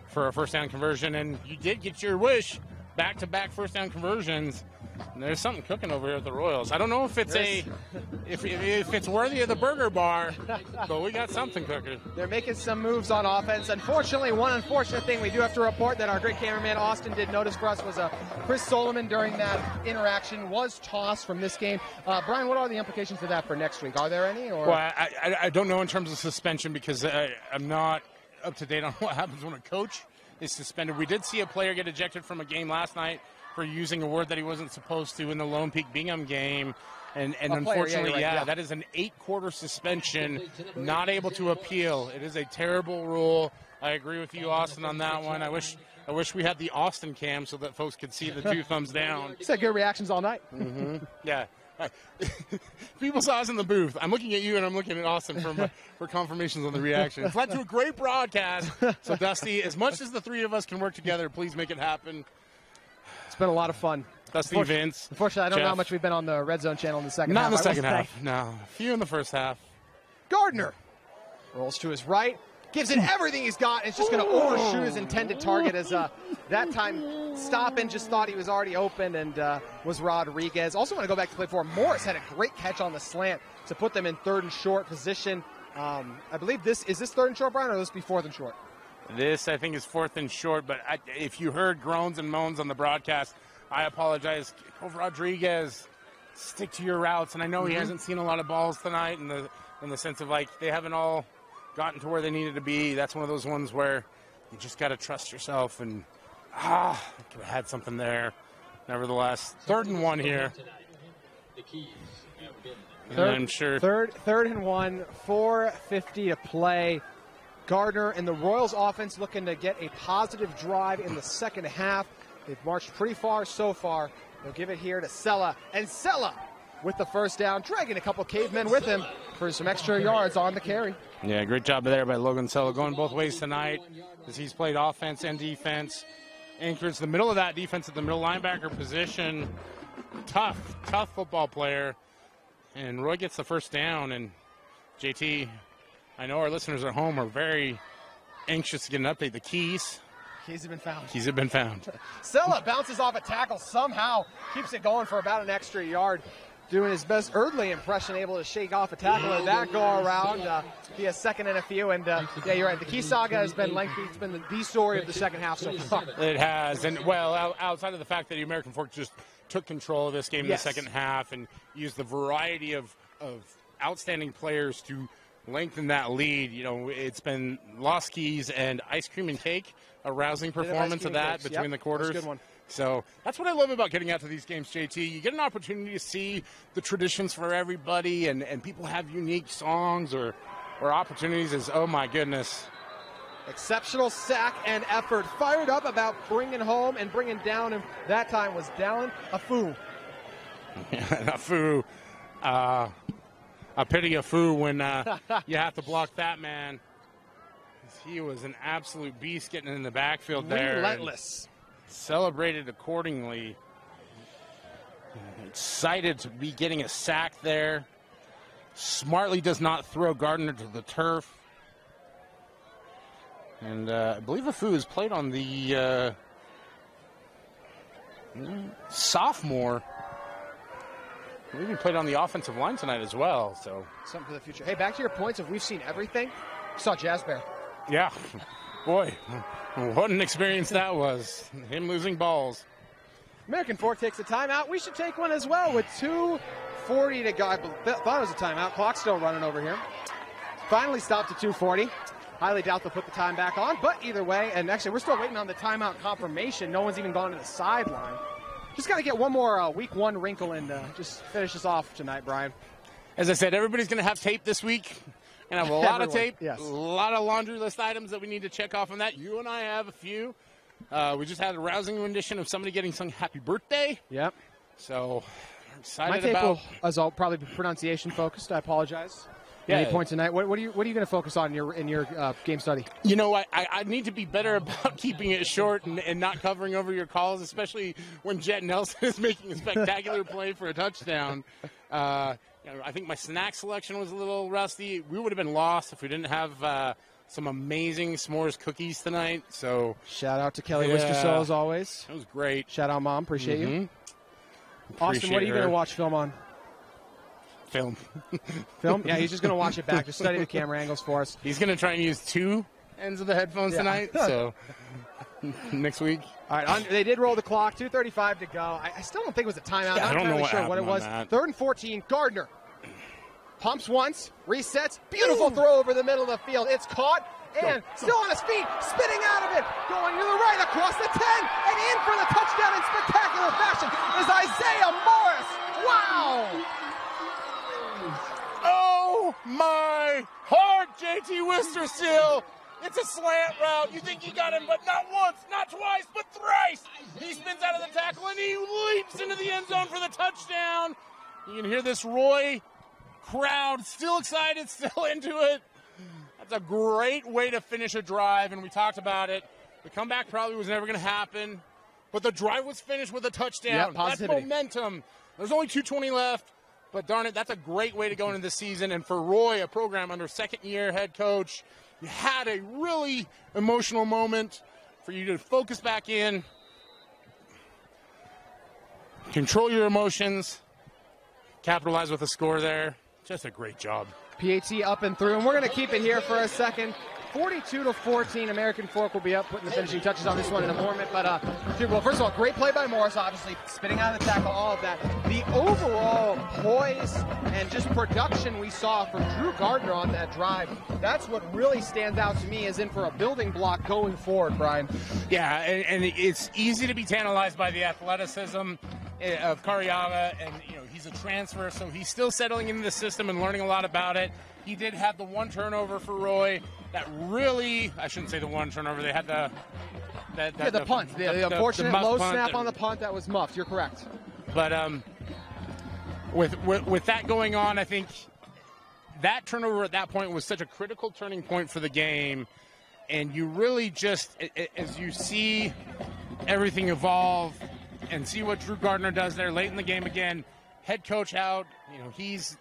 for a first down conversion, and you did get your wish. Back-to-back first down conversions. And there's something cooking over here at the Royals. I don't know if it's if it's worthy of the burger bar, but we got something cooking. They're making some moves on offense. Unfortunately, one unfortunate thing we do have to report that our great cameraman Austin did notice for us was Chris Solomon during that interaction was tossed from this game. Brian, what are the implications of that for next week? Are there any? Or? Well, I don't know in terms of suspension because I'm not up to date on what happens when a coach is suspended. We did see a player get ejected from a game last night for using a word that he wasn't supposed to in the Lone Peak Bingham game. And unfortunately, that is an 8-quarter suspension, not able to appeal. It is a terrible rule. I agree with you, Austin, on that one. I wish we had the Austin cam so that folks could see the 2 thumbs down. You said good reactions all night. Mm-hmm. Yeah. People saw us in the booth. I'm looking at you and I'm looking at Austin for confirmations on the reaction. It's led to a great broadcast. So, Dusty, as much as the 3 of us can work together, please make it happen. It's been a lot of fun. Dusty, Vince. Unfortunately, I don't Jeff. know how much we've been on the Red Zone channel in the second half. Not in the second half, no. A few in the first half. Gardner rolls to his right, gives it everything he's got, and it's just going to overshoot his intended target as that time stopping just thought he was already open and was Rodriguez. Also want to go back to play for him. Morris had a great catch on the slant to put them in 3rd and short position. I believe is this 3rd and short, Brian, or will this be 4th and short? This, I think, is 4th and short, but if you heard groans and moans on the broadcast, I apologize. Cove Rodriguez, stick to your routes. And I know he hasn't seen a lot of balls tonight in the sense of, like, they haven't all gotten to where they needed to be. That's one of those ones where you just got to trust yourself. And, I could have had something there. Nevertheless, 3rd and 1 here. I'm sure. Third and 1, 4:50 to play. Gardner and the Royals offense looking to get a positive drive in the second half. They've marched pretty far so far. They'll give it here to Sella. And Sella with the first down, dragging a couple cavemen with him for some extra yards on the carry. Yeah, great job there by Logan Sella, going both ways tonight as he's played offense and defense. Anchors the middle of that defense at the middle linebacker position. Tough football player. And Roy gets the first down. And JT, I know our listeners at home are very anxious to get an update. The keys have been found. Keys have been found. Sella bounces off a tackle somehow, keeps it going for about an extra yard. Doing his best Erdley impression, able to shake off a tackle and that go around. He has 2nd and a few, and yeah, you're right. The key saga has been lengthy. It's been the story of the second half so far. It has, and well, outside of the fact that the American Fork just took control of this game in the second half and used the variety of outstanding players to lengthen that lead. You know, it's been Lost Keys and Ice Cream and Cake, a rousing performance of that between the quarters. That's a good one. So that's what I love about getting out to these games, JT. You get an opportunity to see the traditions for everybody, and people have unique songs or opportunities as, oh my goodness. Exceptional sack and effort. Fired up about bringing home and bringing down, and that time was Dallin Afu. Afu. A pity Afu when you have to block that man. He was an absolute beast getting in the backfield there. Relentless. Celebrated accordingly. Excited to be getting a sack there. Smartly does not throw Gardner to the turf. And I believe Afu has played on the sophomore. I believe he played on the offensive line tonight as well. So something for the future. Hey, back to your points of we've seen everything. We saw Jazz Bear. Yeah. Boy, what an experience that was. Him losing balls. American Fork takes a timeout. We should take one as well with 2:40 to go. I thought it was a timeout. Clock's still running over here. Finally stopped at 2:40. Highly doubt they'll put the time back on, but either way, and actually we're still waiting on the timeout confirmation. No one's even gone to the sideline. Just got to get one more week 1 wrinkle and just finish this off tonight, Brian. As I said, everybody's going to have tape this week. And have a lot of tape, yes. A lot of laundry list items that we need to check off on that. You and I have a few. We just had a rousing rendition of somebody getting sung happy birthday. Yep. So, excited my tape about. Will, as I'll probably be pronunciation focused. I apologize. 8 points tonight. What are you going to focus on in your game study? You know, I need to be better about keeping it short and not covering over your calls, especially when Jet Nelson is making a spectacular play for a touchdown. I think my snack selection was a little rusty. We would have been lost if we didn't have some amazing s'mores cookies tonight. So shout out to Kelly Wistersill as always. That was great. Shout out, Mom. Appreciate you. Austin, Appreciate what are you her. going to watch film on? Film. Film? Yeah, he's just going to watch it back. Just study the camera angles for us. He's going to try and use 2 ends of the headphones tonight. So next week. All right, they did roll the clock. 2:35 to go. I still don't think it was a timeout. Yeah, I'm I don't not know really what sure what it happened was. on that. 3rd and 14. Gardner pumps once, resets. Beautiful throw over the middle of the field. It's caught. And still on his feet, spinning out of it, going to the right across the 10, and in for the touchdown in spectacular fashion is Isaiah Morris. Wow! Oh my heart, JT Wistersill! It's a slant route. You think you got him, but not once, not twice, but thrice. He spins out of the tackle and he leaps into the end zone for the touchdown. You can hear this Roy crowd still excited, still into it. That's a great way to finish a drive, and we talked about it. The comeback probably was never going to happen, but the drive was finished with a touchdown. Yeah, that's momentum. There's only 2:20 left, but darn it, that's a great way to go into this season. And for Roy, a program under second-year head coach, you had a really emotional moment for you to focus back in, control your emotions, capitalize with a score there. Just a great job. PAT up and through, and we're going to keep it here for a second. 42-14, American Fork will be up, putting the finishing touches on this one in a moment. But, well, first of all, great play by Morris, obviously, spinning out of the tackle, all of that. The overall poise and just production we saw from Drew Gardner on that drive, that's what really stands out to me as in for a building block going forward, Brian. Yeah, and it's easy to be tantalized by the athleticism of Cariaga, and he's a transfer, so he's still settling into the system and learning a lot about it. He did have the one turnover for Roy that really, I shouldn't say the one turnover, they had the punt, the unfortunate low snap on the punt that was muffed. You're correct. But with that going on, I think that turnover at that point was such a critical turning point for the game, and you really just, as you see everything evolve and see what Drew Gardner does there late in the game again, head coach out, he's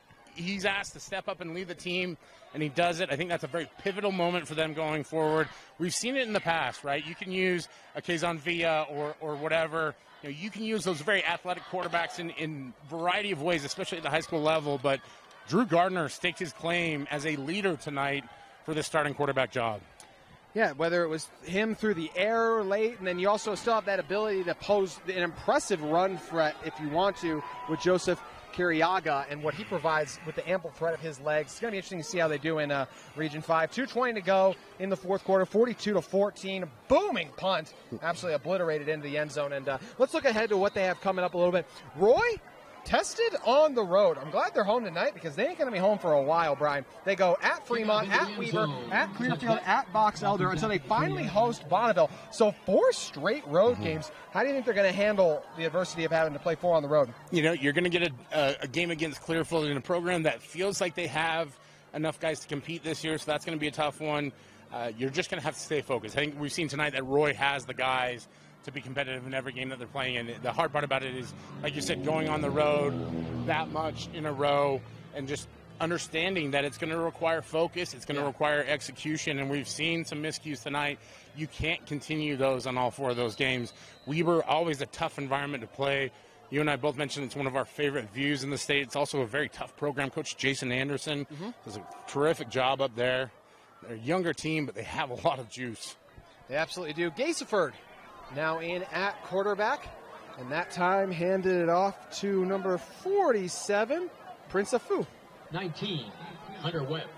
asked to step up and lead the team, and he does it. I think that's a very pivotal moment for them going forward. We've seen it in the past, right? You can use a Kazan Villa or whatever. You can use those very athletic quarterbacks in a variety of ways, especially at the high school level. But Drew Gardner staked his claim as a leader tonight for the starting quarterback job. Yeah, whether it was him through the air late, and then you also still have that ability to pose an impressive run threat if you want to with Joseph Cariaga and what he provides with the ample threat of his legs. It's going to be interesting to see how they do in Region 5. 2:20 to go in the fourth quarter, 42-14. Booming punt. Absolutely obliterated into the end zone. And let's look ahead to what they have coming up a little bit. Roy tested on the road. I'm glad they're home tonight because they ain't going to be home for a while, Brian. They go at Fremont, at Weaver, at Clearfield, at Box Elder until they finally host Bonneville. So 4 straight road games. How do you think they're going to handle the adversity of having to play 4 on the road? You're going to get a game against Clearfield in a program that feels like they have enough guys to compete this year, so that's going to be a tough one. You're just going to have to stay focused. I think we've seen tonight that Roy has the guys to be competitive in every game that they're playing. And the hard part about it is, like you said, going on the road that much in a row and just understanding that it's going to require focus, it's going to require execution, and we've seen some miscues tonight. You can't continue those on all 4 of those games. Weber, always a tough environment to play. You and I both mentioned it's one of our favorite views in the state. It's also a very tough program. Coach Jason Anderson does a terrific job up there. They're a younger team, but they have a lot of juice. They absolutely do. Gaiseford now in at quarterback, and that time handed it off to number 47, Prince Afu. 19, Hunter Webb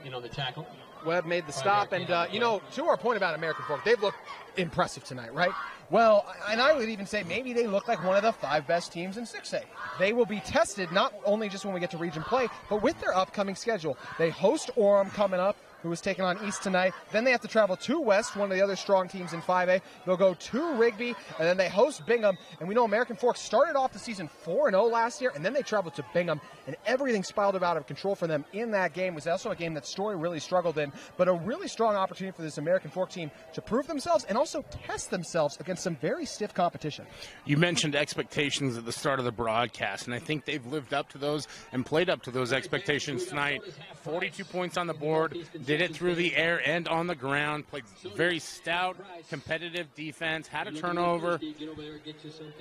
in on the tackle. Webb made the stop, and, to our point about American Fork, they've looked impressive tonight, right? Well, and I would even say maybe they look like one of the 5 best teams in 6A. They will be tested not only just when we get to region play, but with their upcoming schedule. They host Orem coming up who is taking on East tonight. Then they have to travel to West, one of the other strong teams in 5A. They'll go to Rigby, and then they host Bingham. And we know American Fork started off the season 4-0 last year, and then they traveled to Bingham, and everything spiraled out of control for them in that game. It was also a game that Story really struggled in, but a really strong opportunity for this American Fork team to prove themselves and also test themselves against some very stiff competition. You mentioned expectations at the start of the broadcast, and I think they've lived up to those and played up to those expectations tonight. 42 points on the board, did it through the air and on the ground, played very stout, competitive defense, had a turnover.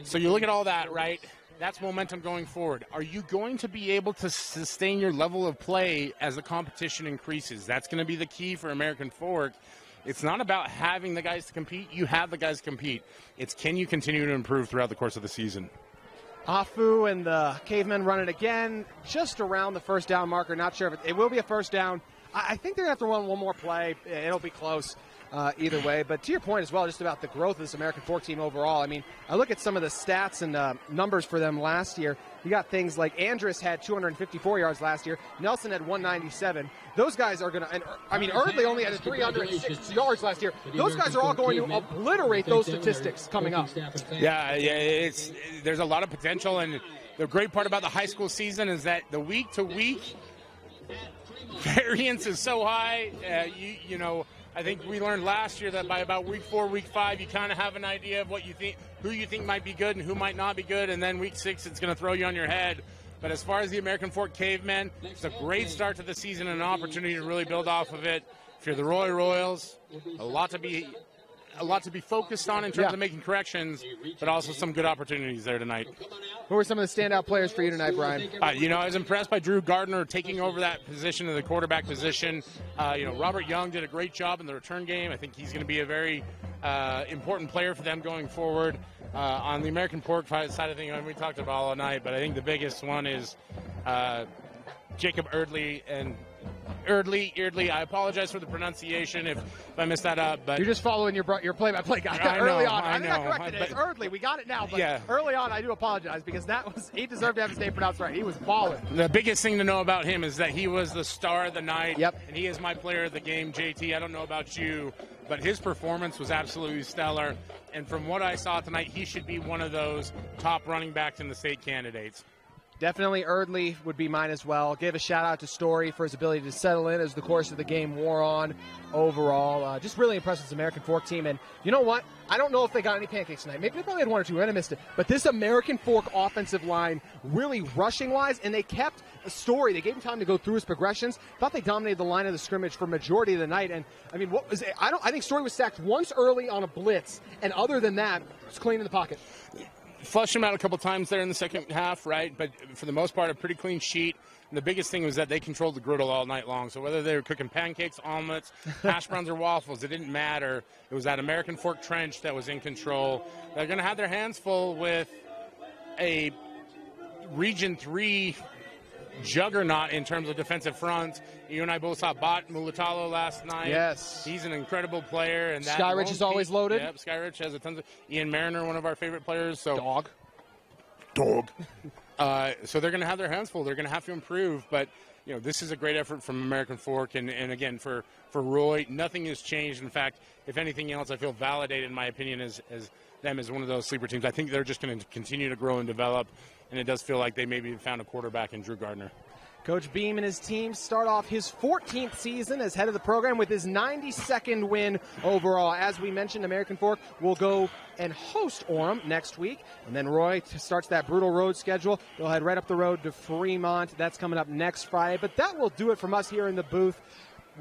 So you look at all that, right? That's momentum going forward. Are you going to be able to sustain your level of play as the competition increases? That's going to be the key for American Fork. It's not about having the guys to compete. You have the guys to compete. It's can you continue to improve throughout the course of the season? Afu and the Cavemen run it again, just around the first down marker. Not sure if it will be a first down. I think they're going to have to run one more play. It'll be close either way. But to your point as well, just about the growth of this American Fork team overall, I mean, I look at some of the stats and numbers for them last year. You got things like Andrus had 254 yards last year. Nelson had 197. Those guys are going to, I mean, Erdley only had 306 yards last year. Those guys are all going to obliterate those statistics coming up. Yeah, there's a lot of potential. And the great part about the high school season is that the week-to-week variance is so high. You know, I think we learned last year that by about week 4, week 5, you kind of have an idea of what you think, who you think might be good and who might not be good, and then week 6, it's going to throw you on your head. But as far as the American Fork Cavemen, it's a great start to the season and an opportunity to really build off of it. If you're the Roy Royals, a lot to be focused on in terms of making corrections, but also some good opportunities there tonight. Who were some of the standout players for you tonight, Brian? I was impressed by Drew Gardner taking over that position of the quarterback position. Robert Young did a great job in the return game. I think he's going to be a very important player for them going forward. On the American Fork side of things, we talked about all night, but I think the biggest one is Jacob Erdley and Erdley. I apologize for the pronunciation if I messed that up. But you're just following your play-by-play guy. Early on, I think I corrected it. It's Erdley. We got it now. But early on, I do apologize because he deserved to have his name pronounced right. He was balling. The biggest thing to know about him is that he was the star of the night. Yep. And he is my player of the game, JT. I don't know about you, but his performance was absolutely stellar. And from what I saw tonight, he should be one of those top running backs in the state candidates. Definitely Erdley would be mine as well. Give a shout-out to Story for his ability to settle in as the course of the game wore on overall. Just really impressed with this American Fork team. And you know what? I don't know if they got any pancakes tonight. Maybe they probably had 1 or 2, and I missed it. But this American Fork offensive line, really rushing-wise, and they kept a Story. They gave him time to go through his progressions. Thought they dominated the line of the scrimmage for majority of the night. And, I mean, what was it? I think Story was sacked once early on a blitz. And other than that, it's clean in the pocket. Flushed him out a couple times there in the second half, right? But for the most part, a pretty clean sheet. And the biggest thing was that they controlled the griddle all night long. So whether they were cooking pancakes, omelets, hash browns, or waffles, it didn't matter. It was that American Fork trench that was in control. They're going to have their hands full with a Region 3 juggernaut in terms of defensive front. You and I both saw Bot Mulatalo last night. Yes. He's an incredible player. And Skyrich is always loaded. Yep, Skyrich has a ton of Ian Mariner, one of our favorite players. So Dog. So they're going to have their hands full. They're going to have to improve. But, this is a great effort from American Fork. And again, for Roy, nothing has changed. In fact, if anything else, I feel validated, in my opinion, as them as one of those sleeper teams. I think they're just going to continue to grow and develop. And it does feel like they maybe found a quarterback in Drew Gardner. Coach Beam and his team start off his 14th season as head of the program with his 92nd win overall. As we mentioned, American Fork will go and host Orem next week. And then Roy starts that brutal road schedule. They'll head right up the road to Fremont. That's coming up next Friday. But that will do it from us here in the booth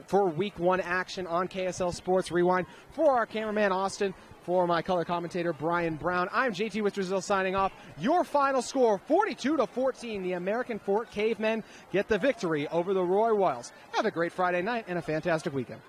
for Week 1 action on KSL Sports Rewind. For our cameraman, Austin, for my color commentator, Brian Brown, I'm JT Withersville signing off. Your final score, 42-14. The American Fork Cavemen get the victory over the Roy Royals. Have a great Friday night and a fantastic weekend.